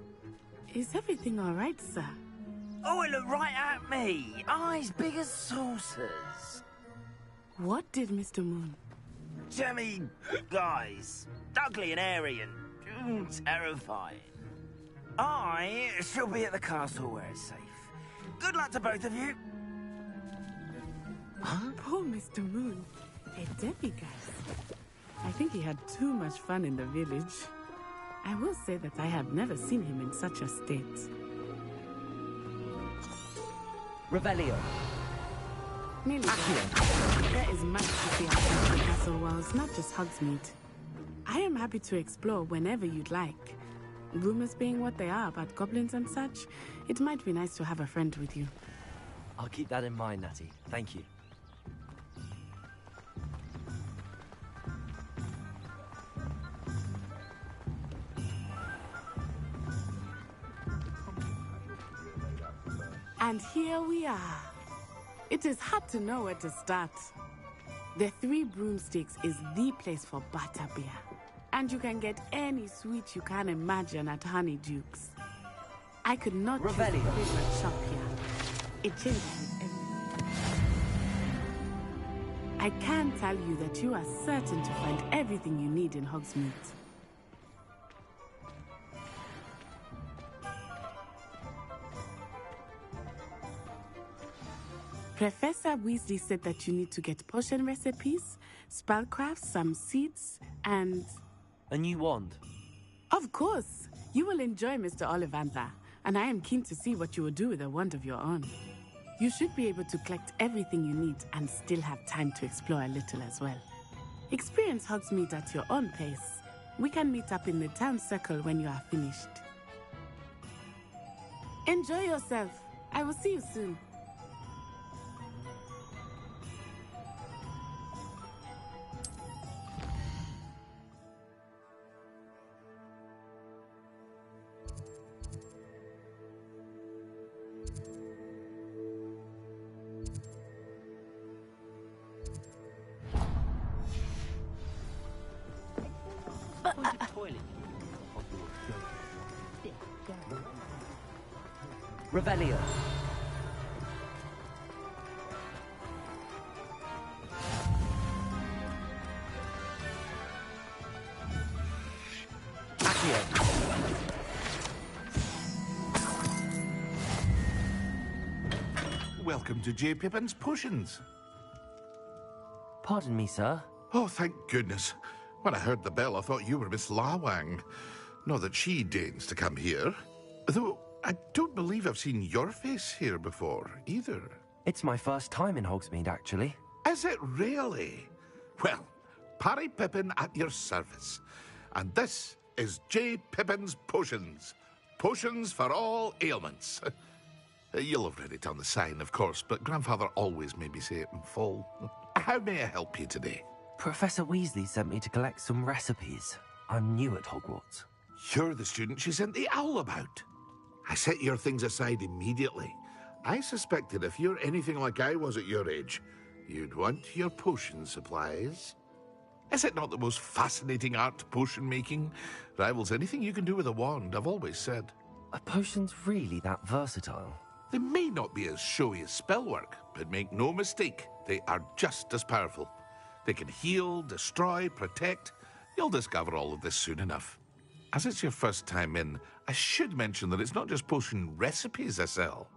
Is everything all right, sir? Oh, it looked right at me. Eyes big as saucers. What did Mr. Moon? Jemmy, guys. Ugly and airy and terrifying. I shall be at the castle where it's safe. Good luck to both of you. Poor Mr. Moon. A demiguise. I think he had too much fun in the village. I will say that I have never seen him in such a state. Revelio. Nearly there. There is much to see outside the castle walls, not just Hogsmeade. I am happy to explore whenever you'd like. Rumors being what they are about goblins and such, it might be nice to have a friend with you. I'll keep that in mind, Natty. Thank you. And here we are. It is hard to know where to start. The Three Broomsticks is the place for butterbeer. And you can get any sweet you can imagine at Honeyduke's. I could not choose a favorite shop here. It changes with everything. I can tell you that you are certain to find everything you need in Hogsmeade. Professor Weasley said that you need to get potion recipes, spellcrafts, some seeds, and... A new wand? Of course! You will enjoy Mr. Ollivander, and I am keen to see what you will do with a wand of your own. You should be able to collect everything you need and still have time to explore a little as well. Experience Hogsmeade at your own pace. We can meet up in the town circle when you are finished. Enjoy yourself. I will see you soon. Revelio. Welcome to J. Pippin's Potions. Pardon me, sir. Oh, thank goodness. When I heard the bell, I thought you were Miss Lawang. Not that she deigns to come here. Though I don't believe I've seen your face here before, either. It's my first time in Hogsmeade, actually. Is it really? Well, Parry Pippin at your service. And this is J. Pippin's Potions. Potions for all ailments. You'll have read it on the sign, of course, but Grandfather always made me say it in full. How may I help you today? Professor Weasley sent me to collect some recipes. I'm new at Hogwarts. You're the student she sent the owl about. I set your things aside immediately. I suspected if you're anything like I was at your age, you'd want your potion supplies. Is it not the most fascinating art, potion making? Rivals anything you can do with a wand, I've always said. Are potions really that versatile? They may not be as showy as spellwork, but make no mistake, they are just as powerful. They can heal, destroy, protect. You'll discover all of this soon enough. As it's your first time in, I should mention that it's not just potion recipes I sell.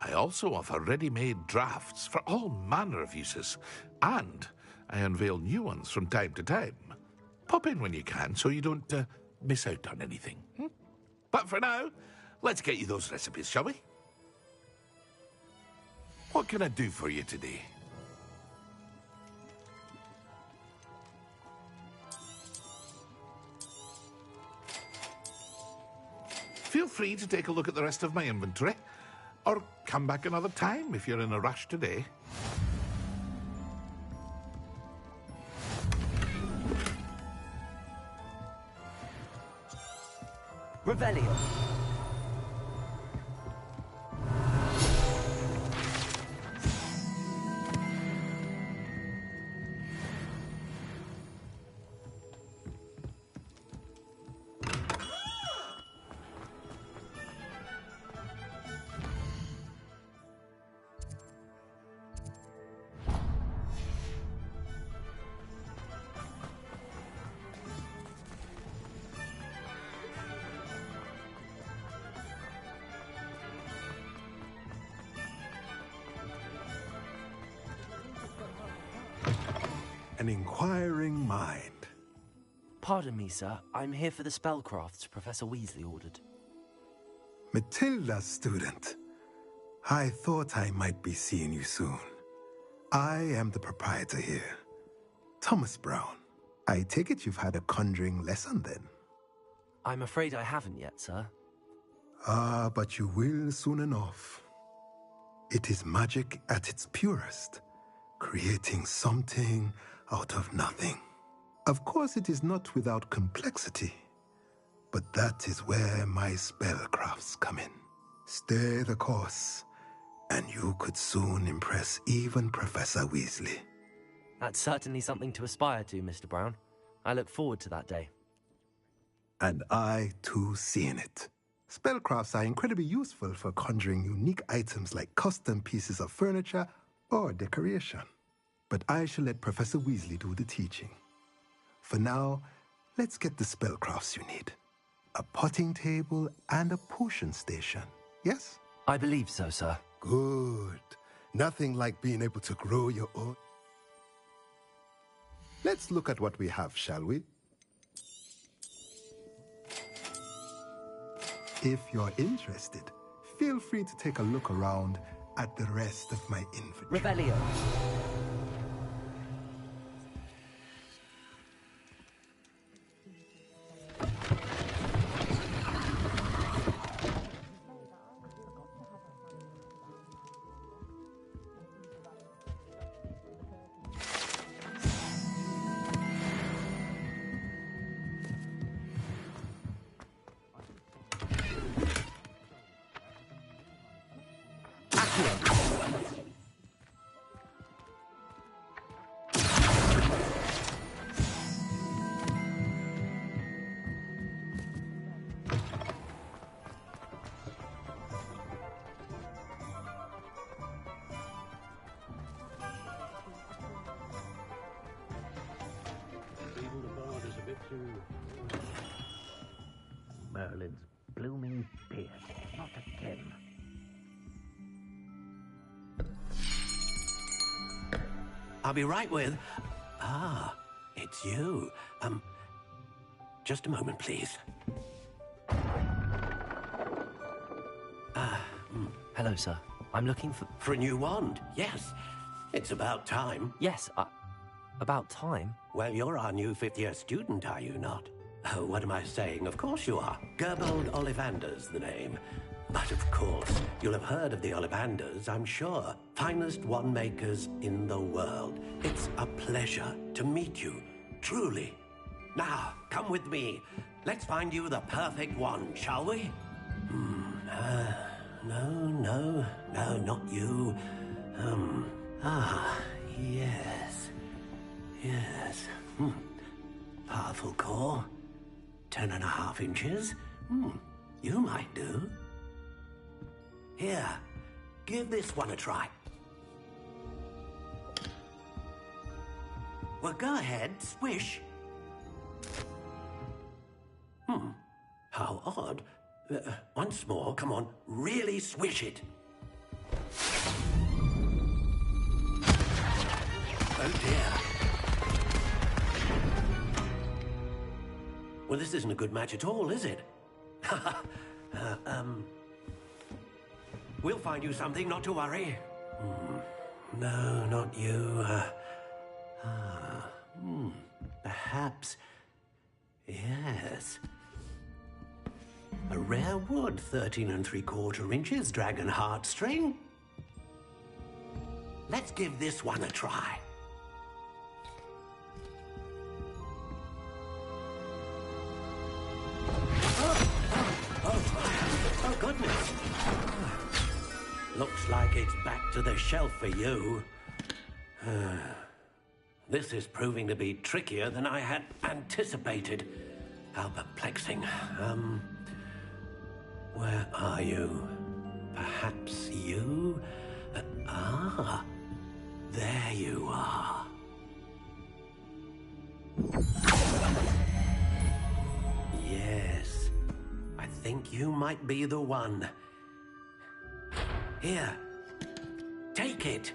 I also offer ready-made drafts for all manner of uses, and I unveil new ones from time to time. Pop in when you can so you don't miss out on anything. But for now, let's get you those recipes, shall we? What can I do for you today? feel free to take a look at the rest of my inventory, or come back another time if you're in a rush today. Revelio. An inquiring mind. Pardon me, sir. I'm here for the spellcrafts Professor Weasley ordered. Matilda, student. I thought I might be seeing you soon. I am the proprietor here, Thomas Brown. I take it you've had a conjuring lesson then? I'm afraid I haven't yet, sir. Ah, but you will soon enough. It is magic at its purest, creating something out of nothing. Of course, it is not without complexity, but that is where my spellcrafts come in. Stay the course, and you could soon impress even Professor Weasley. That's certainly something to aspire to, Mr. Brown. I look forward to that day. And I, too, seeing it. Spellcrafts are incredibly useful for conjuring unique items like custom pieces of furniture or decoration. But I shall let Professor Weasley do the teaching. For now, let's get the spellcrafts you need. A potting table and a potion station, yes? I believe so, sir. Good. Nothing like being able to grow your own. Let's look at what we have, shall we? If you're interested, feel free to take a look around at the rest of my inventory. Revelio. Merlin's blooming beard. Not again. I'll be right with... Ah, it's you. Just a moment, please. Hello, sir. I'm looking for... For a new wand, yes. It's about time. Yes, about time? Well, you're our new fifth-year student, are you not? Oh, what am I saying? Of course you are. Gerbold Ollivander's the name. But of course, you'll have heard of the Ollivanders, I'm sure. Finest wand makers in the world. It's a pleasure to meet you, truly. Now, come with me. Let's find you the perfect wand, shall we? No, not you. Yes. Yes. Powerful core. 10.5 inches. You might do. Here, give this one a try. Well, go ahead, swish. How odd. Once more, come on, really swish it. Oh dear. Well, this isn't a good match at all, is it? We'll find you something, not to worry. No, not you. Perhaps. Yes. A rare wood, 13 3/4 inches, dragon heartstring. Let's give this one a try. Oh, goodness. Looks like it's back to the shelf for you. This is proving to be trickier than I had anticipated. How perplexing. Where are you? Perhaps you? There you are. Yes, I think you might be the one. Here, take it.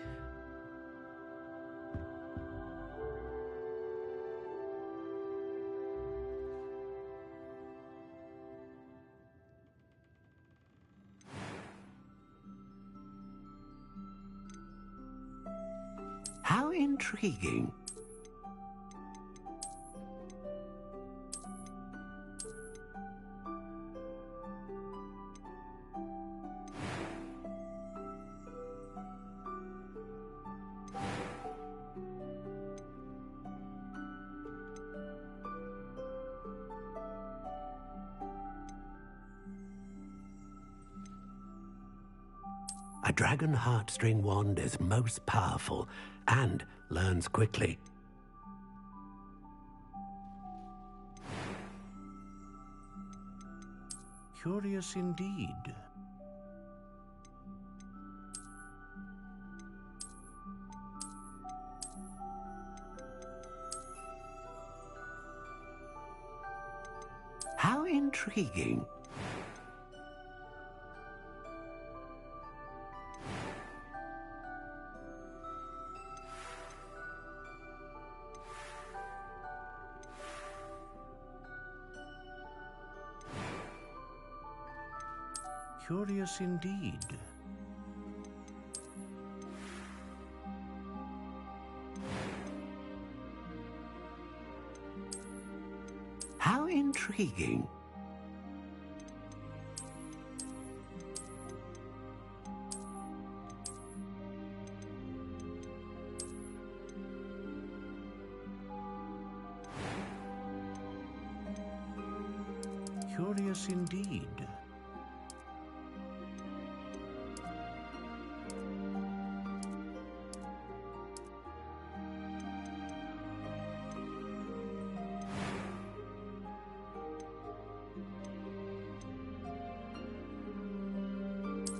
How intriguing. A dragon heartstring wand is most powerful and learns quickly. Curious indeed. How intriguing. Curious indeed. How intriguing. Curious indeed.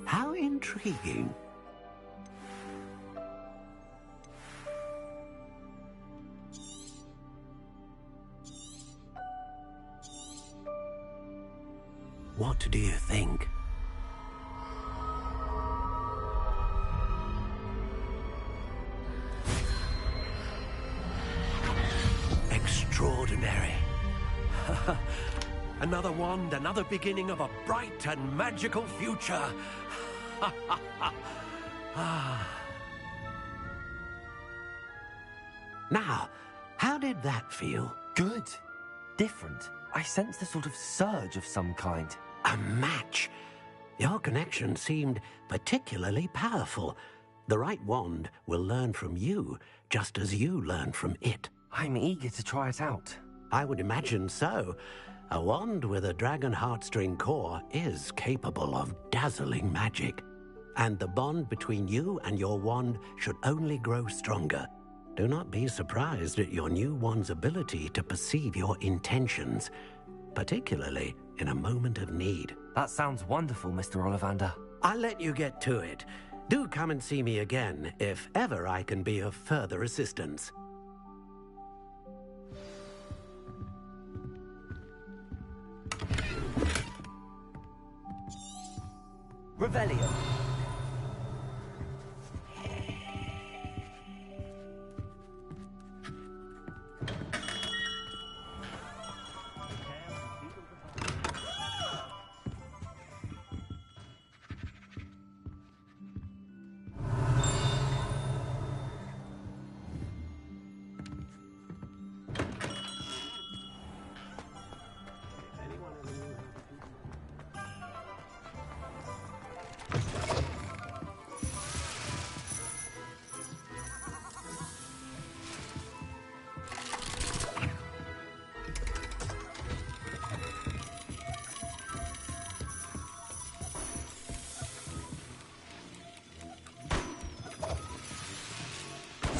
How intriguing. What do you think? Extraordinary. Another wand, another beginning of a bright and magical future. Now, how did that feel? Good. Different. I sensed a sort of surge of some kind. A match. Your connection seemed particularly powerful. The right wand will learn from you, just as you learn from it. I'm eager to try it out. I would imagine so. A wand with a dragon heartstring core is capable of dazzling magic. And the bond between you and your wand should only grow stronger. Do not be surprised at your new wand's ability to perceive your intentions, particularly in a moment of need. That sounds wonderful, Mr. Ollivander. I'll let you get to it. Do come and see me again if ever I can be of further assistance. Revelio.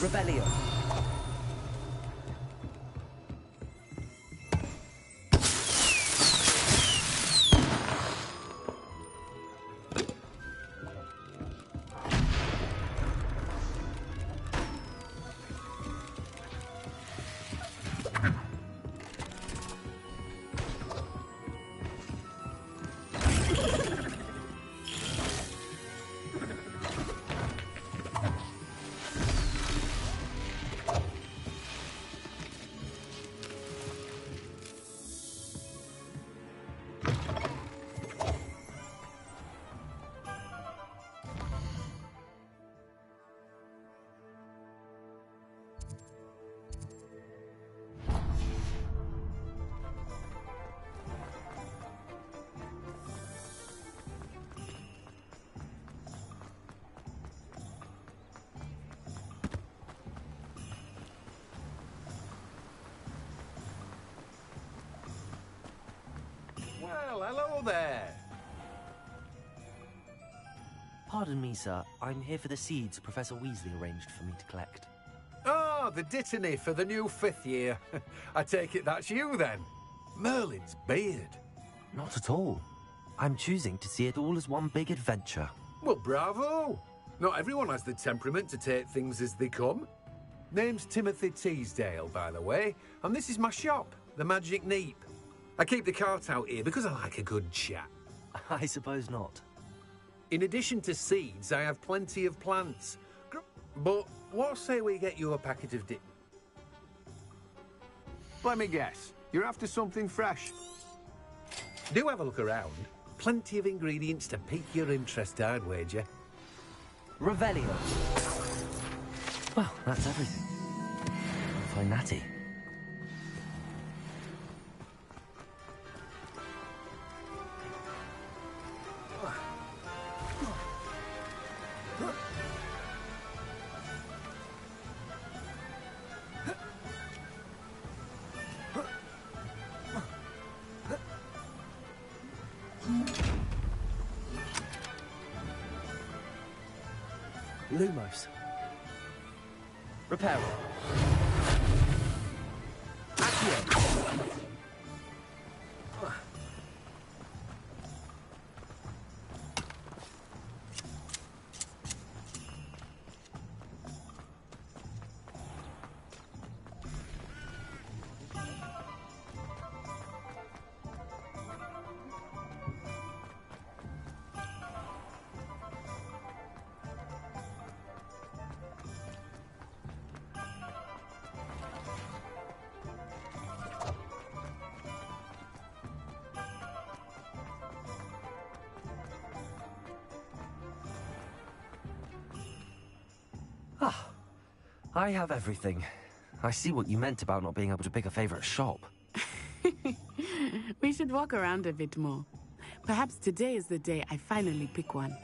Rebellion. Well, hello there. Pardon me, sir. I'm here for the seeds Professor Weasley arranged for me to collect. Ah, the dittany for the new 5th year. I take it that's you, then. Merlin's beard. Not at all. I'm choosing to see it all as one big adventure. Well, bravo. Not everyone has the temperament to take things as they come. Name's Timothy Teasdale, by the way, and this is my shop, the Magic Neep. I keep the cart out here because I like a good chat. I suppose not. In addition to seeds, I have plenty of plants. But what say we get you a packet of dip? Let me guess. You're after something fresh. Do have a look around. Plenty of ingredients to pique your interest, I'd wager. Revelio. Well, that's everything. Fine, Natty. Lumos. Reparo. Accio. Ah, I have everything. I see what you meant about not being able to pick a favorite shop. We should walk around a bit more. Perhaps today is the day I finally pick one.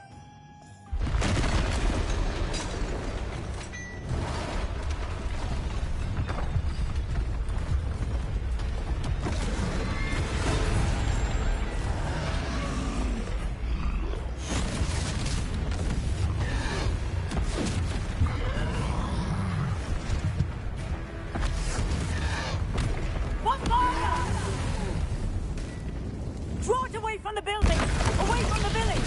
Draw it away from the building! Away from the village!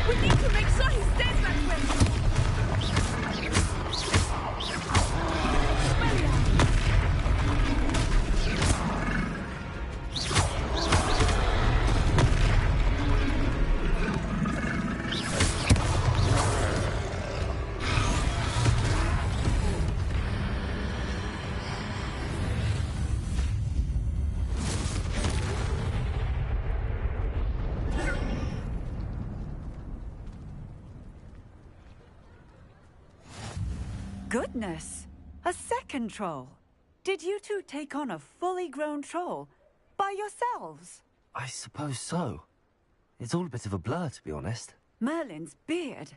We need to make sure he stays that way! Goodness! A second troll! Did you two take on a fully grown troll? By yourselves? I suppose so. It's all a bit of a blur, to be honest. Merlin's beard.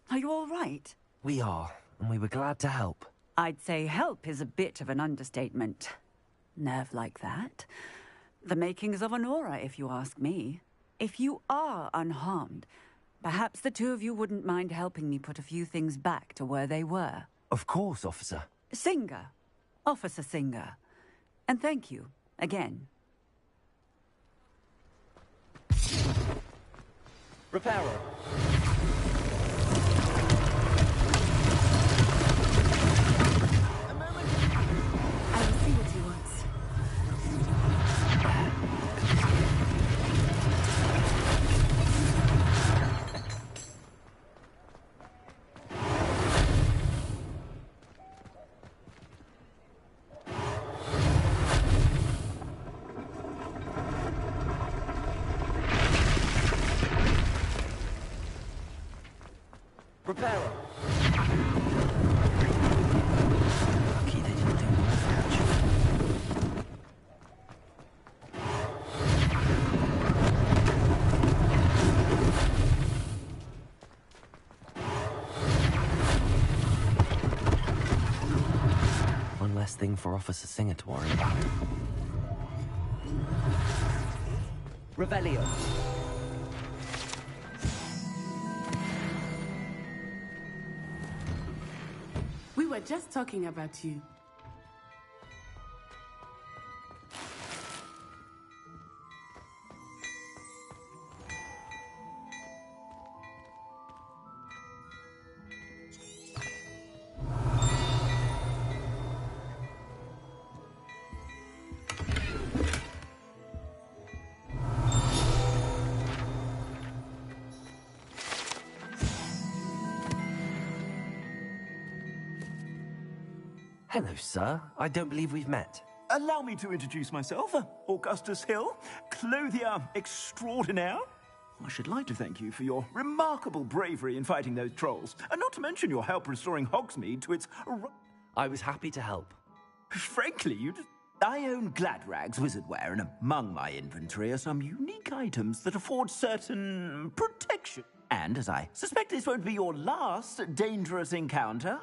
Are you all right? We are, and we were glad to help. I'd say help is a bit of an understatement. Nerve like that. The makings of an aura, if you ask me. If you are unharmed, perhaps the two of you wouldn't mind helping me put a few things back to where they were. Of course, officer. Singer. Officer Singer. And thank you, again. Repairer. I will see what he wants. Repairer. Lucky they didn't do more damage. One less thing for Officer Singer to worry about. Revelio. We were just talking about you. Hello, sir. I don't believe we've met. Allow me to introduce myself, Augustus Hill, clothier extraordinaire. I should like to thank you for your remarkable bravery in fighting those trolls, and not to mention your help restoring Hogsmeade to its... I was happy to help. Frankly, I own Gladrag's wizardware, and among my inventory are some unique items that afford certain protection. And as I suspect this won't be your last dangerous encounter...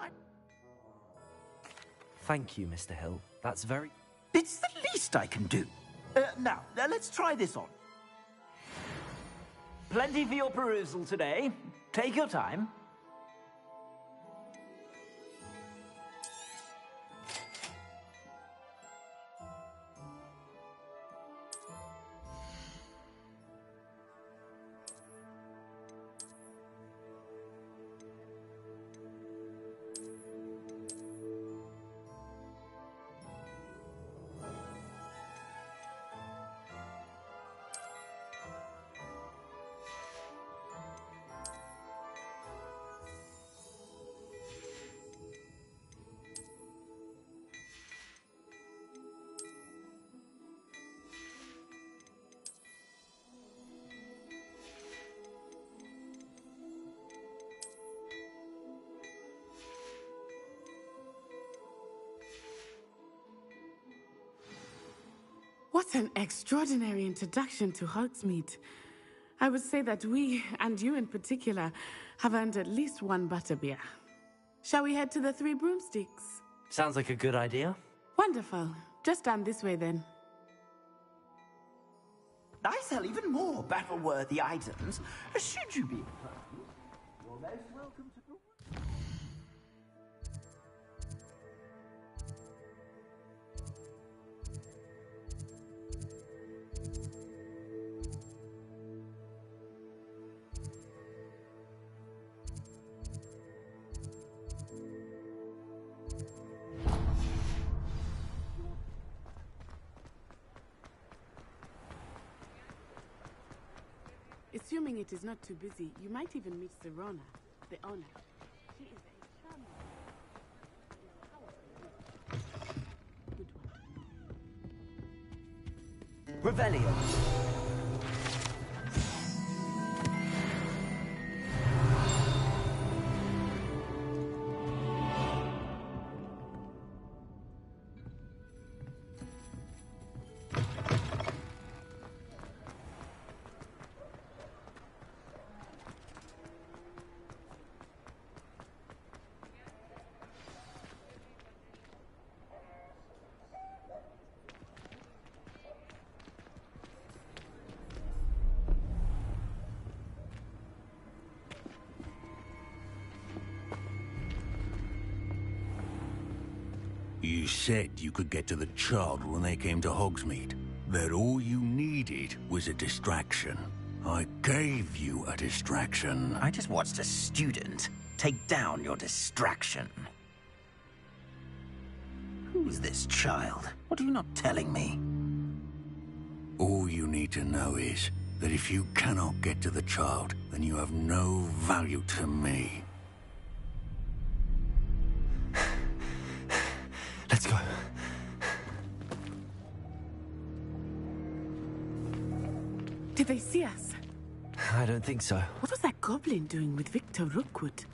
Thank you, Mr. Hill. That's very... It's the least I can do. Now, let's try this on. Plenty for your perusal today. Take your time. What an extraordinary introduction to Hogsmeade. I would say that we, and you in particular, have earned at least one butterbeer. Shall we head to the Three Broomsticks? Sounds like a good idea. Wonderful. Just down this way then. I sell even more battle-worthy items. Should you be inclined, you're most welcome to... Assuming it is not too busy, you might even meet Sirona, the owner. She is a charming... Revelio. You said you could get to the child when they came to Hogsmeade. That all you needed was a distraction. I gave you a distraction. I just watched a student take down your distraction. Who's this child? What are you not telling me? All you need to know is that if you cannot get to the child, then you have no value to me. Let's go. Did they see us? I don't think so. What was that goblin doing with Victor Rookwood?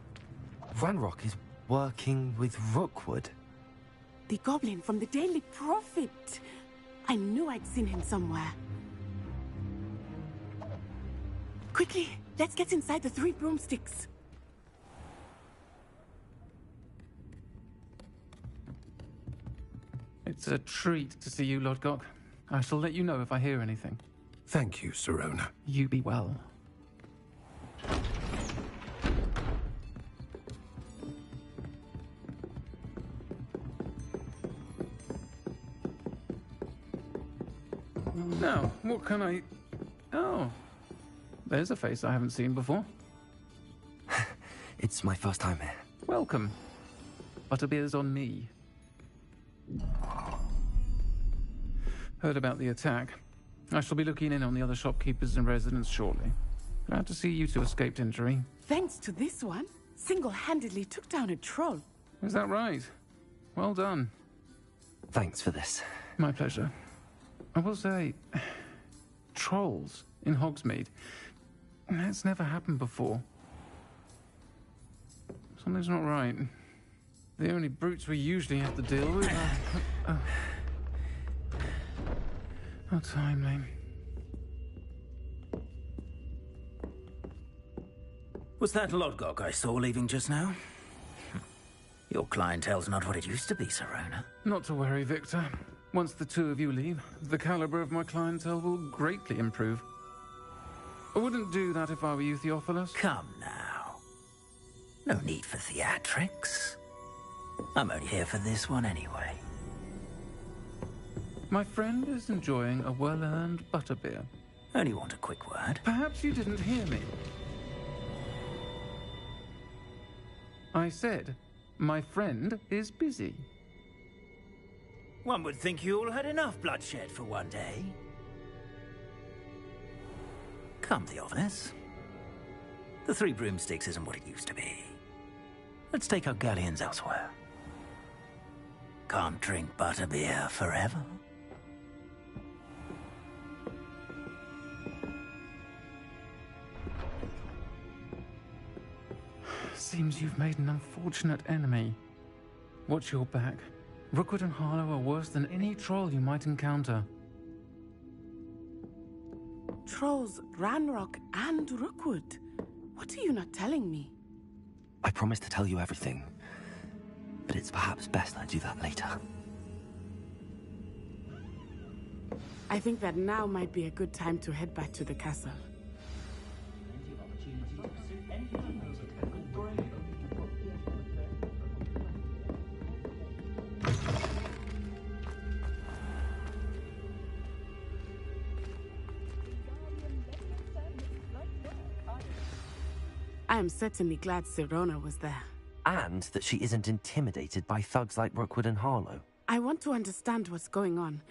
Ranrock is working with Rookwood. The goblin from the Daily Prophet. I knew I'd seen him somewhere. Quickly, let's get inside the 3 broomsticks. It's a treat to see you, Lodgok. I shall let you know if I hear anything. Thank you, Sirona. You be well. Now, what can I... Oh, there's a face I haven't seen before. It's my first time here. Welcome. Butterbeer's on me. Heard about the attack. I shall be looking in on the other shopkeepers and residents shortly. Glad to see you two escaped injury. Thanks to this one, single-handedly took down a troll. Is that right? Well done. Thanks for this. My pleasure. I will say, trolls in Hogsmeade. That's never happened before. Something's not right. The only brutes we usually have to deal with are... How timely. Was that Lodgok I saw leaving just now? Your clientele's not what it used to be, Sirona. Not to worry, Victor. Once the two of you leave, the caliber of my clientele will greatly improve. I wouldn't do that if I were you, Theophilus. Come now. No need for theatrics. I'm only here for this one anyway. My friend is enjoying a well-earned butterbeer. Only want a quick word. Perhaps you didn't hear me. I said, my friend is busy. One would think you all had enough bloodshed for one day. Come, Theophilus. The 3 broomsticks isn't what it used to be. Let's take our galleons elsewhere. Can't drink butterbeer forever. Seems you've made an unfortunate enemy. Watch your back. Rookwood and Harlow are worse than any troll you might encounter. Trolls, Ranrock, and Rookwood. What are you not telling me? I promised to tell you everything, but it's perhaps best I do that later. I think that now might be a good time to head back to the castle. I am certainly glad Sirona was there. And that she isn't intimidated by thugs like Rookwood and Harlow. I want to understand what's going on,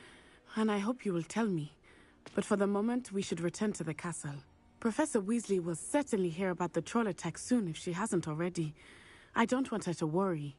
and I hope you will tell me. But for the moment, we should return to the castle. Professor Weasley will certainly hear about the troll attack soon if she hasn't already. I don't want her to worry.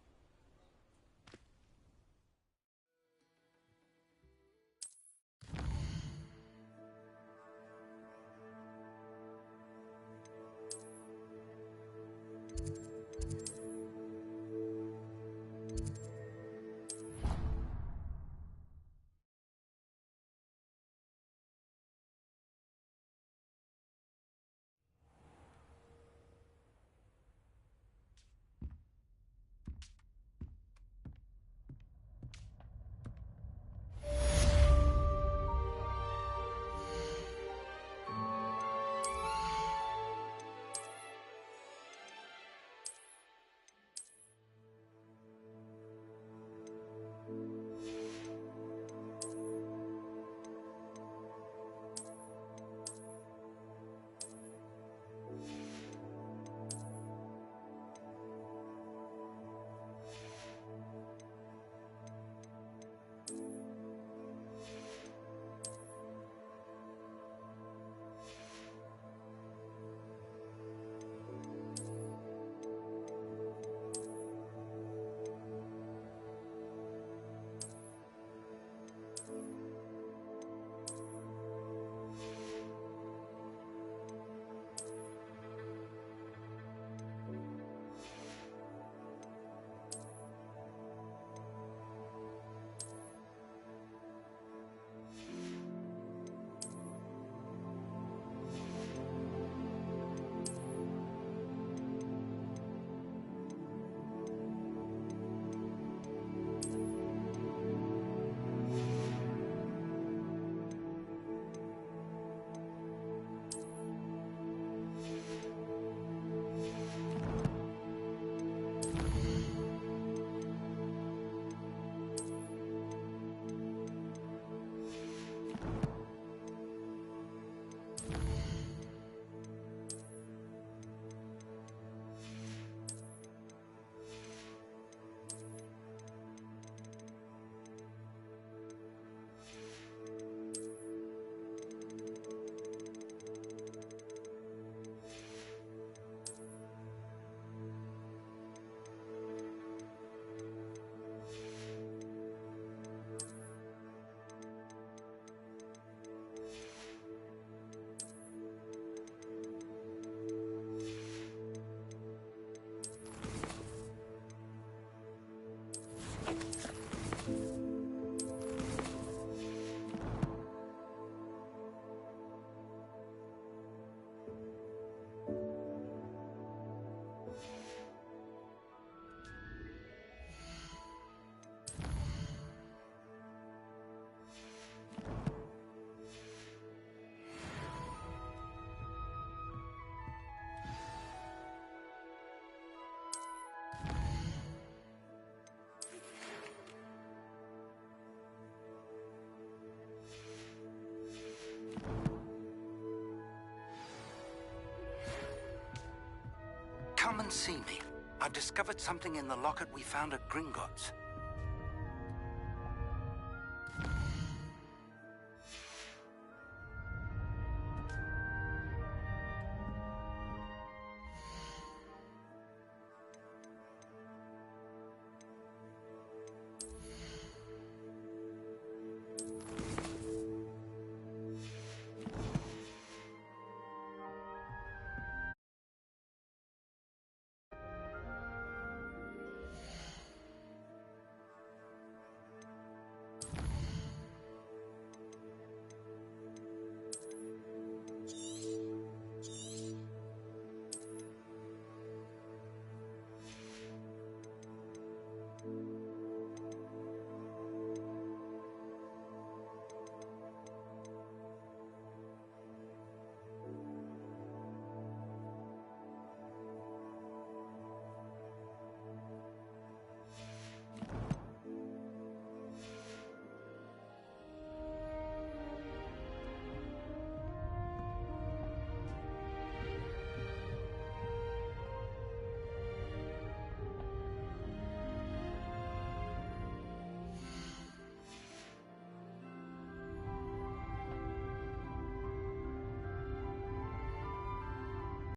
Come and see me. I've discovered something in the locket we found at Gringotts.